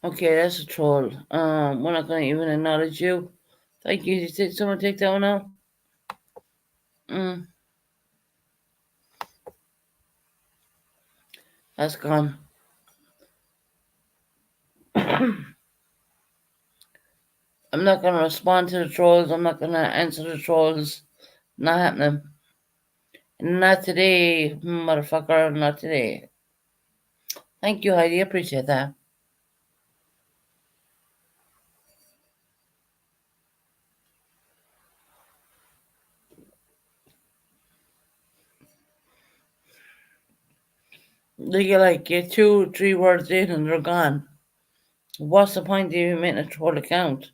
Okay, that's a troll. We're not gonna even acknowledge you. Thank you. Did someone take that one out? Mm, that's gone. I'm not gonna respond to the trolls. I'm not gonna answer the trolls. Not happening. Not today, motherfucker. Not today. Thank you, Heidi. Appreciate that. They get 2, 3 words in and they're gone. What's the point of even making a troll account?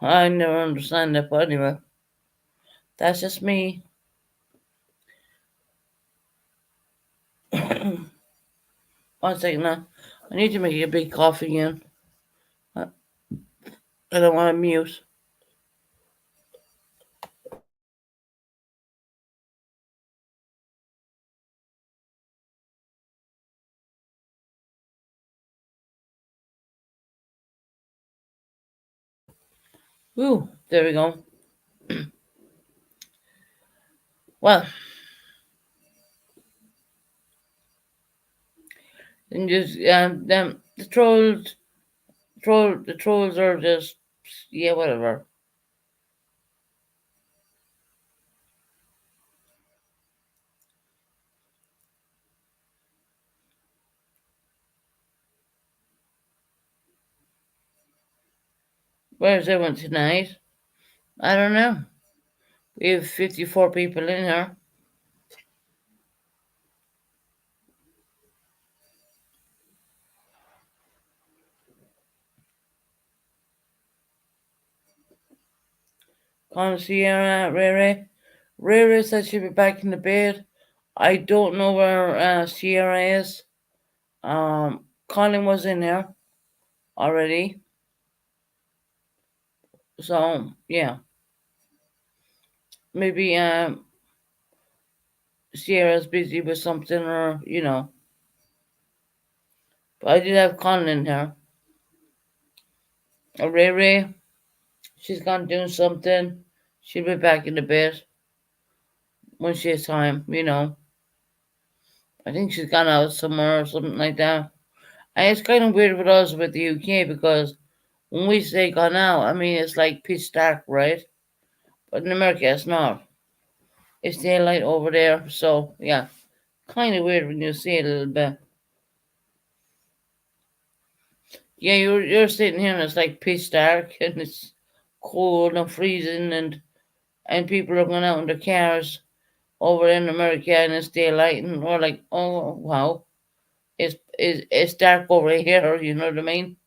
I never understand that, but anyway, that's just me. One second now. I need to make a big coffee again. I don't want to mute. Ooh, there we go. Well, and just them the trolls are just yeah, whatever. Where's everyone tonight? I don't know. We have 54 people in here. Come Sierra, Rere. Rere said she'll be back in the bed. I don't know where Sierra is. Colin was in there already. So yeah, maybe Sierra's busy with something, or But I did have Colin in here. Ray Ray, she's gone doing something. She'll be back in a bit when she has time. I think she's gone out somewhere or something like that. And it's kind of weird with us with the UK because when we say gone out, I mean it's like pitch dark, right? But in America, it's not. It's daylight over there, so yeah, kind of weird when you see it a little bit. Yeah, you're sitting here and it's like pitch dark and it's cold and freezing and people are going out in their cars over in America and it's daylight and we're like, oh wow, it's dark over here. You know what I mean?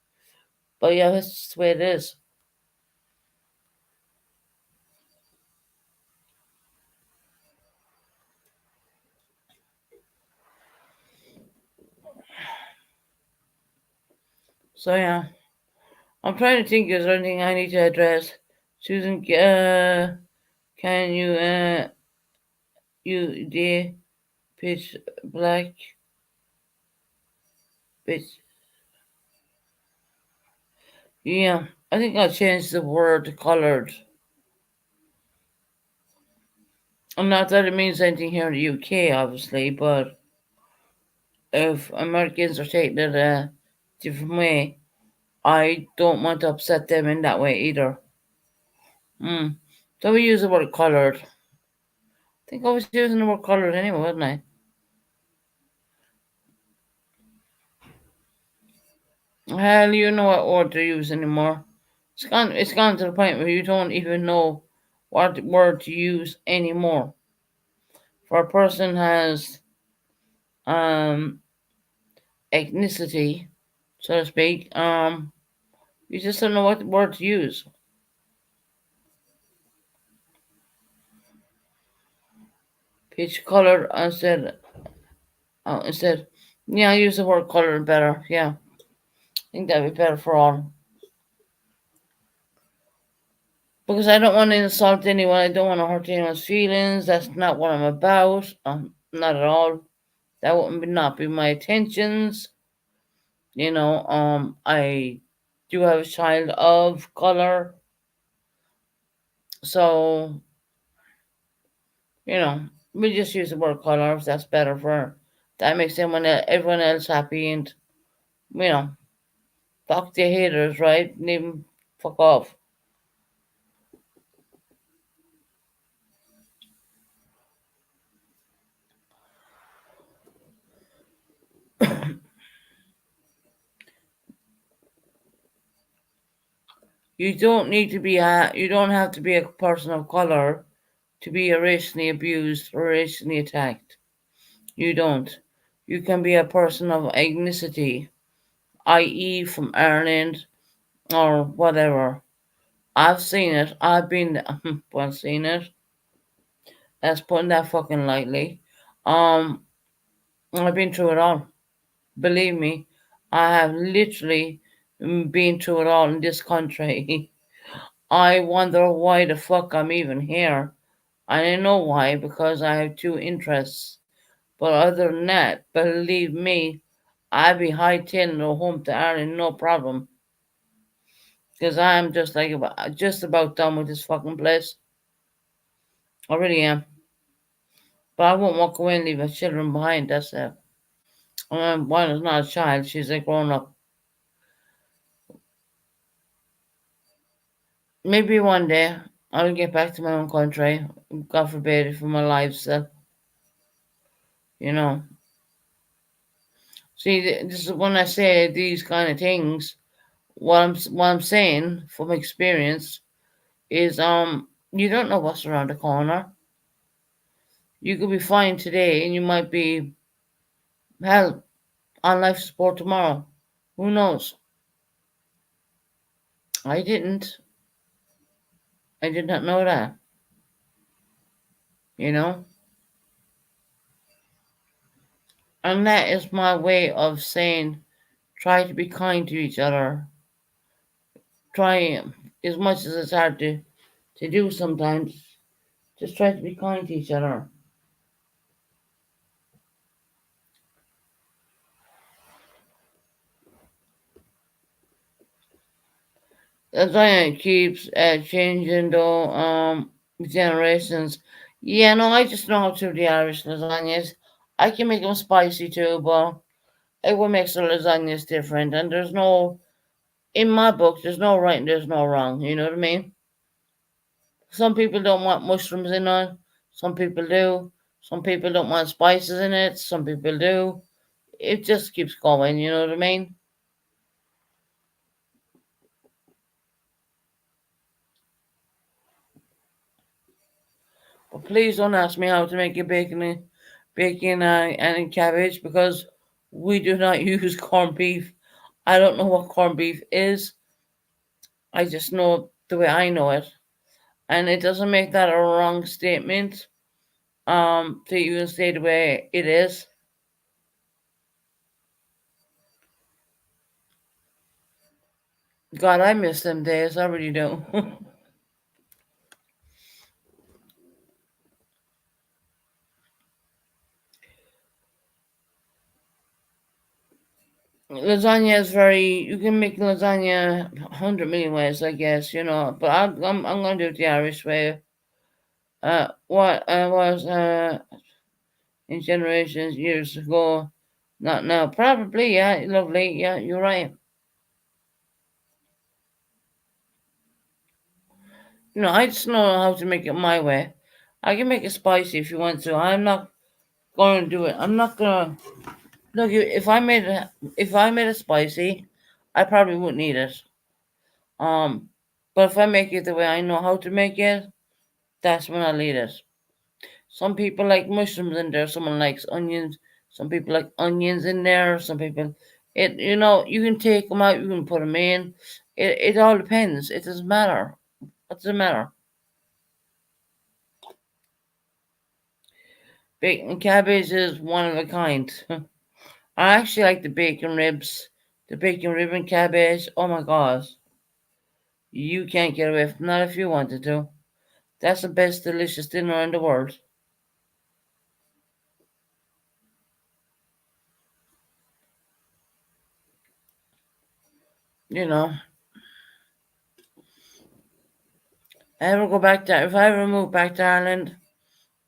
But yeah, that's just the way it is. So yeah, I'm trying to think. Is there anything I need to address? Susan, can you the pitch black pitch? Yeah, I think I'll change the word to colored. And not that it means anything here in the UK, obviously, but if Americans are taking it a different way, I don't want to upset them in that way either. Mm. So we use the word colored. I think I was using the word colored anyway, wasn't I? Hell, you know what word to use anymore. It's gone to the point where you don't even know what word to use anymore. For a person has um ethnicity, so to speak, you just don't know what word to use. Peach color instead. Yeah, use the word color better. Yeah, I think that'd be better for all. Because I don't want to insult anyone. I don't want to hurt anyone's feelings. That's not what I'm about. Not at all. That would not be my intentions. I do have a child of color, so you know, we just use the word color if that's better for her. That makes everyone else happy, and you know, fuck the haters, right? Leave 'em fuck off. You don't have to be a person of color to be racially abused or racially attacked. You don't. You can be a person of ethnicity, i.e., from Ireland or whatever. I've seen it. I've been well seen it. That's putting that fucking lightly. Um, I've been through it all. Believe me, I have literally been through it all in this country. I wonder why the fuck I'm even here. I know why, because I have two interests. But other than that, believe me, I'd be hightailing it home to Ireland, no problem. Because I'm just about done with this fucking place. I really am. But I won't walk away and leave my children behind. That's it. One is not a child; she's a grown up. Maybe one day I'll get back to my own country. God forbid, for my life's sake. You know. See, this is when I say these kind of things. What I'm saying from experience is you don't know what's around the corner. You could be fine today, and you might be hell on life support tomorrow. Who knows? I didn't. I did not know that. You know, and that is my way of saying try to be kind to each other. Try as much as it's hard to do sometimes. Just try to be kind to each other. That's why it keeps changing though. Generations. Yeah, no, I just know how to do the Irish lasagnas. I can make them spicy too, but everyone makes their lasagnas different, and there's no in my book. There's no right and there's no wrong. You know what I mean? Some people don't want mushrooms in it. Some people do. Some people don't want spices in it. Some people do. It just keeps going. You know what I mean? But please don't ask me how to make a bacon and cabbage because We do not use corned beef. I don't know what corned beef is. I just know the way I know it. And it doesn't make that a wrong statement. To even say the way it is. God, I miss them days. I really do. Lasagna is very. You can make lasagna 100 million ways, I guess. But I'm gonna do it the Irish way. What was in generations years ago, not now. Probably, yeah, lovely. Yeah, you're right. I just know how to make it my way. I can make it spicy if you want to. I'm not gonna do it. I'm not gonna look. If I made it spicy, I probably wouldn't eat it. Um, but if I make it the way I know how to make it, that's when I'll eat it. Some people like mushrooms in there. Someone likes onions. Some people like onions in there. Some people, you can take them out. You can put them in. It all depends. It doesn't matter. What does it matter? Bacon cabbage is one of a kind. I actually like the bacon ribs, the bacon ribbon cabbage. Oh my god, you can't get away from that if you wanted to. That's the best delicious dinner in the world. You know, if I ever move back to Ireland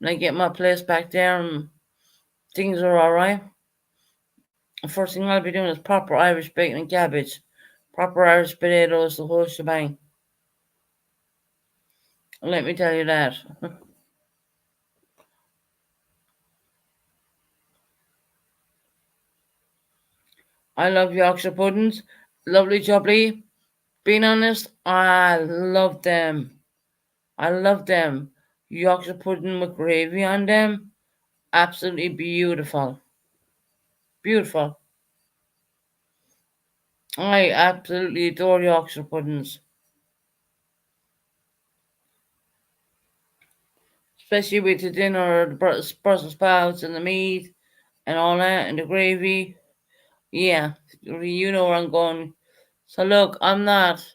and I get my place back there and things are alright, the first thing I'll be doing is proper Irish bacon and cabbage, proper Irish potatoes, the whole shebang. Let me tell you that. I love Yorkshire puddings, lovely jubbly. Being honest, I love them. I love them. Yorkshire pudding with gravy on them. Absolutely beautiful. Beautiful. I absolutely adore Yorkshire puddings. Especially with the dinner, the Brussels sprouts and the meat and all that and the gravy. Yeah, you know where I'm going. So look, I'm not,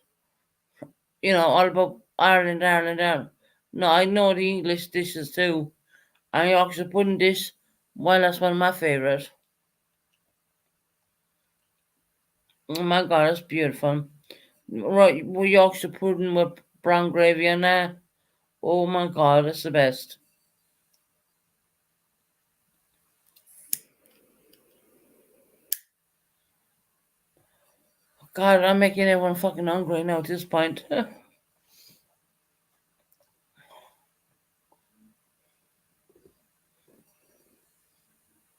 all about Ireland, Ireland, Ireland. No, I know the English dishes too. And Yorkshire pudding dish, well, that's one of my favourites. Oh my god, it's beautiful. Right, with Yorkshire pudding with brown gravy and that. Oh my god, it's the best. God, I'm making everyone fucking hungry now at this point.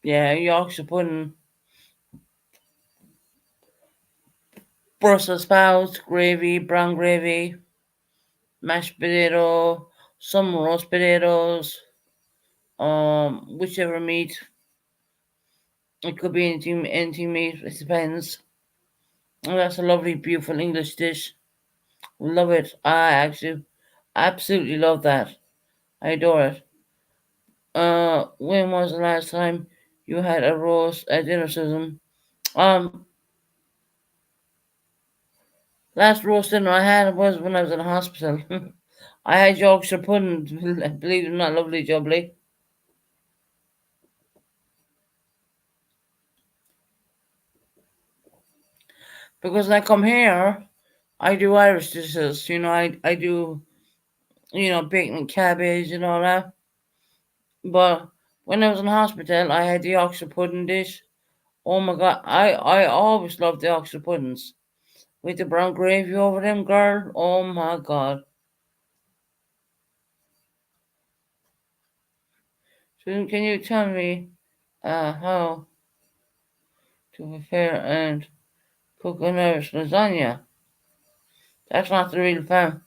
Yeah, Yorkshire pudding, Brussels sprouts, gravy, brown gravy, mashed potato, some roast potatoes, whichever meat. It could be anything meat. It depends. And that's a lovely, beautiful English dish. Love it. I actually absolutely love that. I adore it. When was the last time you had a roast at dinner, Susan? Um, Last roast dinner I had was when I was in the hospital. I had Yorkshire pudding, believe it or not, lovely jubbly. Because when I come here, I do Irish dishes. I do, bacon and cabbage and all that. But when I was in hospital, I had the Yorkshire pudding dish. Oh my god, I always loved the Yorkshire puddings. With the brown gravy over them, girl. Oh my god. So can you tell me how to prepare and cook an Irish lasagna? That's not the real fan.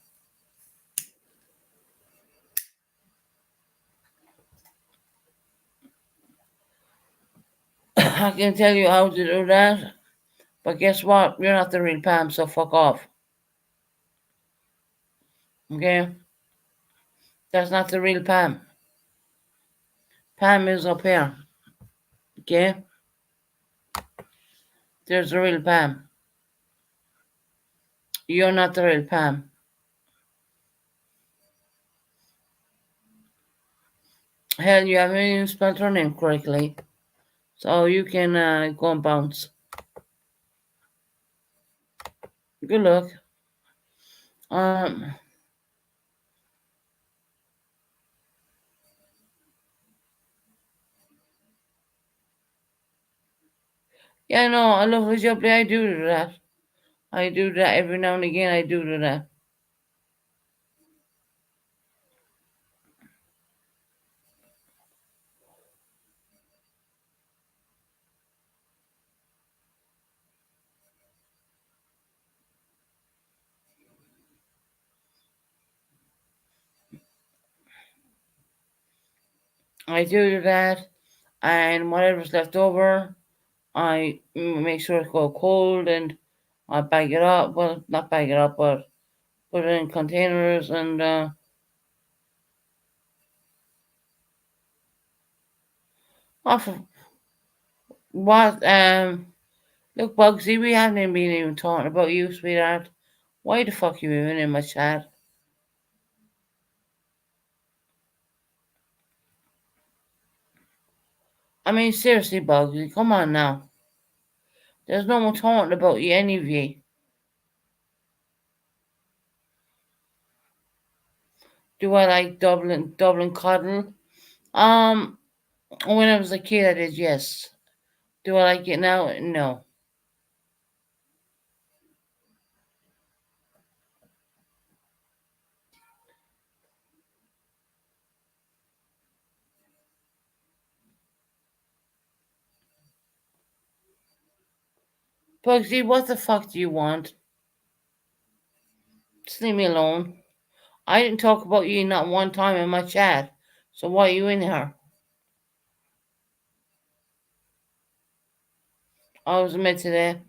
I can tell you how to do that, but guess what? You're not the real Pam, so fuck off. Okay? That's not the real Pam. Pam is up here. Okay? There's the real Pam. You're not the real Pam. Hell, you haven't even spelled her name correctly. So you can go and bounce. Good luck. Um, yeah, no, I love the job. I do that. I do that every now and again. I do that. I do that, and whatever's left over, I make sure it go cold, and I bag it up. Well, not bag it up, but put it in containers and off. What? Look, Bugsy, we haven't been even talking about you, sweetheart. Why the fuck you even in my chat? I mean, seriously, Bugsy, come on now. There's no more talking about you, any of you. Do I like Dublin cotton? Um, when I was a kid, I did, yes. Do I like it now? No. Bugsy, what the fuck do you want? Just leave me alone. I didn't talk about you not one time in my chat. So why are you in here? I was admit today.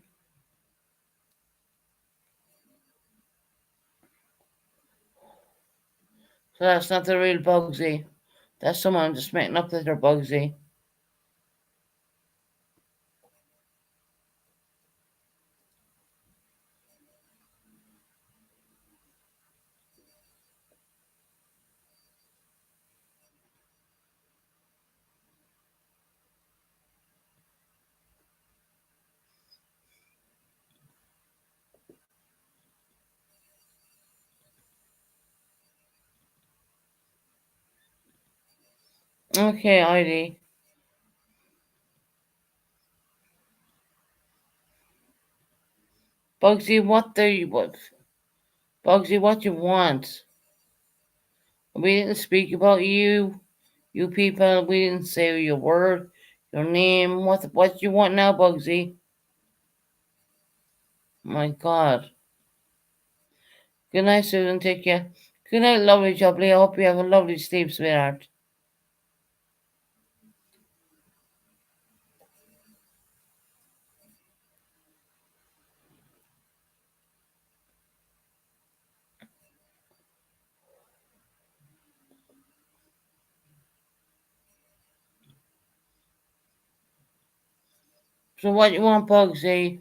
So that's not the real Bugsy. That's someone just making up that they're Bugsy. Okay, ID. Bugsy, what? Bugsy, what you want? We didn't speak about you. You people, we didn't say your word, your name. What you want now, Bugsy? My God. Good night, Susan. Take care. Good night, lovely jubbly. I hope you have a lovely sleep, sweetheart. So what you want, Bugsy?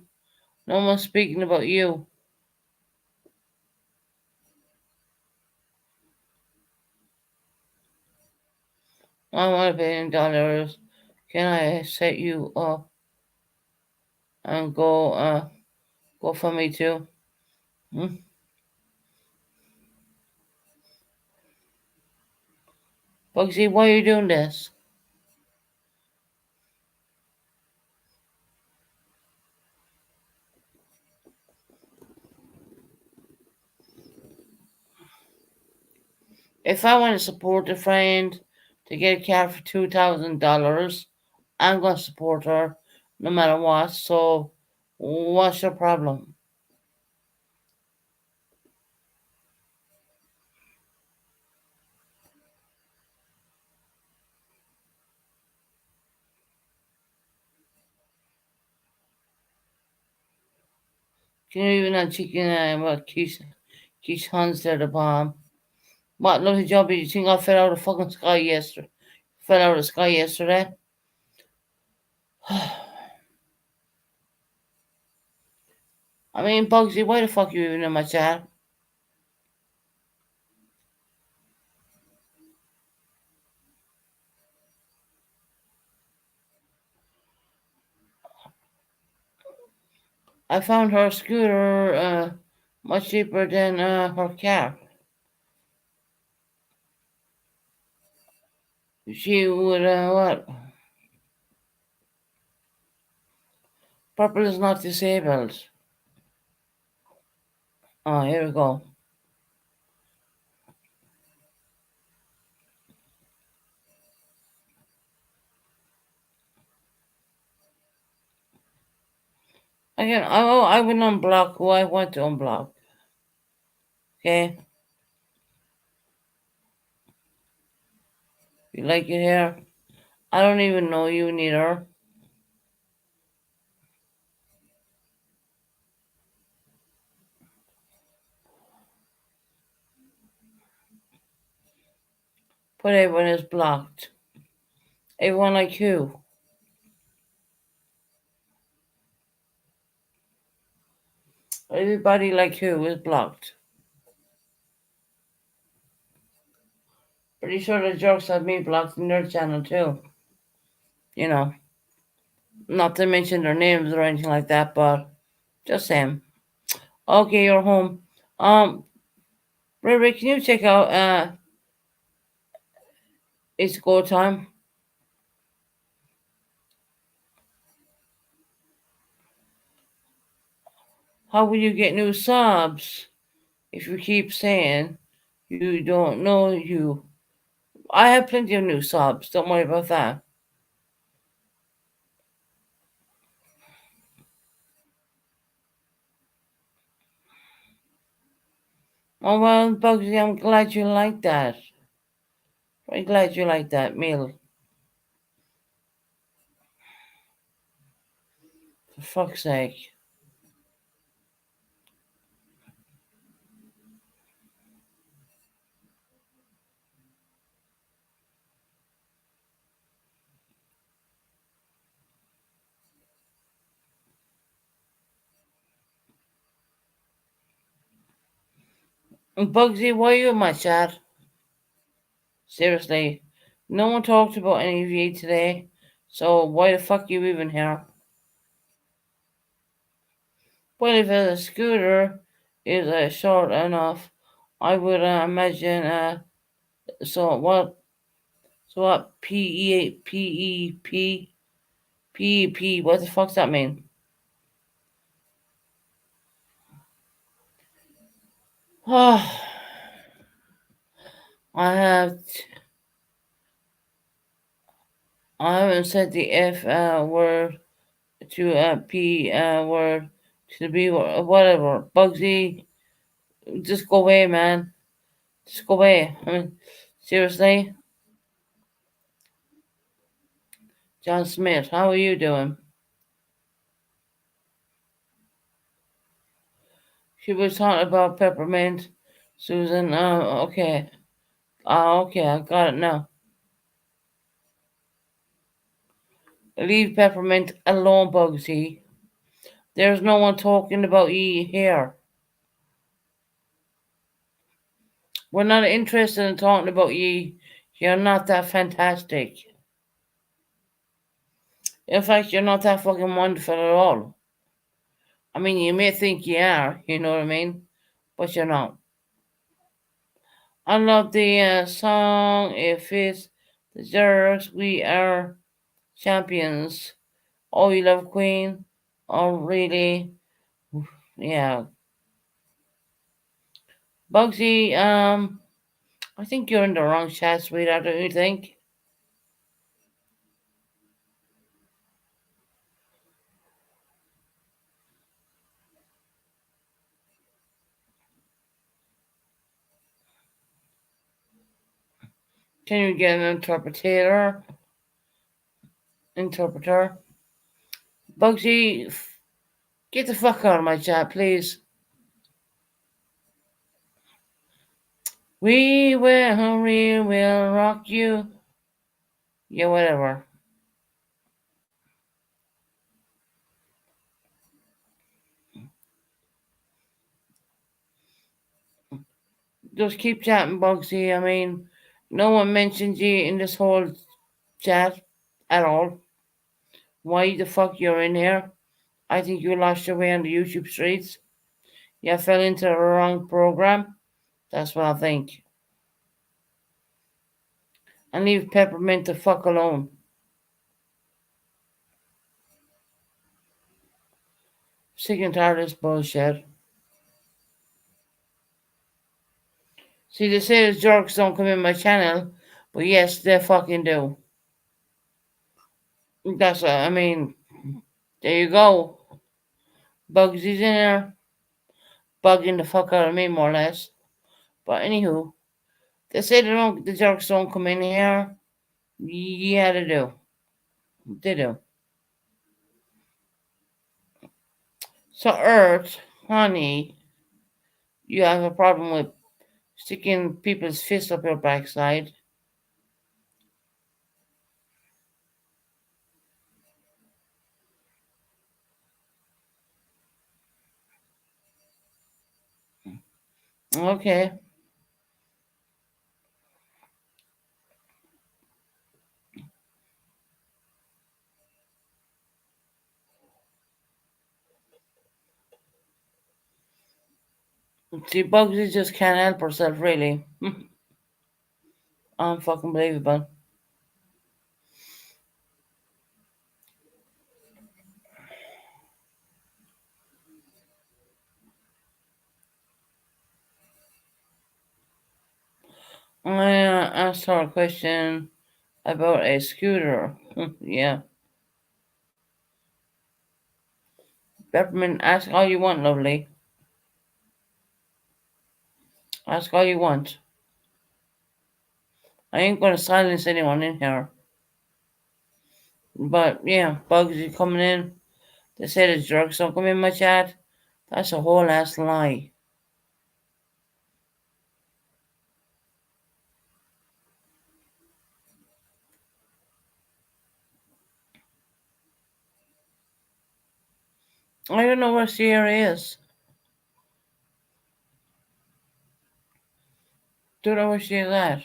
No one's speaking about you. I want $1 billion. Can I set you up and go for me too? Hmm? Bugsy, why are you doing this? If I want to support a friend to get a car for $2,000, I'm gonna support her no matter what. So what's your problem? Can you even not chicken what Keith Hans there the bomb? What lovely job did you think I fell out of the fucking sky yesterday? Fell out of the sky yesterday? I mean, Bugsy, why the fuck you even in my chat? I found her scooter much cheaper than her car. She would, what? Purple is not disabled. Oh, here we go. Again, I will unblock who I want to unblock. Okay? You like it here? I don't even know you neither. But everyone is blocked. Everyone like you. Everybody like you is blocked. Pretty sure the jokes have me blocked in their channel too. You know, not to mention their names or anything like that, but just saying. Okay, you're home. Ray, can you check out It's Go Time? How will you get new subs if you keep saying you don't know you? I have plenty of new subs. Don't worry about that. Oh well, Bugsy, I'm glad you like that. Very glad you like that meal. For fuck's sake. And Bugsy, why are you in my chat? Seriously. No one talked about any of you today. So why the fuck you even here? Well, if a scooter is short enough, I would imagine. So what? So what? PEP. What the fuck's that mean? Oh, I have. I haven't said the F word to P word to the B word. Whatever. Bugsy, just go away, man. Just go away. I mean, seriously. John Smith, how are you doing? She was talking about peppermint. Susan, okay. Okay, I got it now. Leave peppermint alone, Bugsy. There's no one talking about ye here. We're not interested in talking about ye. You're not that fantastic. In fact, you're not that fucking wonderful at all. I mean, you may think you are, you know what I mean? But you're not. I love the song. If it deserves, we are champions. Oh, you love Queen? Oh, really? Yeah. Bugsy, I think you're in the wrong chat, sweetheart, don't you think? Can you get an interpreter? Bugsy, Get the fuck out of my chat, please. We will rock you. Yeah, whatever. Just keep chatting, Bugsy. I mean, no one mentioned you in this whole chat at all. Why the fuck you're in here? I think you lost your way on the YouTube streets. You fell into the wrong program. That's what I think. And leave Peppermint the fuck alone. Sick and tired of this bullshit. See, they say the jerks don't come in my channel, but yes, they fucking do. That's what I mean. There you go. Bugsy's in there, bugging the fuck out of me, more or less. But anywho, they say the jerks don't come in here. Yeah, they do. They do. So, Earth, honey, you have a problem with sticking people's fists up your backside. Okay. See, Bugsy just can't help herself, really. Unfucking believable. I asked her a question about a scooter. Yeah. Peppermint, ask all you want, lovely. Ask all you want. I ain't gonna silence anyone in here. But yeah, Bugsy coming in. They say the drugs don't come in my chat. That's a whole ass lie. I don't know where Sierra is. Don't know where she is at.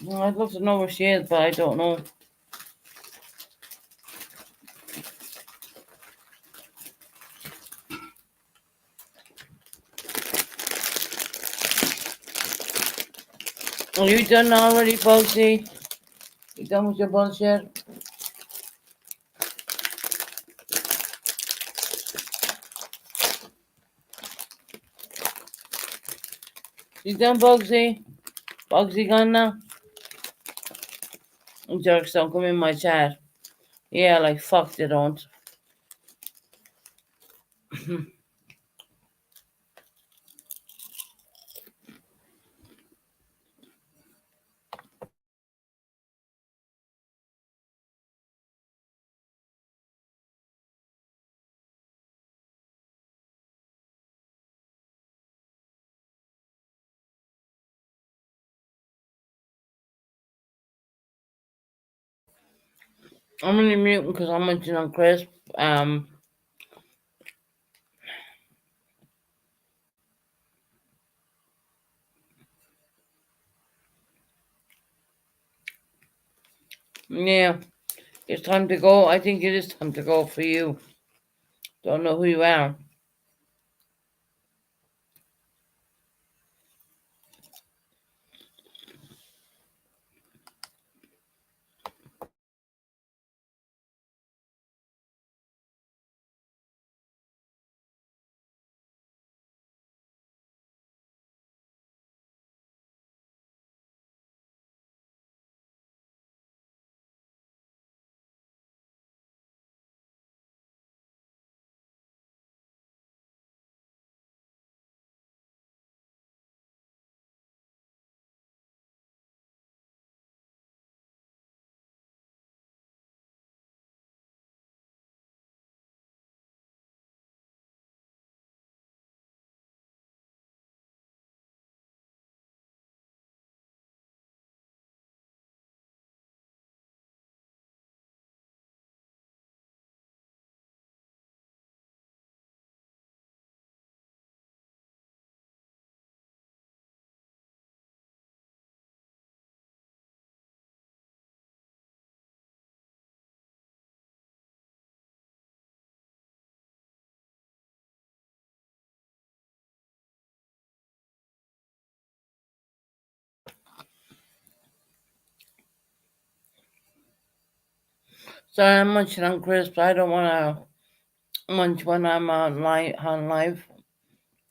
Well, I'd love to know where she is, but I don't know. Are you done already, Bugsy? You done with your bullshit? You done, Bugsy? Bugsy gone now? Jerks don't come in my chat. Yeah, like fuck they don't. I'm only muting because I'm munching on crisp. Yeah, it's time to go. I think it is time to go for you. Don't know who you are. Sorry, I'm munching on crisps. I don't want to munch when I'm on live.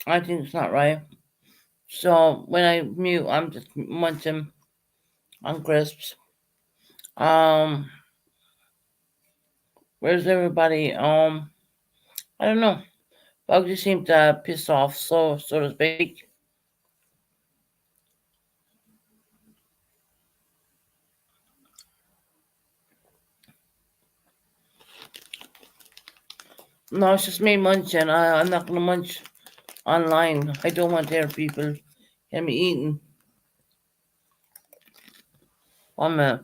I think it's not right. So when I mute, I'm just munching on crisps. Um, where's everybody? I don't know. Bugs just seem to piss off, so to speak. No, it's just me munching. I'm not gonna munch online. I don't want to hear people hear me eating. 1 minute.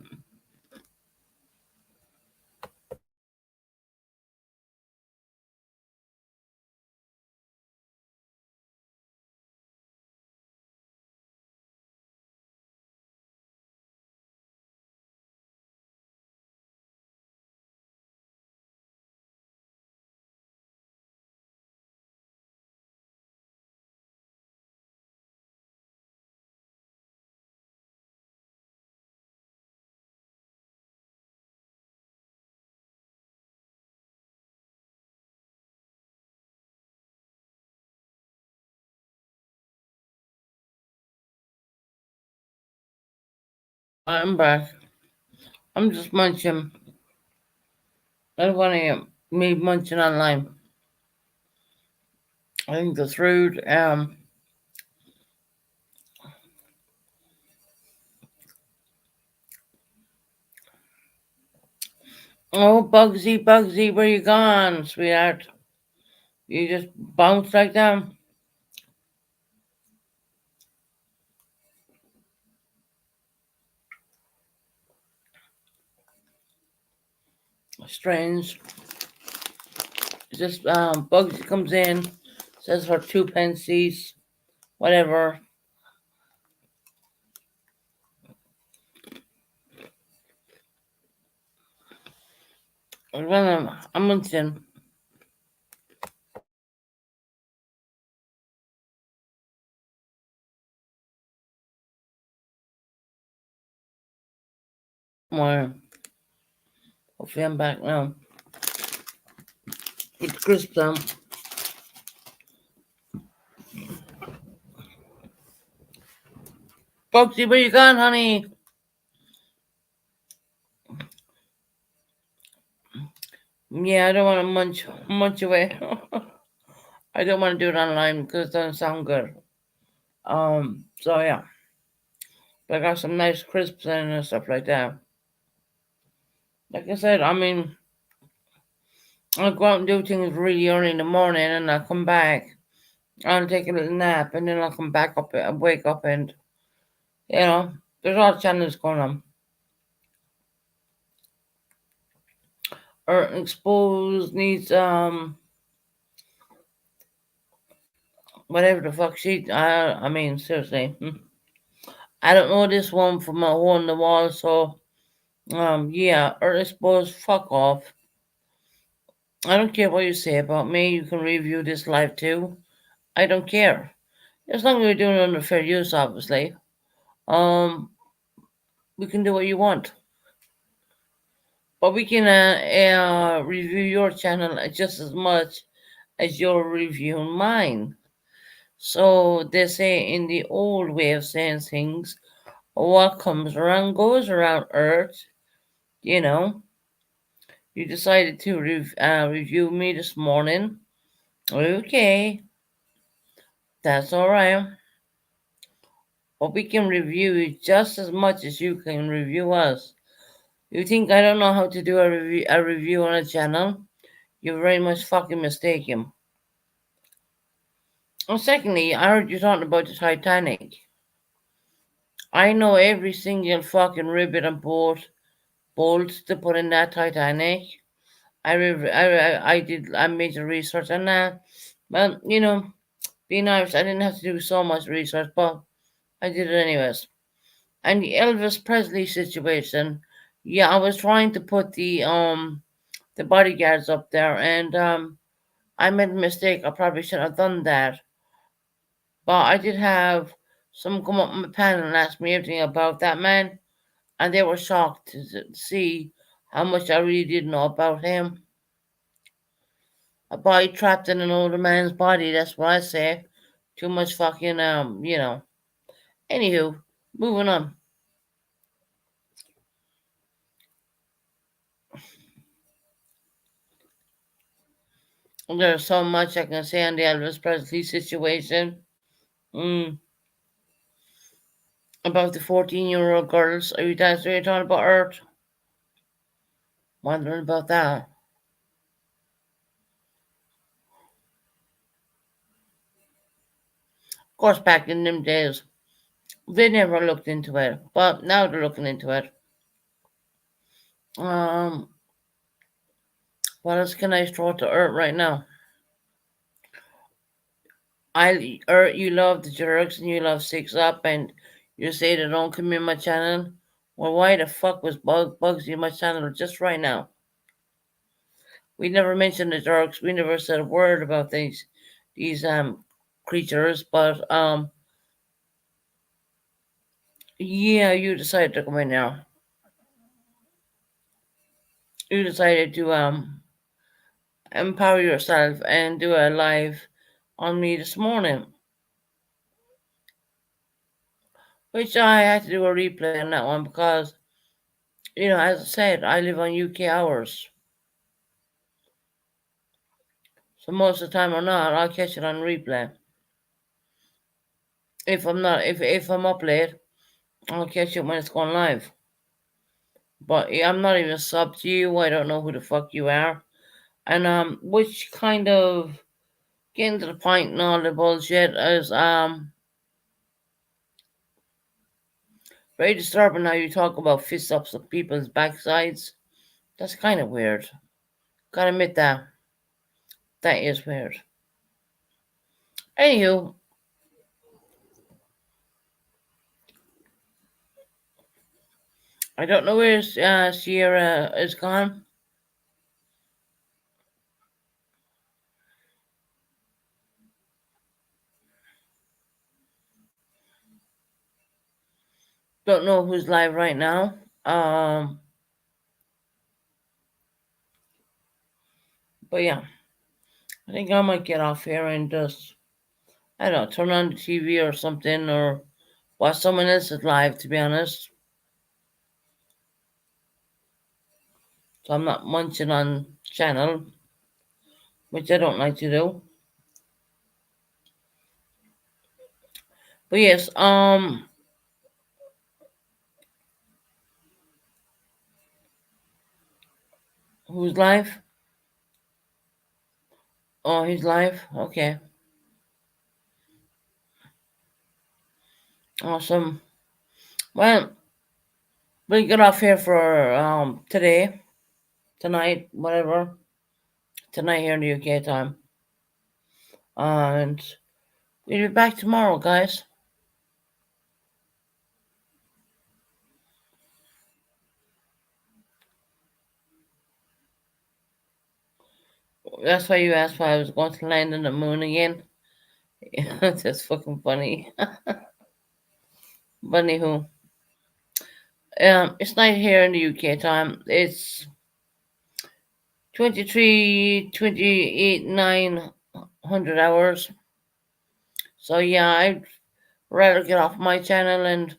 I'm back. I'm just munching. I don't want to hear me munching online. I think that's rude. Oh, Bugsy, Bugsy, where you gone, sweetheart? You just bounced like that? Strange. It's just Bugsy comes in, says for two pensies, whatever. I'm munching. More. Hopefully I'm back now. It's crisp down. Bugsy, where you gone, honey? Yeah, I don't want to munch away. I don't want to do it online because it doesn't sound good. So yeah, but I got some nice crisps in and stuff like that. Like I said, I mean, I'll go out and do things really early in the morning, and I'll come back. I'll take a little nap, and then I'll come back up and wake up, and there's all channels going on. Or exposed needs whatever the fuck she. I mean seriously. I don't know this one from a hole in the wall, so yeah, or exposed, fuck off. I don't care what you say about me. You can review this live too. I don't care. As long as you're doing it under fair use, obviously. Um, we can do what you want, but we can review your channel just as much as you're reviewing mine. So they say in the old way of saying things, what comes around goes around, Earth. You know, you decided to review me this morning. Okay, that's all right. But we can review you just as much as you can review us. You think I don't know how to do a review on a channel? You're very much fucking mistaken. And secondly, I heard you talking about the Titanic. I know every single fucking ribbon and bolt to put in that Titanic. I made the research on that. Well, being Irish, I didn't have to do so much research, but I did it anyways. And the Elvis Presley situation, yeah, I was trying to put the bodyguards up there, and I made a mistake. I probably shouldn't have done that. But I did have someone come up on my panel and ask me everything about that man, and they were shocked to see how much I really did know about him. A body trapped in an older man's body, that's what I say. Too much fucking, Anywho, moving on. There's so much I can say on the Elvis Presley situation. Mm, about the 14-year-old girls. Are you guys really talking about Earth? Wondering about that. Of course, back in them days, they never looked into it, but now they're looking into it. Um, what else can I throw to Earth right now? Earth, you love the jerks and you love Six Up, and you say they don't come in my channel. Well, why the fuck was Bugsy in my channel just right now? We never mentioned the jerks. We never said a word about these creatures, but yeah, you decided to come in now. You decided to empower yourself and do a live on me this morning, which I had to do a replay on that one because, as I said, I live on UK hours. So most of the time or not, I'll catch it on replay. If I'm not, if I'm up late, I'll catch it when it's going live. But yeah, I'm not even sub to you. I don't know who the fuck you are, and which kind of getting to the point and all the bullshit is very disturbing how you talk about fist ups of people's backsides. That's kind of weird. Gotta admit that. That is weird. Anywho, I don't know where Sierra is gone. Don't know who's live right now. But yeah, I think I might get off here and just, I don't know, turn on the TV or something or watch someone else's live, to be honest. So I'm not munching on channel, which I don't like to do. But yes, who's live? Oh, he's live? Okay. Awesome. Well, we'll get off here for today, tonight, whatever. Tonight here in the UK time. And we'll be back tomorrow, guys. That's why you asked why I was going to land on the moon again. That's fucking funny. Funny who? It's night here in the UK time. It's 23, 28, 900 hours. So yeah, I'd rather get off my channel and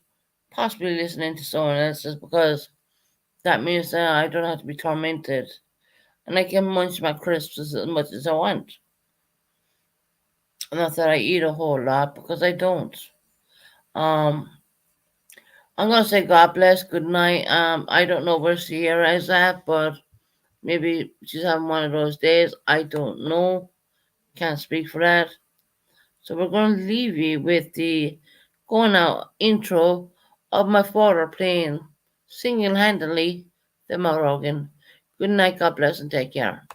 possibly listening to someone else's because that means that I don't have to be tormented. And I can munch my crisps as much as I want. Not that I eat a whole lot because I don't. Um, I'm gonna say God bless, good night. I don't know where Sierra is at, but maybe she's having one of those days. I don't know. Can't speak for that. So we're gonna leave you with the going out intro of my father playing single handedly the Morrogan. Good night, God bless, and take care.